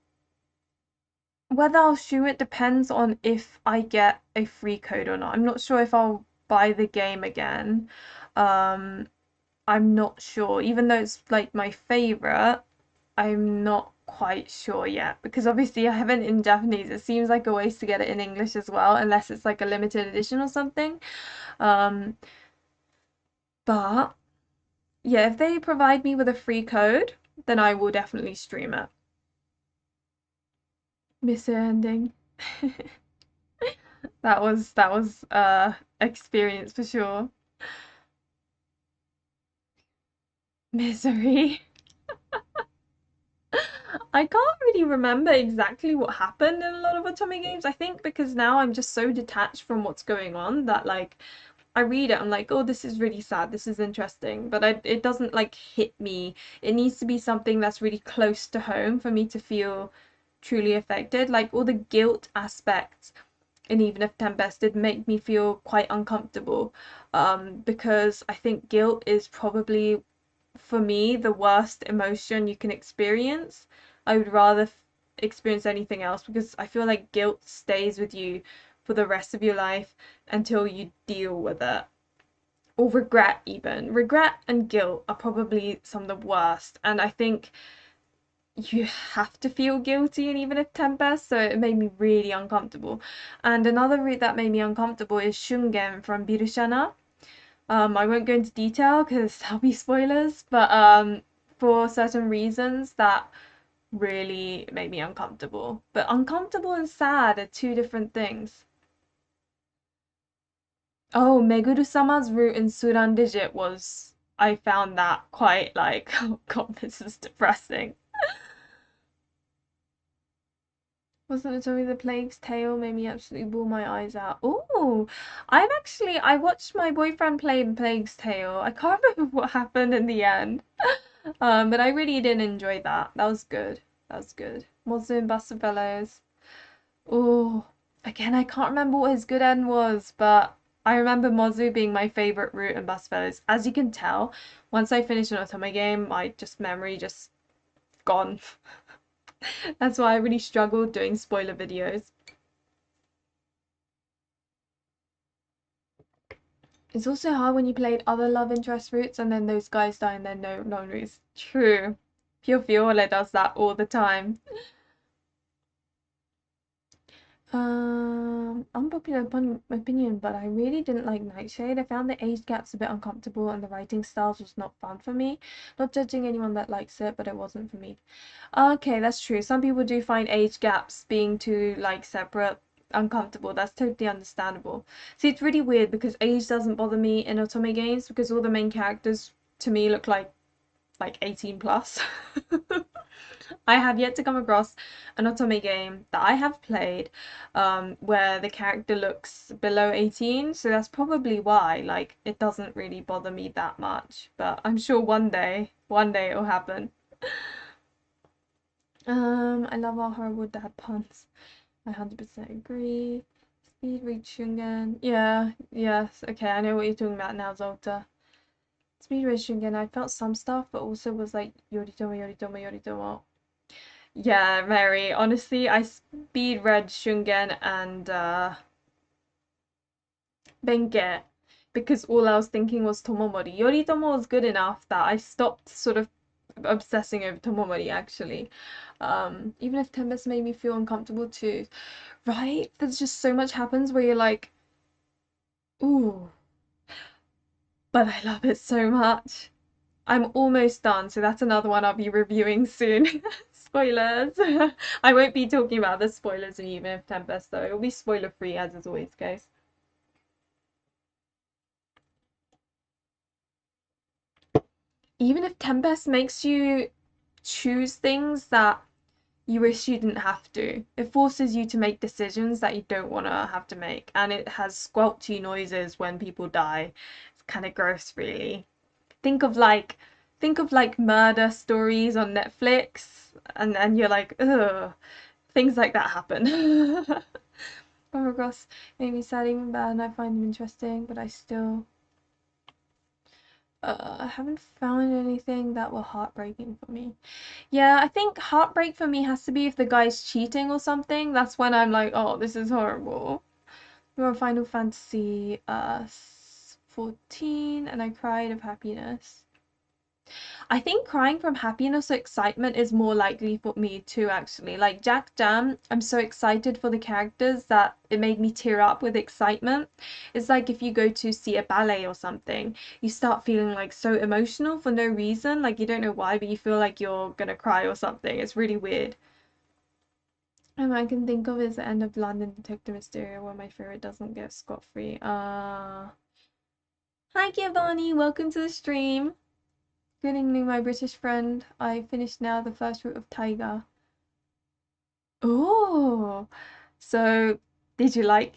Whether I'll stream it depends on if I get a free code or not. I'm not sure if I'll buy the game again. Um, I'm not sure. Even though it's like my favorite, I'm not quite sure yet because obviously I have it in Japanese. It seems like a waste to get it in English as well, unless it's like a limited edition or something. Um, but yeah, if they provide me with a free code, then I will definitely stream it. Miss ending. That was experience for sure. Misery. I can't really remember exactly what happened in a lot of otome games. I think because now I'm just so detached from what's going on that like I read it, I'm like, oh, this is really sad, this is interesting, but it doesn't like hit me. It needs to be something that's really close to home for me to feel truly affected. Like all the guilt aspects, and even if Tempest did make me feel quite uncomfortable, because I think guilt is probably for me the worst emotion you can experience. I would rather experience anything else because I feel like guilt stays with you for the rest of your life until you deal with it. Or regret, even. Regret and guilt are probably some of the worst. And I think you have to feel guilty and even if Tempest, so it made me really uncomfortable. And another route that made me uncomfortable is Shungen from Birushana. I won't go into detail because there'll be spoilers, but for certain reasons that really made me uncomfortable. But uncomfortable and sad are two different things. Oh, Meguru-sama's route in Suran Digit was, I found that quite like, oh God, this is depressing. Wasn't it only the Plague's Tale made me absolutely bawl my eyes out? Oh, I watched my boyfriend play Plague's Tale. I can't remember what happened in the end. But I really did enjoy that. That was good. That was good. Mozu and Buster Fellows. Oh, again, I can't remember what his good end was, but I remember Mozu being my favorite route in Buster Fellows. As you can tell, once I finish an otome game, my just memory just gone. That's why I really struggled doing spoiler videos. It's also hard when you played other love interest routes and then those guys die and then no one routes. True. Pure Fiore does that all the time. Unpopular opinion, but I really didn't like Nightshade. I found the age gaps a bit uncomfortable and the writing styles was not fun for me. Not judging anyone that likes it, but it wasn't for me. Okay, that's true. Some people do find age gaps being too like separate uncomfortable. That's totally understandable. See, it's really weird because age doesn't bother me in otome games because all the main characters to me look like 18 plus. I have yet to come across an otome game that I have played where the character looks below 18, so that's probably why like it doesn't really bother me that much. But I'm sure one day it'll happen. I love all horrible dad puns. I 100% agree. Speed read Shungen. Yeah, yes, okay, I know what you're talking about now, Zolta. Speed read Shungen, I felt some stuff, but also was like Yoritomo, Yoritomo, Yoritomo. Yeah, Mary. Honestly, I speed read Shungen and Benke because all I was thinking was Tomomori. Yoritomo was good enough that I stopped sort of obsessing over Tomomori actually. Even if Tempest made me feel uncomfortable too. Right? There's just so much happens where you're like, ooh, but I love it so much. I'm almost done, so that's another one I'll be reviewing soon. Spoilers. I won't be talking about the spoilers in Even if Tempest though. It'll be spoiler free as is always goes. Even if Tempest makes you choose things that you wish you didn't have to. It forces you to make decisions that you don't want to have to make, and it has squelchy noises when people die. It's kind of gross, really. Think of like murder stories on Netflix, and you're like, ugh, things like that happen. Hovercross made me sad even bad, and I find them interesting, but I still I haven't found anything that were heartbreaking for me. Yeah, I think heartbreak for me has to be if the guy's cheating or something. That's when I'm like, oh, this is horrible. We were Final Fantasy 14 and I cried of happiness. I think crying from happiness or excitement is more likely for me too, actually. Like Jack Jam, I'm so excited for the characters that it made me tear up with excitement. It's like if you go to see a ballet or something, you start feeling like so emotional for no reason. Like you don't know why, but you feel like you're gonna cry or something. It's really weird. And I can think of is the end of London Detective Mysteria where my favorite doesn't get scot-free. Hi Giovanni, welcome to the stream. Good evening, my British friend. I finished now the first route of Tiger. Oh, so did you like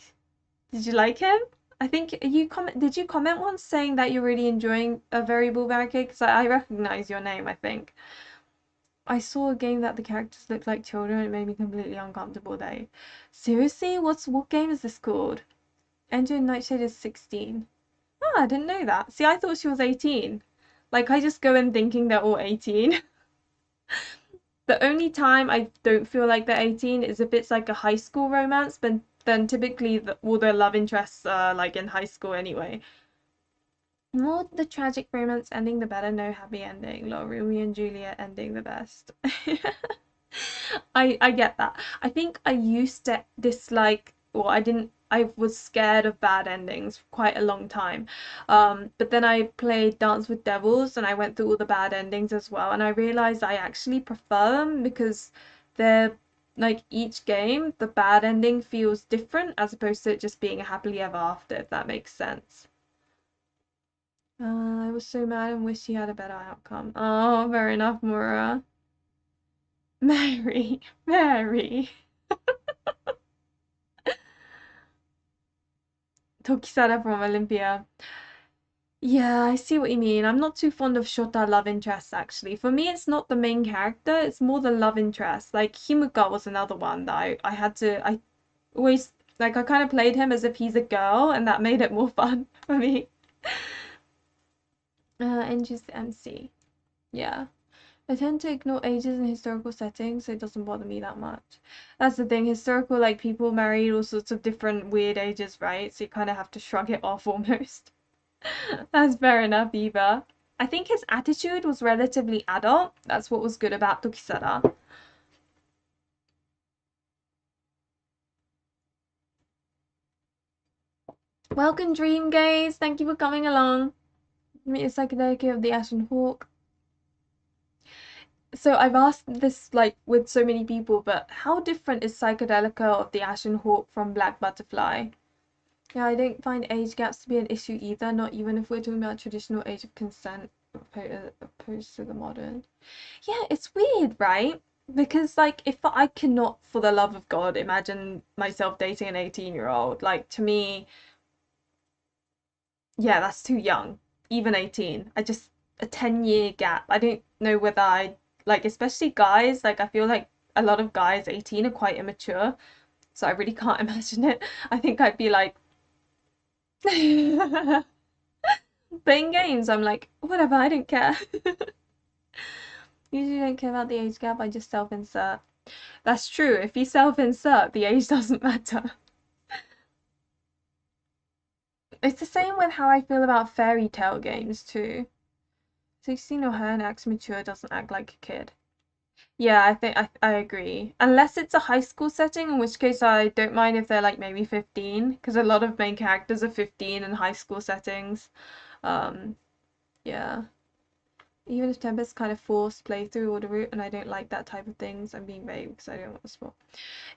did you like him? I think you comment did you comment once saying that you're really enjoying a variable barricade? Because I recognize your name, I think. I saw a game that the characters looked like children. It made me completely uncomfortable. They seriously? What game is this called? Engine Nightshade is 16. Oh, I didn't know that. See, I thought she was 18. Like I just go in thinking they're all 18. The only time I don't feel like they're 18 is if it's like a high school romance, but then typically all their love interests are like in high school anyway. More the tragic romance ending, the better. No happy ending. Lol, Romeo and Juliet ending the best. I get that. I think I used to dislike, or I didn't. I was scared of bad endings for quite a long time. But then I played Dance with Devils and I went through all the bad endings as well, and I realized I actually prefer them because they're like each game, the bad ending feels different as opposed to it just being a happily ever after, if that makes sense. I was so mad and wished he had a better outcome. Oh, fair enough, Mura. Mary, Mary. Tokisara from Olympia. Yeah, I see what you mean. I'm not too fond of Shota love interests actually. For me, it's not the main character, it's more the love interest. Like Himuka was another one that I had to I always like I kind of played him as if he's a girl and that made it more fun for me. And just the MC. Yeah. I tend to ignore ages in historical settings, so it doesn't bother me that much. That's the thing, historical, like people married all sorts of different weird ages, right? So you kind of have to shrug it off almost. That's fair enough, Eva. I think his attitude was relatively adult. That's what was good about Tokisara. Welcome, Dream Gaze. Thank you for coming along. Meet a psychedelic of the Ashen Hawk. So I've asked this like with so many people, but how different is Psychedelica of the Ashen Hawk from Black Butterfly? Yeah, I don't find age gaps to be an issue either, not even if we're talking about traditional age of consent opposed to the modern. Yeah, it's weird, right? Because like if I cannot for the love of God imagine myself dating an 18-year-old, like to me, yeah, that's too young. Even 18. I just a 10-year gap. I don't know whether I like especially guys, like I feel like a lot of guys 18 are quite immature, so I really can't imagine it. I think I'd be like playing games. I'm like, whatever, I don't care. Usually don't care about the age gap, I just self-insert. That's true. If you self-insert, the age doesn't matter. It's the same with how I feel about fairy tale games too. 16 or her and acts mature doesn't act like a kid. Yeah, I think I agree. Unless it's a high school setting, in which case I don't mind if they're like maybe 15, because a lot of main characters are 15 in high school settings. Um, yeah. Even if Tempest kind of forced playthrough or the route, and I don't like that type of things, I'm being vague because I don't want to spoil.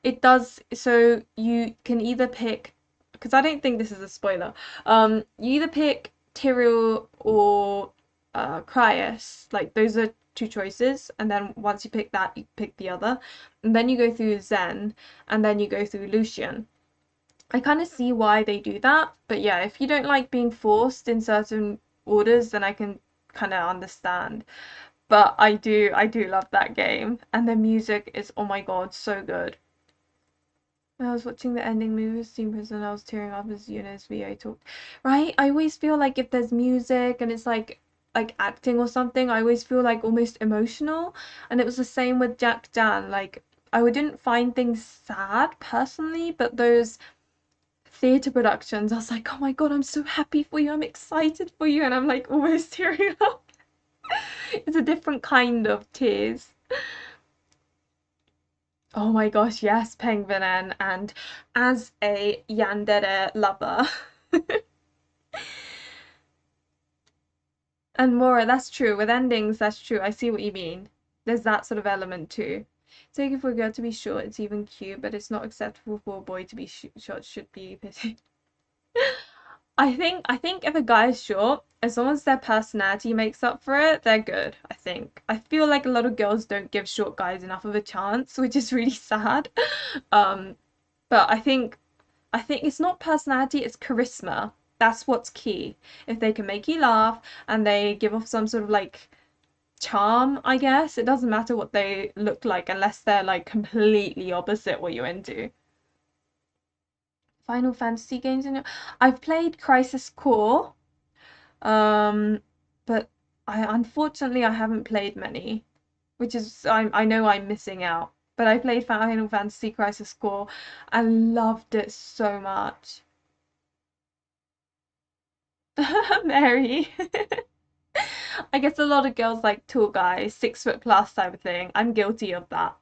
It does, so you can either pick, because I don't think this is a spoiler, you either pick Tyrell or Cryas, like those are two choices, and then once you pick that, you pick the other, and then you go through Zen, and then you go through Lucian. I kind of see why they do that, but yeah, if you don't like being forced in certain orders, then I can kind of understand. But I do love that game, and the music is, oh my God, so good. When I was watching the ending movie of Steam Prison, I was tearing up as Yuna's VA talked. Right? I always feel like if there's music and it's like acting or something, I always feel like almost emotional. And it was the same with Jack Jan. Like I didn't find things sad personally, but those theatre productions, I was like, oh my God, I'm so happy for you, I'm excited for you, and I'm like almost tearing up. It's a different kind of tears. Oh my gosh, yes, Penguin and as a yandere lover. And Mora, that's true. With endings, that's true. I see what you mean. There's that sort of element too. Taken for a girl to be short, it's even cute, but it's not acceptable for a boy to be short, should be pity. I think if a guy's short, as long as their personality makes up for it, they're good, I think. I feel like a lot of girls don't give short guys enough of a chance, which is really sad. Um, but I think it's not personality, it's charisma. That's what's key. If they can make you laugh and they give off some sort of like charm, I guess, it doesn't matter what they look like unless they're like completely opposite what you're into. Final Fantasy games in it. I've played Crisis Core, um, but I haven't played many, which is I know I'm missing out. But I played Final Fantasy Crisis Core and loved it so much. Mary. I guess a lot of girls like tall guys, 6 foot plus type of thing. I'm guilty of that.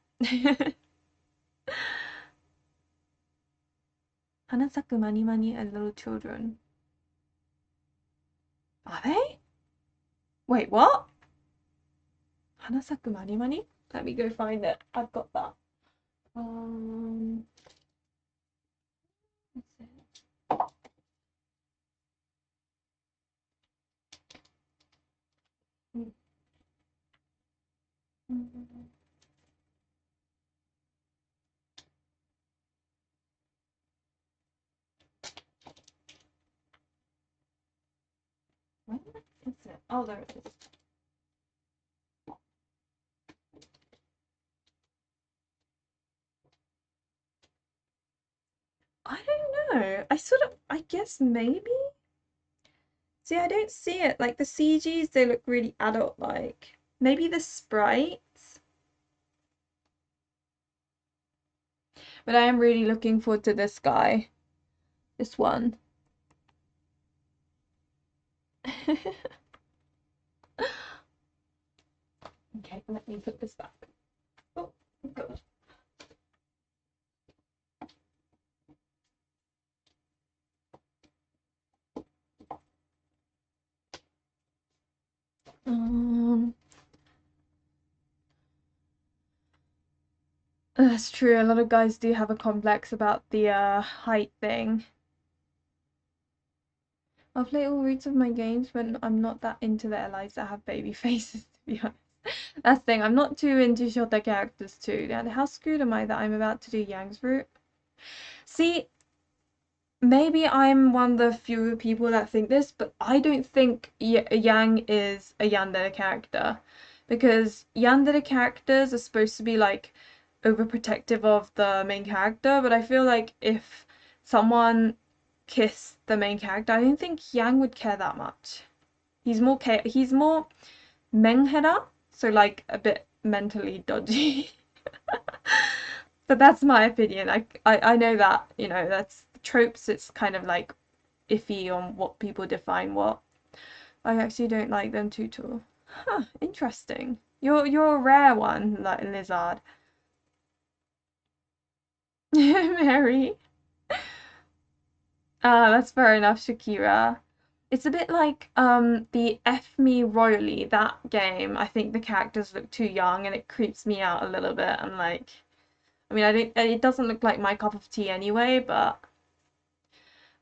Hanasaku Mani Mani and little children. Are they? Wait, what? Hanasaku Mani Mani? Let me go find it. I've got that. Um, where is it? Oh, there it is. I don't know. I guess maybe. See, I don't see it. Like the CGs, they look really adult-like. Maybe the sprites. But I am really looking forward to this guy. This one. Okay, let me put this back. Oh, God. Um, that's true. A lot of guys do have a complex about the height thing. I'll play all routes of my games when I'm not that into the allies that have baby faces, to be honest. That's the thing, I'm not too into shorter characters too. And how screwed am I that I'm about to do Yang's route? See, maybe I'm one of the few people that think this, but I don't think Yang is a yandere character. Because yandere characters are supposed to be like overprotective of the main character, but I feel like if someone kissed the main character, I don't think Yang would care that much. He's more menghera, so like a bit mentally dodgy. But that's my opinion. I know that, that's tropes, it's kind of like iffy on what people define what. I actually don't like them too tall. Huh, interesting. You're a rare one, like lizard. Mary. That's fair enough, Shakira. It's a bit like the F Me Royally, that game. I think the characters look too young and it creeps me out a little bit. I'm like, I mean, I don't, it doesn't look like my cup of tea anyway, but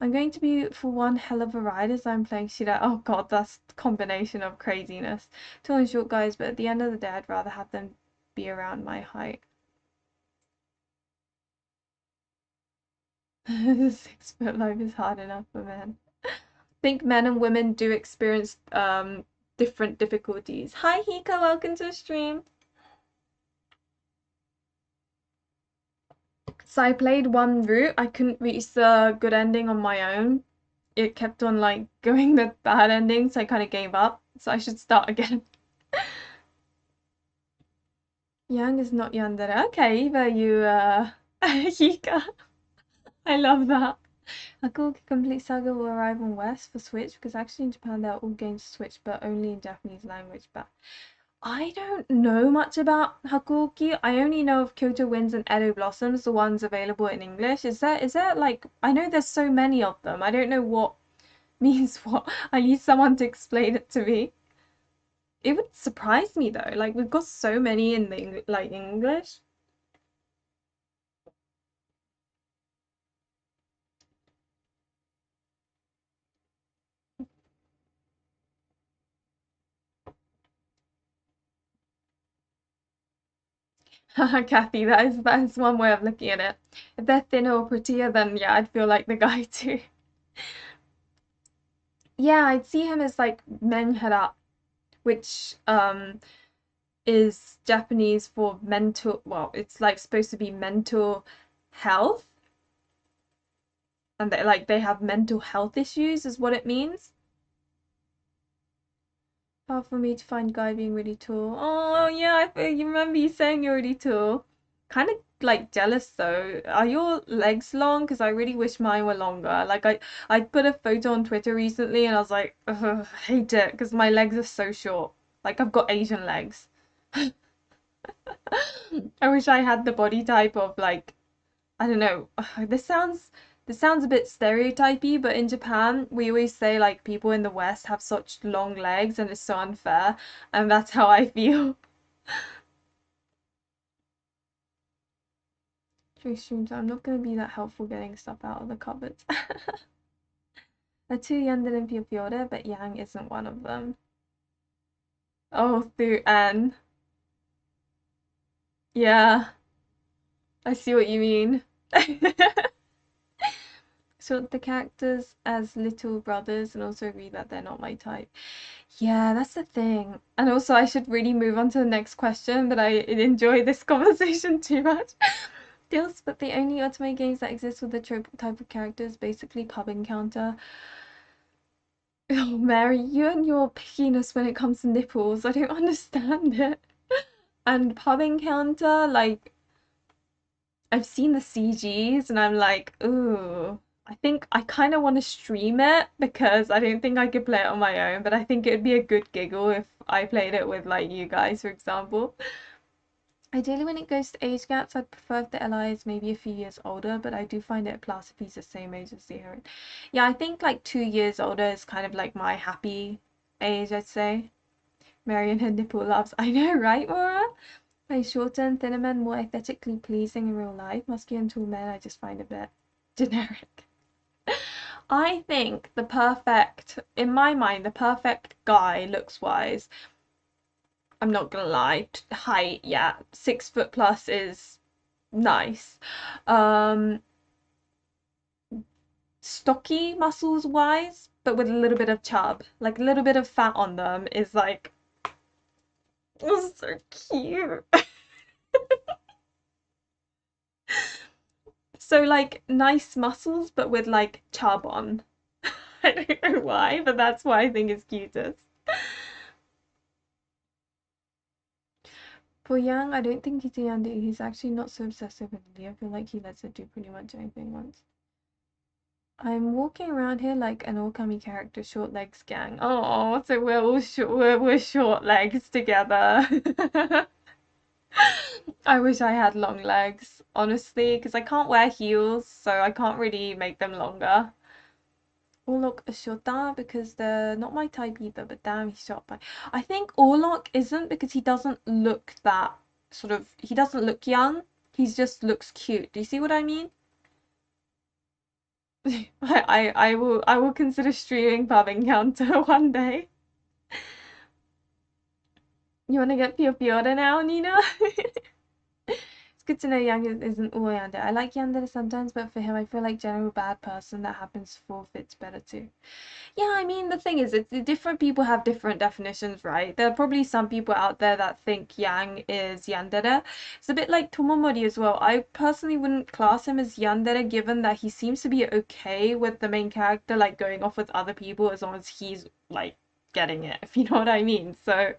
I'm going to be for one hell of a ride as I'm playing Shida. Oh God, that's the combination of craziness. Tall and short guys, but at the end of the day, I'd rather have them be around my height. 6 foot life is hard enough for men. I think men and women do experience different difficulties. Hi Hika, welcome to the stream. So I played one route. I couldn't reach the good ending on my own. It kept on like going the bad ending, so I kind of gave up. So I should start again. Yang is not yandere. Okay, Eva, you Hika. I love that. A cool complete saga will arrive on West for Switch because actually in Japan there are all games Switch but only in Japanese language. But I don't know much about Hakuoki. I only know of Kyoto Winds and Edo Blossoms, the ones available in English. Is there like I know there's so many of them. I don't know what means what. I need someone to explain it to me. It would surprise me though. Like we've got so many in the like English. Kathy, that is one way of looking at it. If they're thinner or prettier, then yeah, I'd feel like the guy too. Yeah, I'd see him as like menhera, which is Japanese for mental, well, it's like supposed to be mental health, and they have mental health issues is what it means. Hard for me to find guy being really tall. Oh yeah, you remember you saying you're really tall. Kind of like jealous though. Are your legs long? Because I really wish mine were longer. Like I put a photo on Twitter recently and I was like, ugh, I hate it because my legs are so short. Like I've got Asian legs. I wish I had the body type of like I don't know. This sounds a bit stereotypy, but in Japan, we always say like people in the West have such long legs and it's so unfair, and that's how I feel. True streams, I'm not gonna be that helpful getting stuff out of the cupboards. The two Yandere and Fiore, but Yang isn't one of them. Oh, through N. Yeah, I see what you mean. So the characters as little brothers and also agree that they're not my type. Yeah, that's the thing. And also, I should really move on to the next question, but I enjoy this conversation too much. Deals, but the only otome games that exist with the trope type of characters, basically pub encounter. Oh, Mary, you and your pickiness when it comes to nipples, I don't understand it. And pub encounter, like, I've seen the CGs and I'm like, ooh. I think I kind of want to stream it because I don't think I could play it on my own, but I think it'd be a good giggle if I played it with like you guys, for example. Ideally, when it goes to age gaps, I'd prefer if the LI is maybe a few years older, but I do find it a plus if he's the same age as the heroine. Yeah, I think like 2 years older is kind of like my happy age, I'd say. Mary and her nipple loves. I know, right, Maura? Like shorter and thinner men more aesthetically pleasing in real life. Muscular and tall men I just find a bit generic. I think in my mind, the perfect guy looks wise. I'm not gonna lie, height, yeah, 6 foot plus is nice. Um, Stocky muscles wise, but with a little bit of chub, like a little bit of fat on them is like, oh, so cute. So like nice muscles, but with like chub on. I don't know why, but that's why I think it's cutest. For Yang, I don't think he's a yandere. He's actually not so obsessive with Lily. I feel like he lets her do pretty much anything once. I'm walking around here like an all-kami character, short legs gang. Oh, so we're short legs together. I wish I had long legs, honestly, because I can't wear heels, so I can't really make them longer. Orlok a shota because they're not my type either, but damn, he's shot by. I think Orlok isn't because he doesn't look that he doesn't look young. He just looks cute. Do you see what I mean? I will consider streaming Pub Encounter one day. You want to get Pio Piora now, Nina? It's good to know Yang isn't all Yandere. I like Yandere sometimes, but for him, I feel like general bad person that happens fits better too. Yeah, I mean, the thing is, it's different people have different definitions, right? There are probably some people out there that think Yang is Yandere. It's a bit like Tomomori as well. I personally wouldn't class him as Yandere, given that he seems to be okay with the main character, like going off with other people as long as he's like getting it, if you know what I mean. So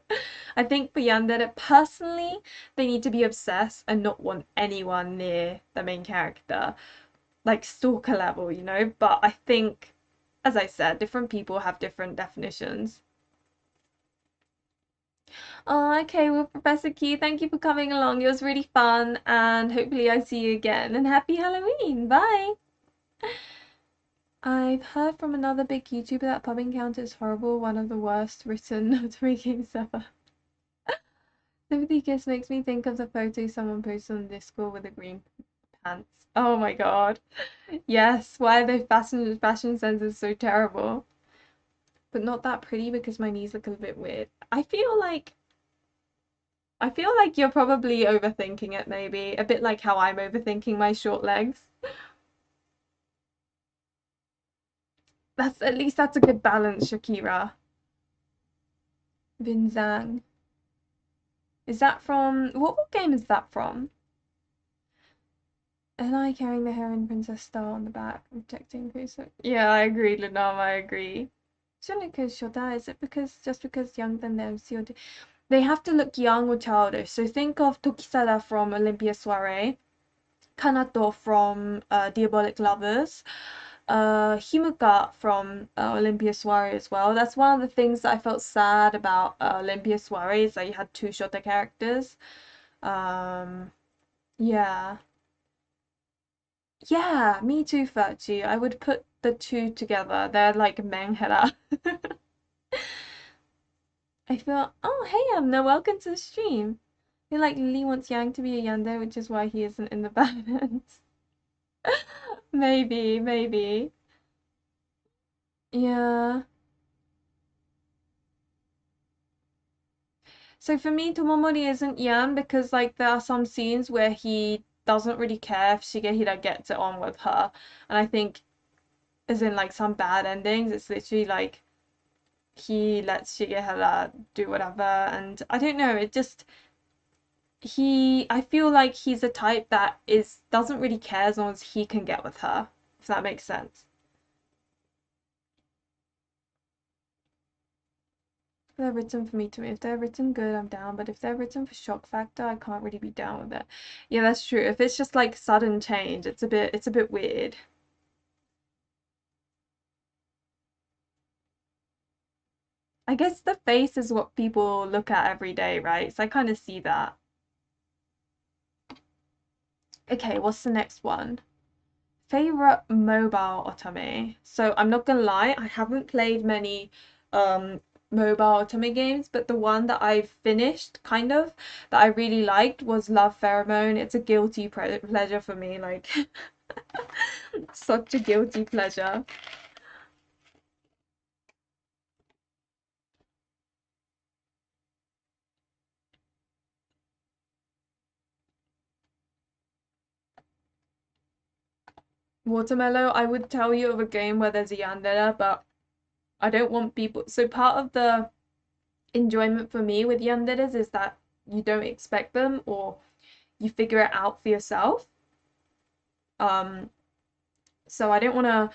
I think for Yandere, personally, they need to be obsessed and not want anyone near the main character, like stalker level, you know? But I think, as I said, different people have different definitions. Oh, okay, well, Professor Key, thank you for coming along. It was really fun, and hopefully I see you again. And happy Halloween! Bye! I've heard from another big YouTuber that pub encounter is horrible, one of the worst written notary games ever. Sympathy Kiss makes me think of the photo someone posted on Discord with the green pants. Oh my god. Yes, why are their fashion sense so terrible? But not that pretty because my knees look a bit weird. I feel like I feel like you're probably overthinking it, maybe. A bit like how I'm overthinking my short legs. That's at least that's a good balance, Shakira. Vinzang. Is that from what game is that from? And I carrying the heron princess star on the back, protecting Kuso. Yeah, I agree, Lunam, I agree. Shouldn't Shoda, is it because young than them COD? They have to look young or childish. So think of Tokisada from Olympia Soiree, Kanato from Diabolic Lovers, Himuka from Olympia Soiree as well. That's one of the things that I felt sad about Olympia Soiree is that you had two Shota characters. Um, yeah. Yeah, me too, Virtue. I would put the two together. They're like Menghera. I feel, oh, hey, Amna, welcome to the stream. I feel like Lee wants Yang to be a Yandere, which is why he isn't in the balance. Maybe, maybe. Yeah. So for me, Tomomori isn't Yan because like there are some scenes where he doesn't really care if Shigehira gets it on with her. And I think as in like some bad endings, it's literally like he lets Shigehira do whatever and I don't know, it just I feel like he's a type that is doesn't really care as long as he can get with her, if that makes sense. If they're written for me to if they're written good, I'm down, but if they're written for shock factor, I can't really be down with it. Yeah, that's true. If it's just like sudden change, it's a bit weird. I guess the face is what people look at every day, right? So I kind of see that. Okay, what's the next one? Favorite mobile otome. So I'm not gonna lie, I haven't played many mobile otome games, but the one that I've finished kind of that I really liked was Love Pheromone. It's a guilty pleasure for me, like such a guilty pleasure. Watermelon, I would tell you of a game where there's a yandere, but I don't want people. So part of the enjoyment for me with yanderes is that you don't expect them or you figure it out for yourself. Um, so I don't want to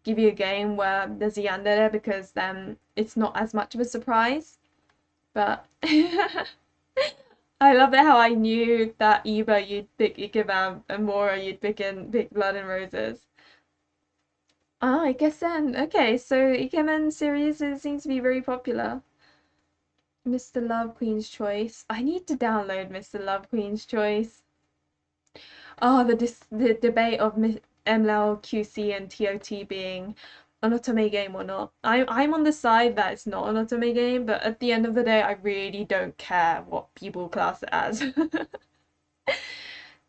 give you a game where there's a yandere because then it's not as much of a surprise. But I love it how I knew that Eva you'd pick Ikeban and Mora you'd pick Blood and Roses. Oh, I guess then. Okay, so Ikemen series seems to be very popular. Mr. Love Queen's Choice. I need to download Mr. Love Queen's Choice. Oh, the debate of MLL, QC, and TOT being an otome game or not. I'm on the side that it's not an otome game, but at the end of the day, I really don't care what people class it as.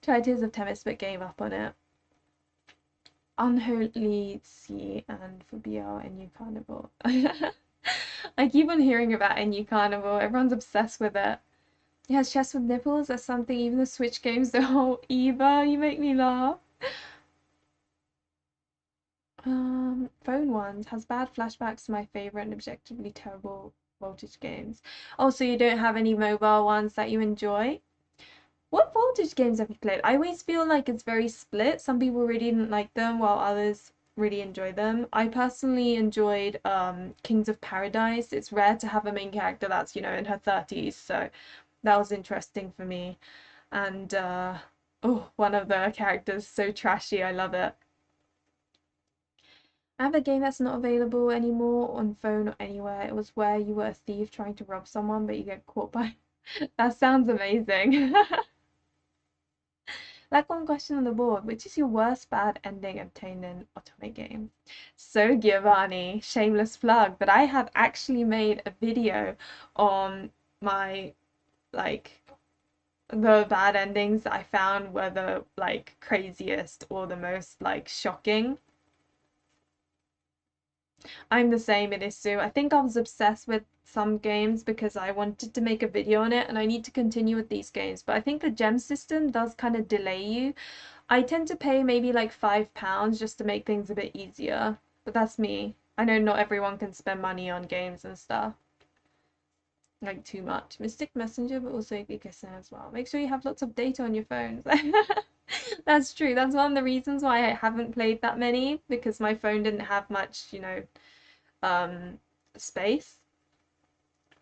Tried Tears of Temis, but gave up on it. Unholy Sea and for BL and New Carnival. I keep on hearing about NU Carnival. Everyone's obsessed with it. It has chest with nipples. That's something even the Switch games do. Oh, Eva, you make me laugh. Phone ones has bad flashbacks to my favorite and objectively terrible voltage games. Oh, so you don't have any mobile ones that you enjoy? What voltage games have you played? I always feel like it's very split. Some people really didn't like them while others really enjoy them. I personally enjoyed Kings of Paradise. It's rare to have a main character that's, in her 30s, so that was interesting for me. And oh, one of the characters so trashy. I love it. I have a game that's not available anymore on phone or anywhere. It was where you were a thief trying to rob someone, but you get caught by. That sounds amazing. Like one question on the board, which is your worst bad ending obtained in otome game? So Giovanni, shameless plug, but I have actually made a video on my like the bad endings that I found were the like craziest or the most like shocking. I'm the same, it is Sue. I think I was obsessed with some games because I wanted to make a video on it and I need to continue with these games. But I think the gem system does kind of delay you. I tend to pay maybe like £5 just to make things a bit easier. But that's me. I know not everyone can spend money on games and stuff. Like too much. Mystic Messenger, but also Geekissin as well. Make sure you have lots of data on your phones. That's true. That's one of the reasons why I haven't played that many, because my phone didn't have much, um, space.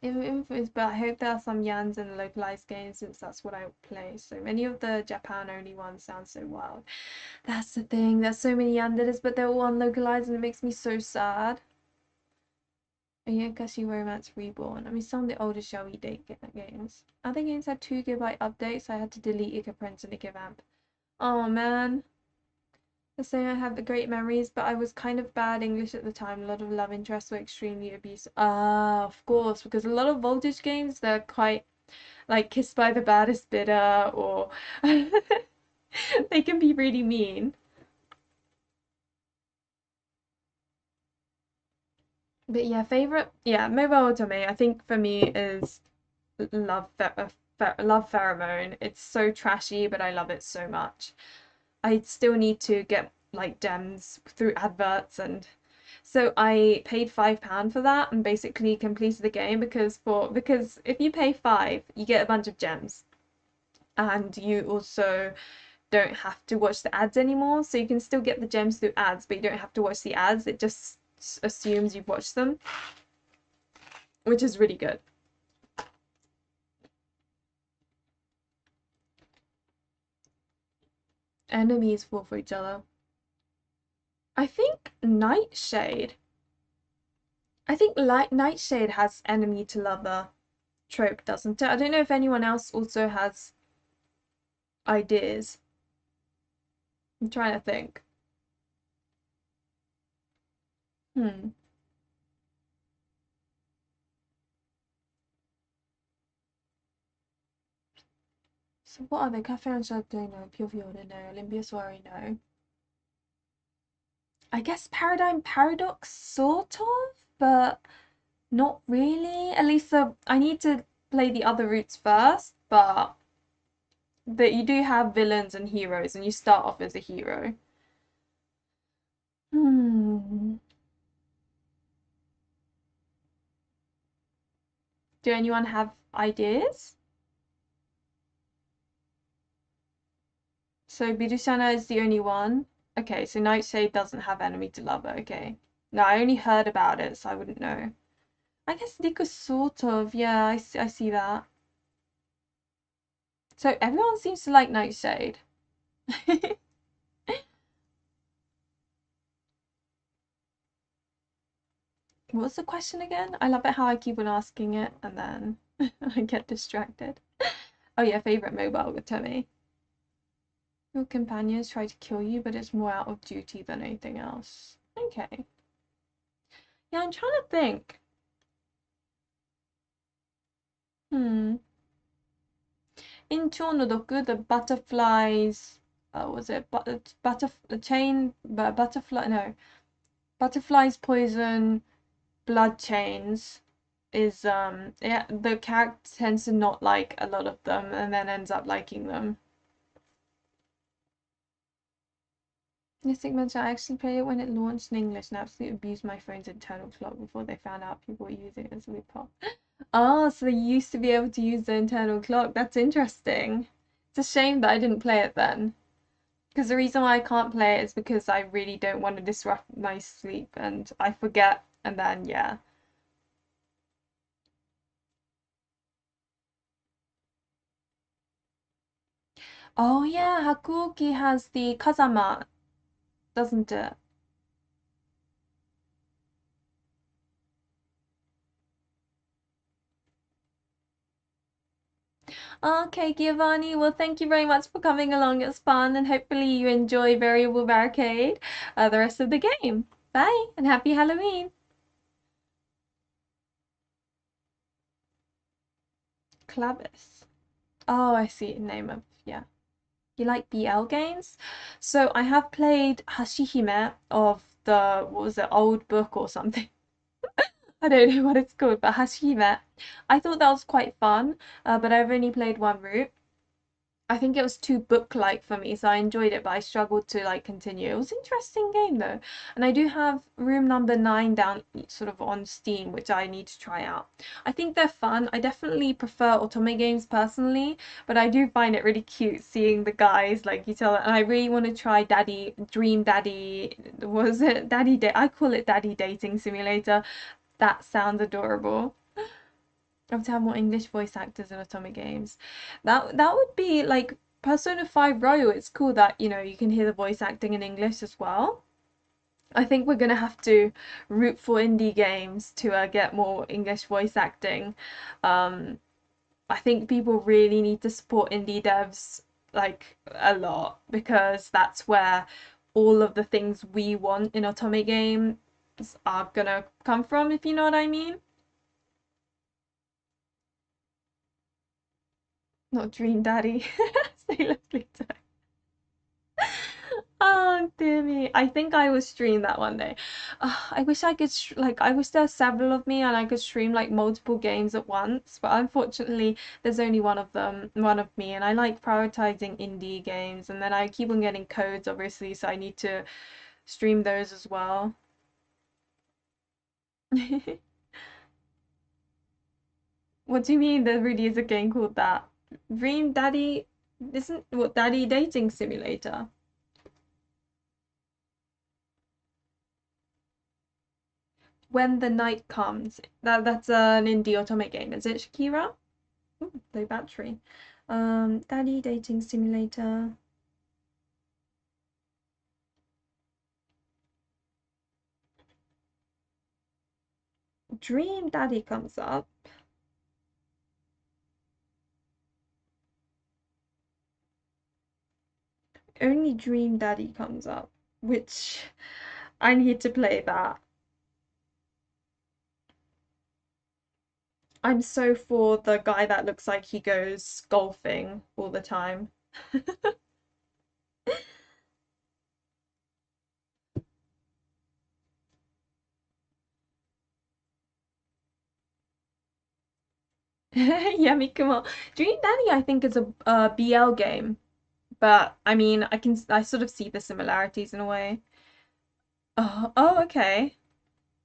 But I hope there are some Yans in the localized games since that's what I play. So many of the Japan only ones sound so wild. That's the thing. There's so many yanderes, but they're all unlocalized and it makes me so sad. Oyakashi Romance Reborn. I mean, some of the older Shall We Date games. Other games had 2 GB updates, so I had to delete Ica Prince and Ica Vamp. Oh man. The same, I have the great memories, but I was kind of bad English at the time. A lot of love interests were extremely abusive. Ah, of course, because a lot of Voltage games, they're quite like Kissed by the Baddest Bidder, or they can be really mean. But yeah, favorite, yeah, Mobile Otome, I think for me is Love Love Pheromone. It's so trashy, but I love it so much. I still need to get like gems through adverts, and so I paid £5 for that and basically completed the game because if you pay five, you get a bunch of gems, and you also don't have to watch the ads anymore. So you can still get the gems through ads, but you don't have to watch the ads. It just assumes you've watched them, which is really good. Enemies fall for each other. I think Nightshade. I think Nightshade has enemy to lover trope, doesn't it? I don't know if anyone else also has ideas. I'm trying to think. Hmm. So what are they? Cafe on Chateau, no. Pure Viola, no. Olympia Soiree, no. I guess Paradigm Paradox, sort of, but not really. At least I need to play the other routes first, but you do have villains and heroes, and you start off as a hero. Hmm. Do anyone have ideas? So Birushana is the only one. Okay, so Nightshade doesn't have enemy to lover. Okay. No, I only heard about it, so I wouldn't know. I guess Nico sort of. Yeah, I see that. So everyone seems to like Nightshade. What was the question again? I love it how I keep on asking it and then I get distracted. Oh yeah, favorite mobile with Tommy. Your companions try to kill you, but it's more out of duty than anything else. Okay. Yeah, I'm trying to think. Hmm. In Chonodoku, the butterflies, was it butterfly? No, butterflies poison blood chains. Is yeah, the character tends to not like a lot of them, and then ends up liking them. Mystic Mansion, I actually played it when it launched in English and absolutely abused my phone's internal clock before they found out people were using it as a loophole. Oh, so they used to be able to use the internal clock. That's interesting. It's a shame that I didn't play it then. Because the reason why I can't play it is because I really don't want to disrupt my sleep and I forget, and then yeah. Oh yeah, Hakuoki has the Kazama, doesn't it? Okay, Giovanni. Well, thank you very much for coming along. It's fun, and hopefully you enjoy Variable Barricade the rest of the game. Bye, and happy Halloween. Clavis. Oh, I see. Name of, yeah. You like BL games? So I have played Hashihime of the what was it, old book or something. I don't know what it's called, but Hashime. I thought that was quite fun, but I've only played one route. I think it was too book-like for me, so I enjoyed it, but I struggled to like continue. It was an interesting game though, and I do have room number 9 down sort of on Steam, which I need to try out. I think they're fun. I definitely prefer otome games personally, but I do find it really cute seeing the guys like each other, and I really want to try Dream Daddy. Was it Daddy Day? I call it Daddy Dating Simulator. That sounds adorable. I have to have more English voice actors in otome games. That would be like Persona 5 Royal. It's cool that, you know, you can hear the voice acting in English as well. I think we're gonna have to root for indie games to get more English voice acting. Um, I think people really need to support indie devs like a lot because that's where all of the things we want in otome games are gonna come from, if you know what I mean. Not Dream Daddy. Sailor Pluto. Oh dear me. I think I will stream that one day. I wish I could like I wish there were several of me and I could stream like multiple games at once, but unfortunately there's only one of me, and I like prioritizing indie games, and then I keep on getting codes obviously, so I need to stream those as well. What do you mean there really is a game called that? Dream Daddy isn't what Daddy Dating Simulator? When the Night Comes. That's an indie otome game, is it, Shakira? Ooh, low battery. Daddy Dating Simulator. Dream Daddy comes up. Only Dream Daddy comes up, which I need to play that. I'm so for the guy that looks like he goes golfing all the time. Yeah, come on. Dream Daddy, I think, is a BL game, but I mean, I sort of see the similarities in a way. Oh, okay.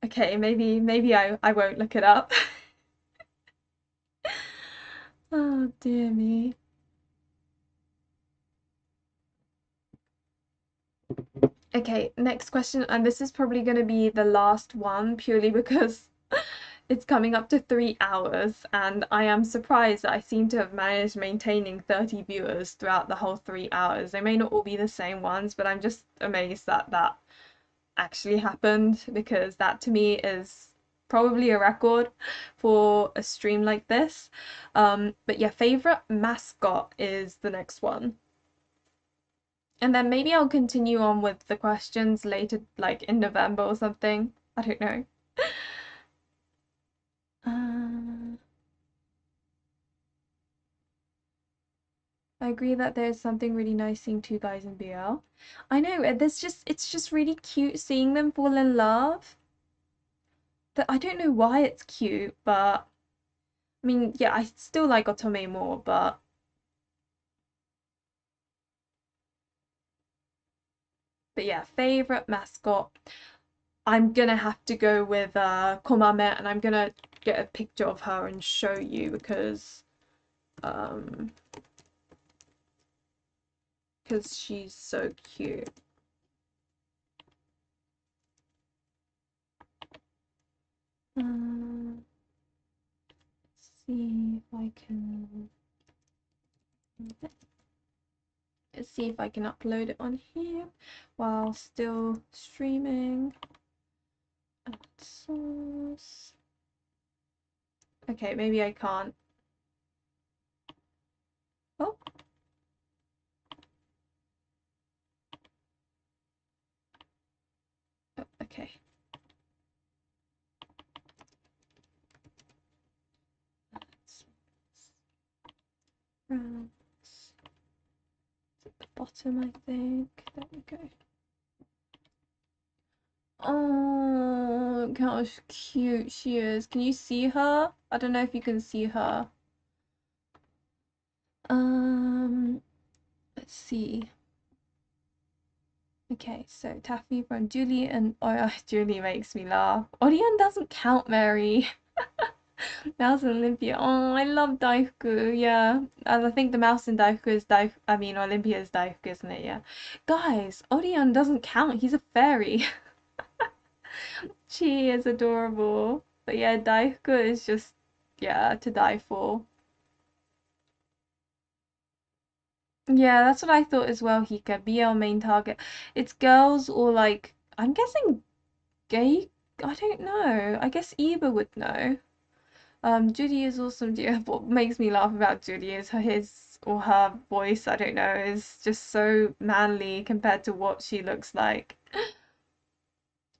Okay, maybe I won't look it up. Oh dear me. Okay, next question, and this is probably going to be the last one purely because it's coming up to 3 hours, and I am surprised that I seem to have managed maintaining 30 viewers throughout the whole 3 hours. They may not all be the same ones, but I'm just amazed that that actually happened because that to me is probably a record for a stream like this. But yeah, favorite mascot is the next one. And then maybe I'll continue on with the questions later, like in November or something. I don't know. Uh, I agree that there's something really nice seeing two guys in BL. I know, it's just really cute seeing them fall in love. That I don't know why it's cute, but I mean, yeah, I still like Otome more, but yeah, favorite mascot. I'm gonna have to go with Komame, and I'm gonna get a picture of her and show you um because she's so cute. Let's see if I can. Let's see if I can upload it on here while still streaming. Add source. Okay, maybe I can't. Oh. Oh, okay. It's at the bottom, I think. There we go. Oh, look how cute she is. Can you see her? I don't know if you can see her. Um, let's see. Okay, so Taffy from Julie and oh, Julie makes me laugh. Orion doesn't count, Mary. Mouse and Olympia. Oh, I love Daifuku. Yeah, and I think the mouse in Daifuku is I mean, Olympia is Daifuku, isn't it? Yeah. Guys, Orion doesn't count. He's a fairy. She is adorable. But yeah, Daifuku is just yeah to die for. Yeah, that's what I thought as well. Hika, BL main target. It's girls or like I'm guessing gay. I don't know. I guess Eva would know. Judy is awesome. Yeah, what makes me laugh about Judy is his or her voice, I don't know, is just so manly compared to what she looks like.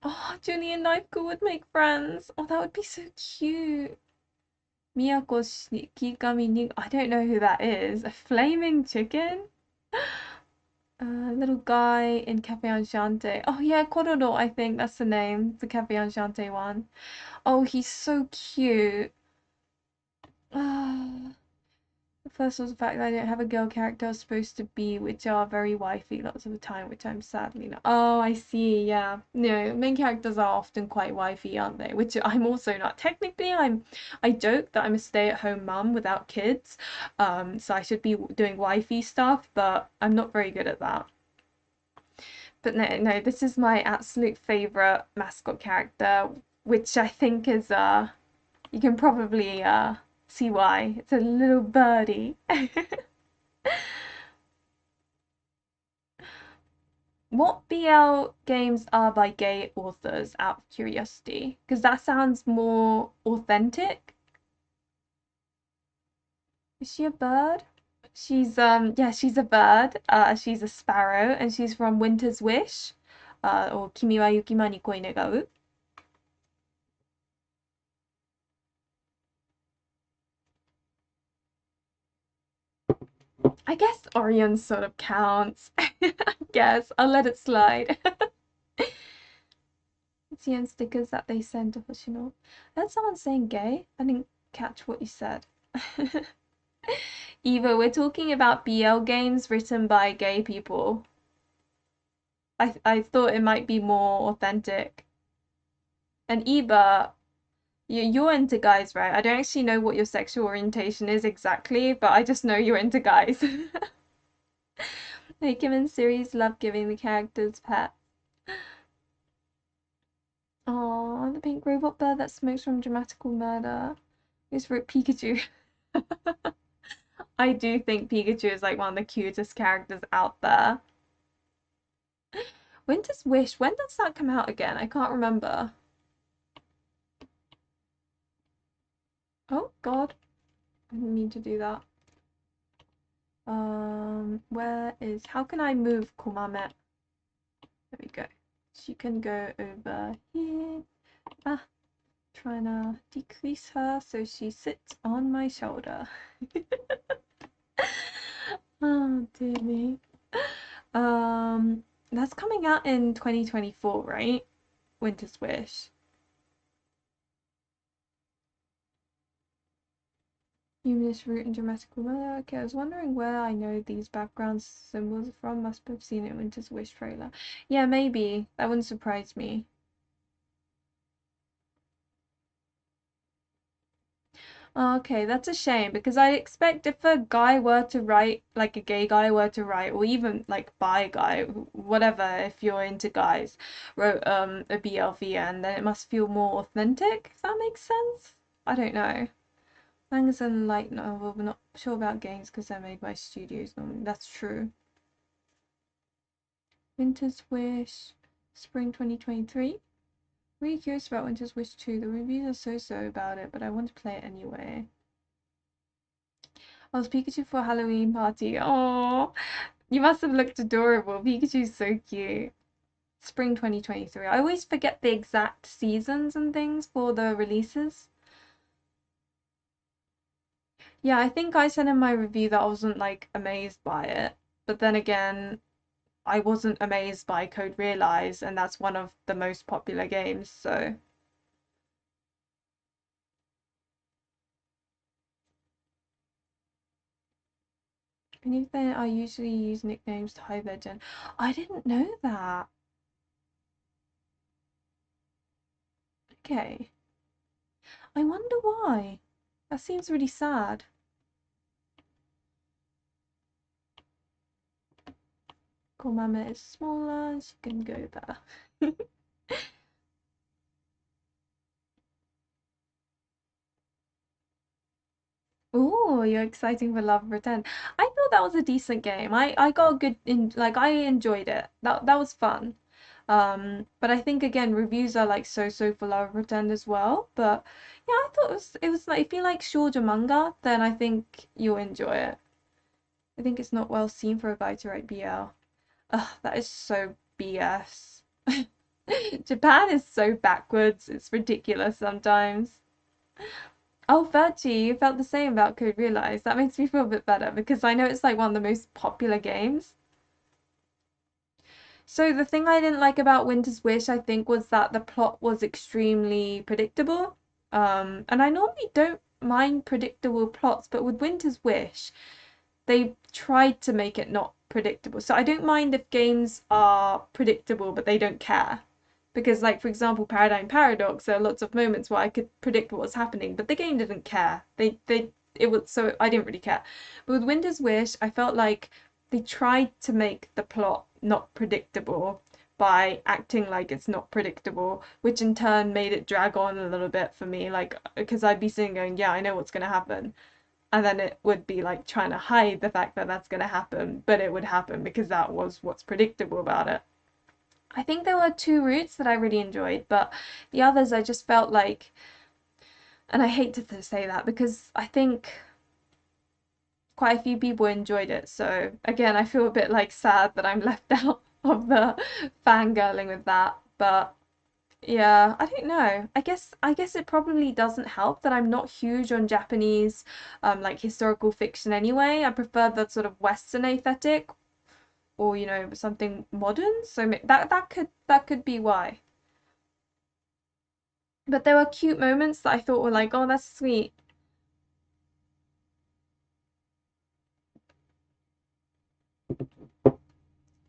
Oh, Judy and Naiko would make friends. Oh, that would be so cute. Miyako Shikigami ni I don't know who that is. A flaming chicken? Little guy in Cafe Enchanté. Oh yeah, Kororo, I think that's the name. The Cafe Enchanté one. Oh, he's so cute. Ah. The first was the fact that I don't have a girl character I was supposed to be, which are very wifey lots of the time, which I'm sadly not. Oh, I see, yeah. No, main characters are often quite wifey, aren't they? Which I'm also not. Technically, I joke that I'm a stay-at-home mum without kids, so I should be doing wifey stuff, but I'm not very good at that. But no, no, this is my absolute favorite mascot character, which I think is you can probably see why. It's a little birdie. What BL games are by gay authors out of curiosity? Because that sounds more authentic. Is she a bird? She's yeah, she's a bird. She's a sparrow and she's from Winter's Wish. Or Kimi wa Yukima ni koi negau. I guess Orion sort of counts. I guess I'll let it slide. CN stickers that they send to Hoshino. I heard someone saying gay. I didn't catch what you said. Eva, we're talking about BL games written by gay people. I thought it might be more authentic. And Eva, you're into guys, right? I don't actually know what your sexual orientation is exactly, but I just know you're into guys. Like him in series love giving the characters pets. Oh, the pink robot bird that smokes from Dramatical Murder. Who's for Pikachu? I do think Pikachu is like one of the cutest characters out there. Winter's Wish, when does that come out again? I can't remember. Oh God, I didn't mean to do that. Where is, how can I move Kumamet? There we go. She can go over here. Ah, trying to decrease her so she sits on my shoulder. Oh dear me. That's coming out in 2024, right? Winter's Wish. Humanist root and dramatical murder. Okay, I was wondering where I know these background symbols from. Must have seen it in Winter's Wish trailer. Yeah, maybe. That wouldn't surprise me. Okay, that's a shame because I expect if a guy were to write, like a gay guy were to write, or even like bi guy, whatever, if you're into guys, wrote a BLVN, then it must feel more authentic, if that makes sense. I don't know. Mangas and light novel, but not sure about games because they're made by studios normally. That's true. Winter's Wish, Spring 2023. Really curious about Winter's Wish 2. The reviews are so-so about it, but I want to play it anyway. I was Pikachu for a Halloween party. Oh, you must have looked adorable. Pikachu's so cute. Spring 2023. I always forget the exact seasons and things for the releases. Yeah, I think I said in my review that I wasn't like amazed by it. But then again, I wasn't amazed by Code Realize, and that's one of the most popular games. So, beneath there, I usually use nicknames to hide their gen. I didn't know that. Okay. I wonder why. That seems really sad. Cool, Mama is smaller. She can go there. Oh, you're exciting for Love Pretend. I thought that was a decent game. I got a good in like I enjoyed it. That was fun. But I think again reviews are like so for Love Pretend as well. But yeah, I thought it was like if you like shoujo manga, then I think you'll enjoy it. I think it's not well seen for a guy to write BL. Ugh, that is so BS. Japan is so backwards. It's ridiculous sometimes. Oh, Virtue, you felt the same about Code Realize. That makes me feel a bit better because I know it's like one of the most popular games. So the thing I didn't like about Winter's Wish, I think, was that the plot was extremely predictable. And I normally don't mind predictable plots, but with Winter's Wish, they tried to make it not predictable. So I don't mind if games are predictable, but they don't care. Because, like, for example, Paradigm Paradox, there are lots of moments where I could predict what was happening, but the game didn't care. It was so I didn't really care. But with Winter's Wish, I felt like they tried to make the plot not predictable by acting like it's not predictable, which in turn made it drag on a little bit for me. Like, because I'd be sitting going, yeah, I know what's going to happen, and then it would be like trying to hide the fact that that's going to happen, but it would happen because that was what's predictable about it. I think there were two routes that I really enjoyed, but the others I just felt like, and I hate to say that because I think quite a few people enjoyed it. So again, I feel a bit like sad that I'm left out of the fangirling with that. But yeah, I don't know. I guess it probably doesn't help that I'm not huge on Japanese like historical fiction anyway. I prefer the sort of Western aesthetic or something modern. So that could be why. But there were cute moments that I thought were like, oh, that's sweet.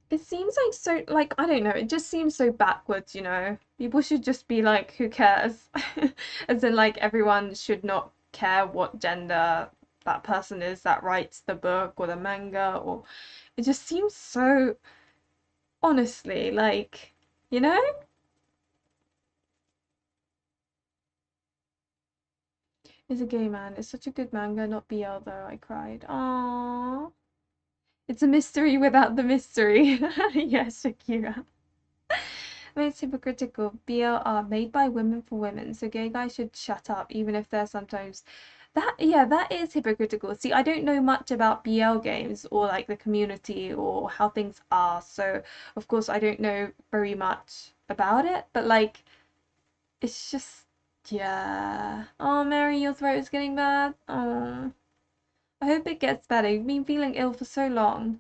It seems like so, like, I don't know, it just seems so backwards. People should just be like, who cares? As in, like, everyone should not care what gender that person is that writes the book or the manga, or it just seems so, honestly, like, you know? Is a gay man. It's such a good manga, not BL though, I cried. Aww. It's a mystery without the mystery. Yes, Shakira. I mean, it's hypocritical. BL are made by women for women, so gay guys should shut up, even if they're sometimes. Yeah, that is hypocritical. See, I don't know much about BL games or like the community or how things are, so of course I don't know very much about it, but like, it's just, yeah. Oh, Mary, your throat is getting bad. Oh, I hope it gets better. You've been feeling ill for so long.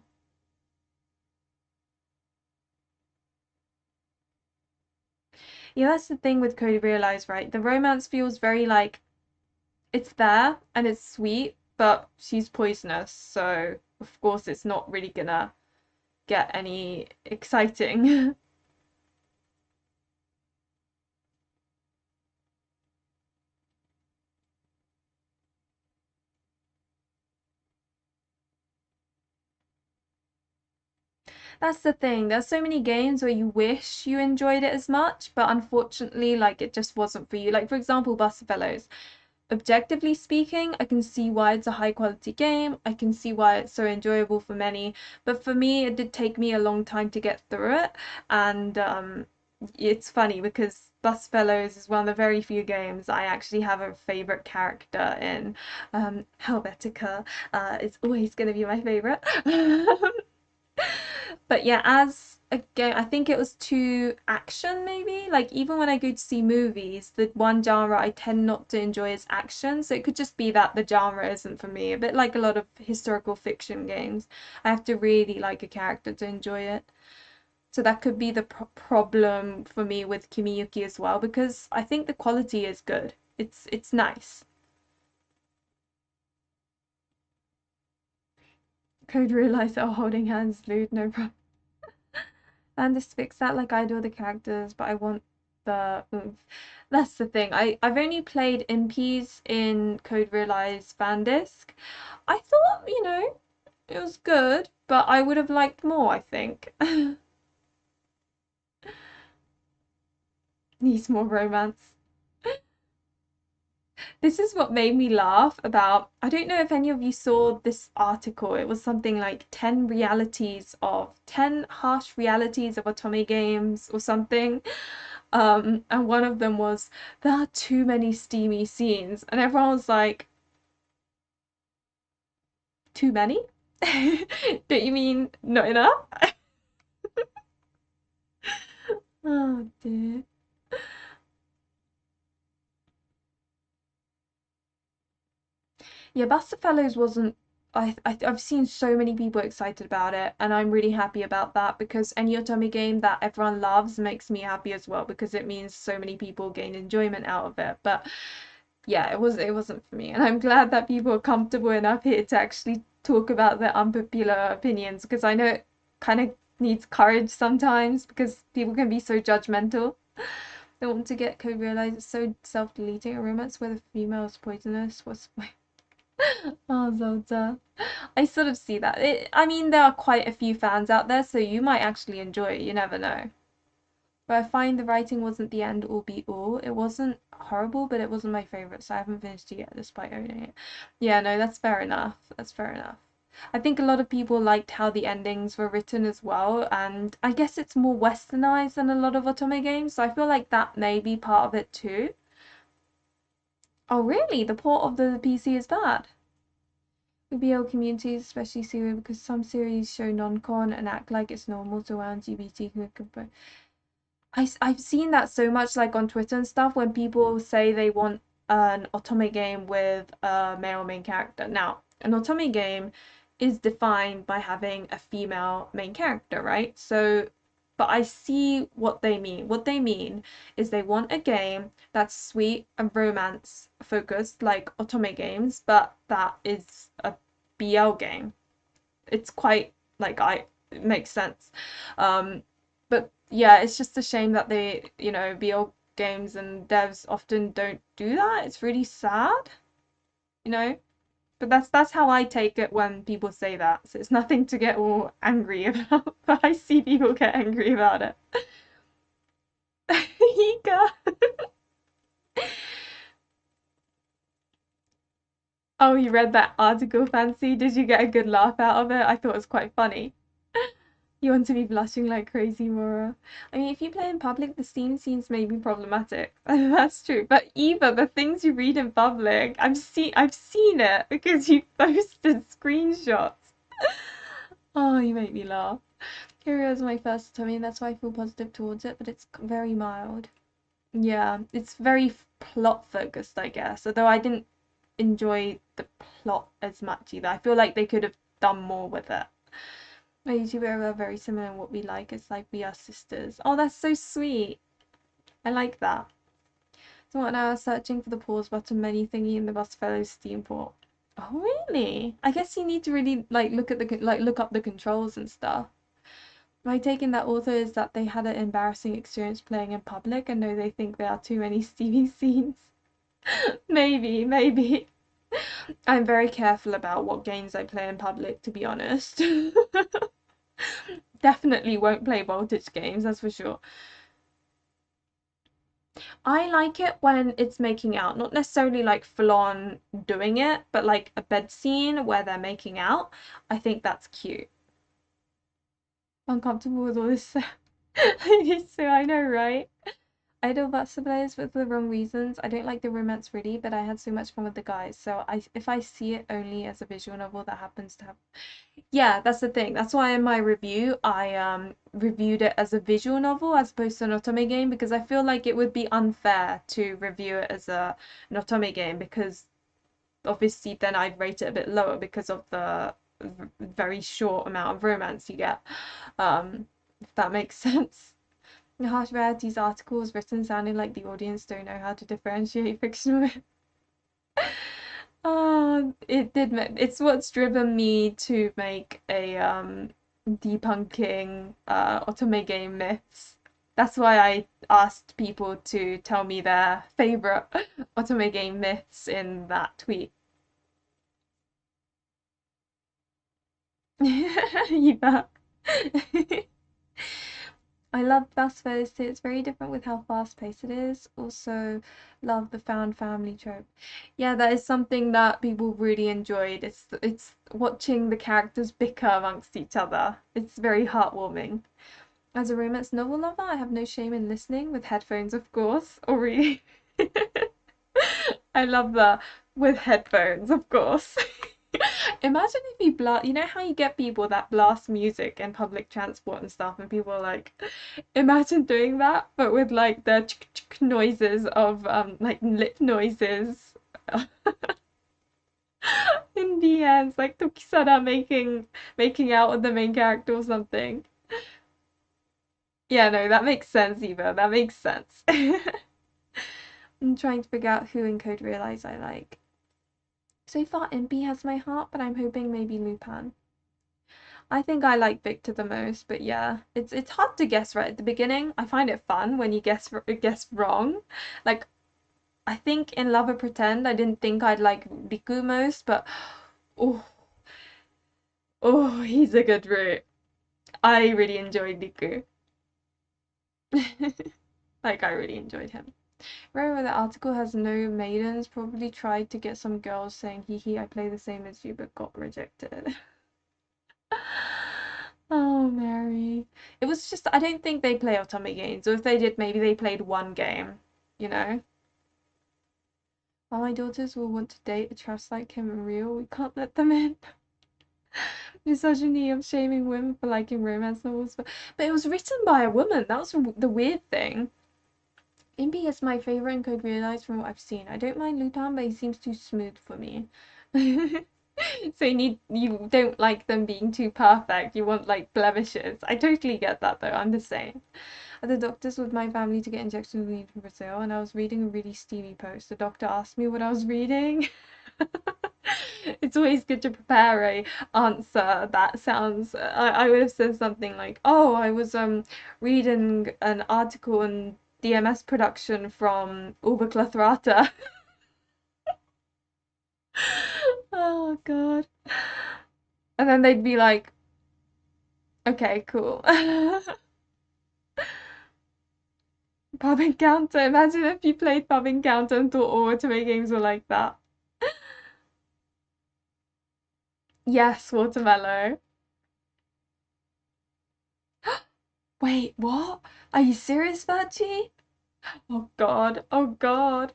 Yeah, that's the thing with Cody Realize, right? The romance feels very like it's there and it's sweet, but she's poisonous, so of course it's not really gonna get any exciting. That's the thing. There's so many games where you wish you enjoyed it as much, but unfortunately, like it just wasn't for you. Like for example, Fellows. Objectively speaking, I can see why it's a high quality game. I can see why it's so enjoyable for many. But for me, it did take me a long time to get through it. And it's funny because Bus Fellows is one of the very few games I actually have a favorite character in. Helvetica is always going to be my favorite. But yeah, as again, I think it was too action, maybe. Like, even when I go to see movies, the one genre I tend not to enjoy is action. So it could just be that the genre isn't for me. A bit like a lot of historical fiction games. I have to really like a character to enjoy it. So that could be the problem for me with Kimiyuki as well, because I think the quality is good. It's nice. Code realize that holding hands lewd, no problem. And just fix that like I do the characters, but I want the oomph. That's the thing. I've only played imps in Code Realize Vandisk. I thought, it was good, but I would have liked more, I think. Needs more romance. This is what made me laugh about. I don't know if any of you saw this article. It was something like 10 harsh realities of otome games or something. And one of them was there are too many steamy scenes, and everyone was like, too many? Don't you mean not enough? Oh dear. Yeah, Buster Fellows wasn't. I've seen so many people excited about it, and I'm really happy about that because any otome game that everyone loves makes me happy as well because it means so many people gain enjoyment out of it. But yeah, it wasn't for me, and I'm glad that people are comfortable enough here to actually talk about their unpopular opinions because I know it kind of needs courage sometimes because people can be so judgmental. They want to get co-realized. It's so self-deleting. A romance where the female is poisonous. What's oh, Zelda. I sort of see that. I mean, there are quite a few fans out there, so you might actually enjoy it. You never know. But I find the writing wasn't the end all be all. It wasn't horrible, but it wasn't my favorite, so I haven't finished it yet, despite owning it. Yeah, no, that's fair enough. That's fair enough. I think a lot of people liked how the endings were written as well, and I guess it's more westernized than a lot of otome games, so I feel like that may be part of it too. Oh, really? The port of the PC is bad? BL communities, especially Syria, because some series show non-con and act like it's normal to LGBT. I've seen that so much like on Twitter and stuff when people say they want an otome game with a male main character. Now, an otome game is defined by having a female main character, right? So, but I see what they mean. What they mean is they want a game that's sweet and romance focused, like otome games, but that is a BL game. It's quite like it makes sense. But yeah, it's just a shame that BL games and devs often don't do that. It's really sad, you know. But that's how I take it when people say that. So it's nothing to get all angry about. But I see people get angry about it. Ika. Oh, you read that article, Fancy? Did you get a good laugh out of it? I thought it was quite funny. You want to be blushing like crazy, Mora. I mean, if you play in public, the steam scenes may be problematic. That's true. But Eva, the things you read in public, I've seen it because you posted screenshots. Oh, you make me laugh. Hero is my first tummy, and that's why I feel positive towards it, but it's very mild. Yeah, it's very plot focused, I guess. Although I didn't enjoy the plot as much either. I feel like they could have done more with it. My YouTuber are very similar in what we like. It's like we are sisters. Oh, that's so sweet. I like that. So what now? I was searching for the pause button menu thingy in the Bus Fellows Steam port. Oh, really? I guess you need to really like look up the controls and stuff. My take in that author is that they had an embarrassing experience playing in public and know they think there are too many Stevie scenes. Maybe, maybe. I'm very careful about what games I play in public, to be honest. Definitely won't play voltage games, that's for sure. I like it when it's making out, not necessarily like full on doing it, but like a bed scene where they're making out. I think that's cute. Uncomfortable with all this. So I know, right? I don't watch the players for the wrong reasons. I don't like the romance really, but I had so much fun with the guys. So if I see it only as a visual novel that happens to have, yeah, that's the thing. That's why in my review I reviewed it as a visual novel as opposed to an otome game because I feel like it would be unfair to review it as an otome game because obviously then I'd rate it a bit lower because of the very short amount of romance you get. If that makes sense. Harsh Rarity's article was written sounding like the audience don't know how to differentiate fictional. It did. It's what's driven me to make a debunking otome game myths. That's why I asked people to tell me their favorite otome game myths in that tweet. Yeah. I love Saddest. It's very different with how fast paced it is. Also, love the found family trope. Yeah, that is something that people really enjoyed. It's watching the characters bicker amongst each other. It's very heartwarming. As a romance novel lover, I have no shame in listening with headphones, of course, or reading. I love that with headphones, of course. Imagine if you blast, you know how you get people that blast music in public transport and stuff, and people are like, imagine doing that, but with like the noises of like lip noises in the ends, like Tokisada making out with the main character or something. Yeah, no, that makes sense, Eva. That makes sense. I'm trying to figure out who in Code Realize I like. So far, Impy has my heart, but I'm hoping maybe Lupin. I think I like Victor the most, but yeah, it's hard to guess right at the beginning. I find it fun when you guess wrong. Like I think in Love or Pretend, I didn't think I'd like Riku most, but oh, oh, he's a good route. I really enjoyed Riku. Like I really enjoyed him. Remember the article has no maidens, probably tried to get some girls saying hee hee, I play the same as you but got rejected. Oh, Mary. It was just I don't think they play otome games, or if they did, maybe they played one game, you know? While my daughters will want to date a trash like him and real, we can't let them in. Misogyny of shaming women for liking romance novels, but it was written by a woman. That was the weird thing. Impy is my favorite and could realize from what I've seen. I don't mind Lupin, but he seems too smooth for me. So you don't like them being too perfect. You want like blemishes. I totally get that though. I'm the same. At the doctor's with my family to get injections leave from Brazil, and I was reading a really steamy post. The doctor asked me what I was reading. It's always good to prepare a answer that sounds. I would have said something like, "Oh, I was reading an article in DMS production from Uberclathrata." Oh God. And then they'd be like, "Okay, cool." Pub Encounter. Imagine if you played Pub Encounter and thought all otome games were like that. Yes, Watermelon. Wait, what? Are you serious, Virgie? Oh God. Oh God.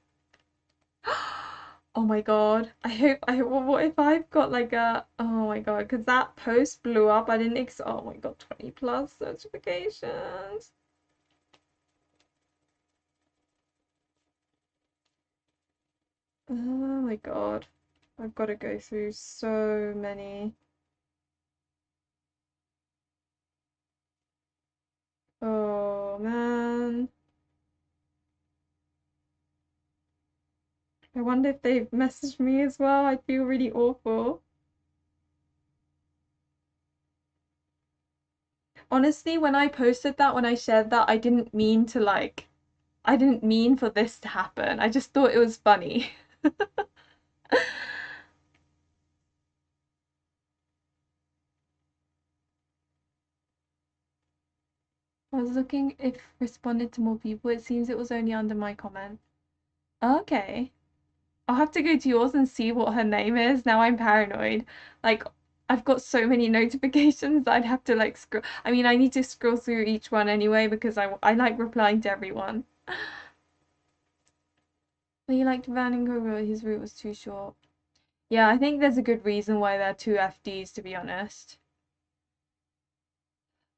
Oh my God. What if I've got like oh my God, because that post blew up. I didn't oh my God, 20 plus notifications. Oh my God. I've got to go through so many. Oh man. I wonder if they've messaged me as well. I feel really awful. Honestly, when I posted that, when I shared that, I didn't mean to like, I didn't mean for this to happen. I just thought it was funny. I was looking if responded to more people. It seems it was only under my comment. Okay. I'll have to go to yours and see what her name is. Now I'm paranoid. Like, I've got so many notifications I'd have to like scroll. I mean, I need to scroll through each one anyway because I like replying to everyone. But he liked Vandenberg, but his route was too short. Yeah, I think there's a good reason why they're two FDs, to be honest.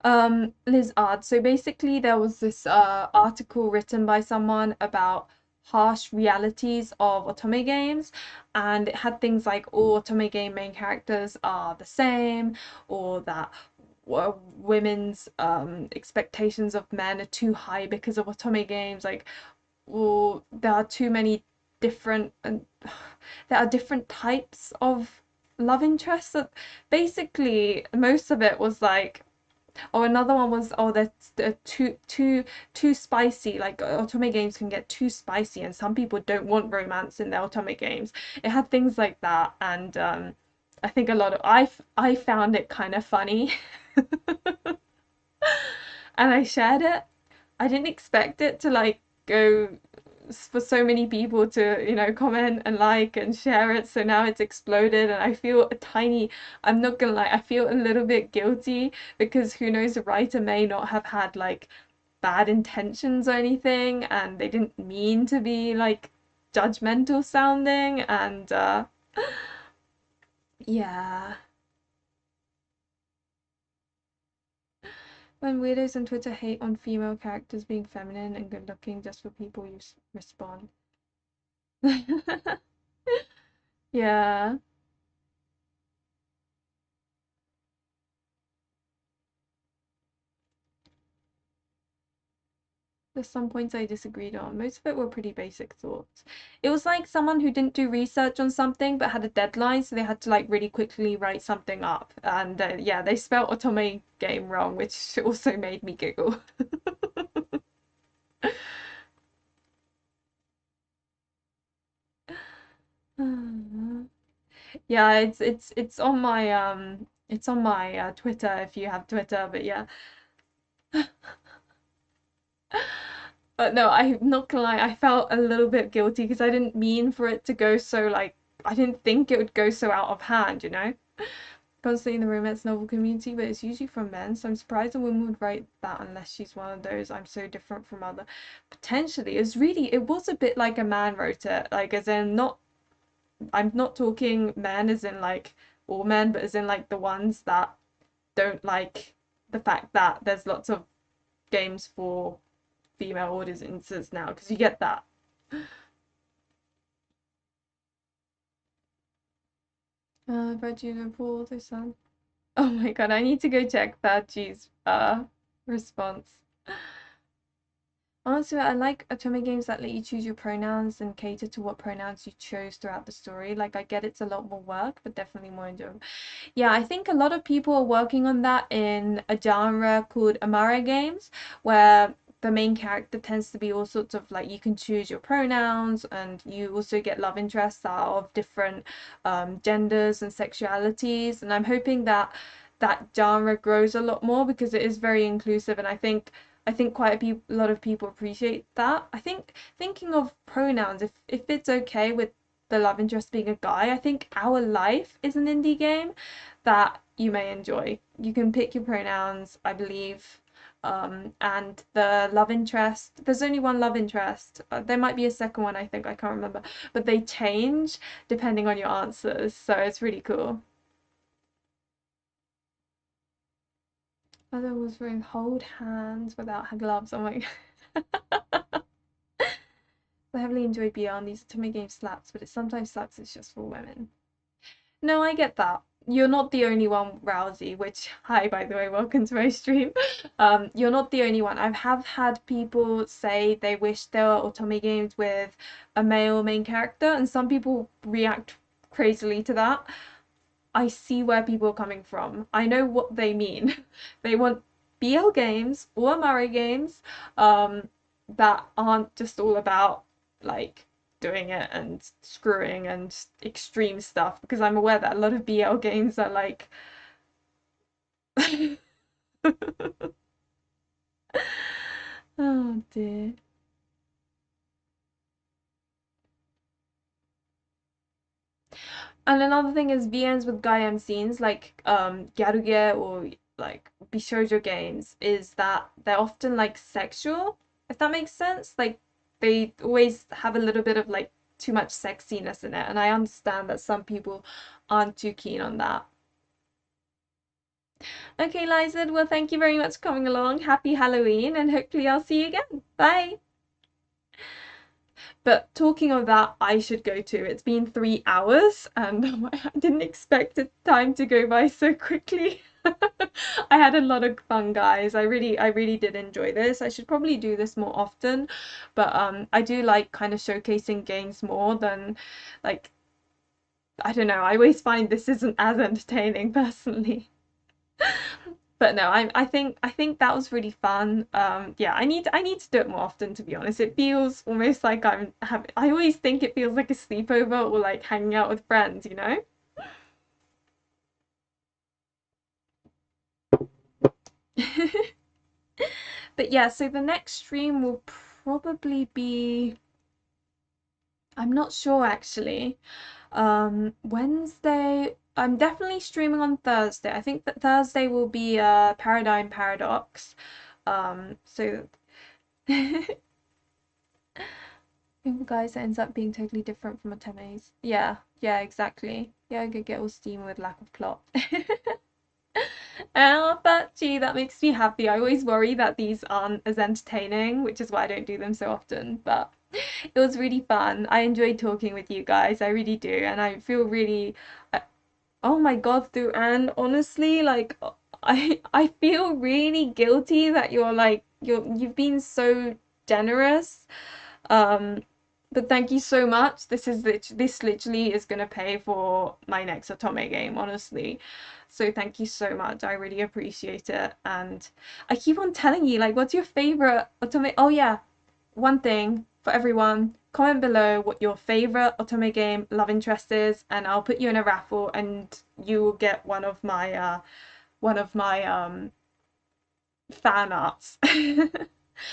Liz Ard. So basically, there was this article written by someone about harsh realities of otome games, and it had things like all otome game main characters are the same, or that women's expectations of men are too high because of otome games, like, or there are too many different and there are different types of love interests. That basically most of it was like, oh, another one was, oh, they're too spicy. Like otome games can get too spicy, and some people don't want romance in their otome games. It had things like that, and I think a lot of I found it kind of funny, and I shared it. I didn't expect it to like go for so many people to, comment and like and share it. So now it's exploded, and I feel a tiny, I'm not gonna lie, I feel a little bit guilty because who knows, the writer may not have had like bad intentions or anything, and they didn't mean to be like judgmental sounding, and yeah. When weirdos on Twitter hate on female characters being feminine and good looking just for people you respond. Yeah. There's some points I disagreed on. Most of it were pretty basic thoughts. It was like someone who didn't do research on something but had a deadline, so they had to like really quickly write something up. And yeah, they spelled otome game wrong, which also made me giggle. Yeah, it's on my Twitter if you have Twitter, but yeah. But no, I'm not gonna lie, I felt a little bit guilty because I didn't mean for it to go so like, I didn't think it would go so out of hand, you know? Constantly in the romance novel community, but it's usually from men, so I'm surprised a woman would write that unless she's one of those I'm so different from other. Potentially, it was a bit like a man wrote it, like as in not, I'm not talking men as in like all men, but as in like the ones that don't like the fact that there's lots of games for female audiences now, because you get that. Virginia Paul, this son. Oh my god, I need to go check that G's response. Honestly, I like otome games that let you choose your pronouns and cater to what pronouns you chose throughout the story. Like, I get it's a lot more work, but definitely more enjoyable. Yeah, I think a lot of people are working on that in a genre called Amare games, where the main character tends to be all sorts of like, you can choose your pronouns, and you also get love interests that are of different genders and sexualities. And I'm hoping that that genre grows a lot more because it is very inclusive, and I think quite a lot of people appreciate that. I think thinking of pronouns, if it's okay with the love interest being a guy, I think Our Life is an indie game that you may enjoy. You can pick your pronouns, I believe. And the love interest, there's only one love interest. There might be a second one, I think, I can't remember. But they change depending on your answers, so it's really cool. Other was wearing hold hands without her gloves. Oh my god. I heavily enjoy Beyond. These to me game slaps, but it sometimes sucks it's just for women. No, I get that. You're not the only one, Rousey, which, hi, by the way, welcome to my stream. You're not the only one. I have had people say they wish there were otome games with a male main character, and some people react crazily to that. I see where people are coming from. I know what they mean. They want BL games or Murray games that aren't just all about like doing it and screwing and extreme stuff, because I'm aware that a lot of BL games are like oh dear. And another thing is VNs with Gaim scenes like Gyaruge or like Bishoujo games is that they're often like sexual. if that makes sense. Like they always have a little bit of like too much sexiness in it, and I understand that some people aren't too keen on that. Okay, Liza, well, thank you very much for coming along. Happy Halloween, and hopefully I'll see you again. Bye. But talking of that, I should go too. It's been 3 hours, and I didn't expect the time to go by so quickly. I had a lot of fun, guys. I really did enjoy this. I should probably do this more often, but I do like kind of showcasing games more than like I don't know. I always find this isn't as entertaining personally. But no, I think that was really fun. Yeah, I need to do it more often, to be honest. It feels almost like I always think it feels like a sleepover or like hanging out with friends, you know? But yeah, so the next stream will probably be, I'm not sure actually. Wednesday, I'm definitely streaming on Thursday. I think that Thursday will be Paradigm Paradox. So guys, it ends up being totally different from otome's. Yeah, yeah, exactly. Yeah, I could get all steamy with lack of plot. Oh, but gee, that makes me happy. I always worry that these aren't as entertaining, which is why I don't do them so often. But it was really fun. I enjoyed talking with you guys. I really do, and I feel really. Oh my God, through Anne, honestly, like I feel really guilty that you've been so generous. Um, but thank you so much. This literally is gonna pay for my next Otome game, honestly. So thank you so much. I really appreciate it. And I keep on telling you, like, what's your favorite Otome? Oh yeah, one thing for everyone. Comment below what your favorite Otome game love interest is, and I'll put you in a raffle, and you will get one of my fan arts.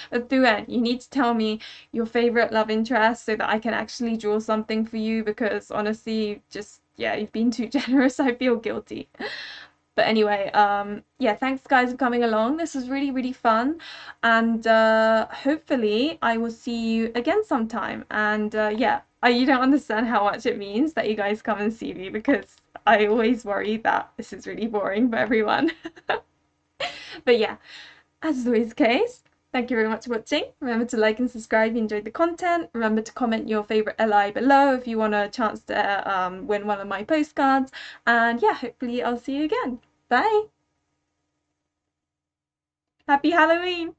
But Duet, you need to tell me your favorite love interest so that I can actually draw something for you because honestly, just yeah, you've been too generous. I feel guilty. But anyway, yeah, thanks guys for coming along. This was really, really fun. And hopefully I will see you again sometime. And yeah, you don't understand how much it means that you guys come and see me because I always worry that this is really boring for everyone. But yeah, as is always the case, thank you very much for watching. Remember to like and subscribe if you enjoyed the content. Remember to comment your favorite LI below if you want a chance to win one of my postcards. And yeah, hopefully I'll see you again. Bye. Happy Halloween.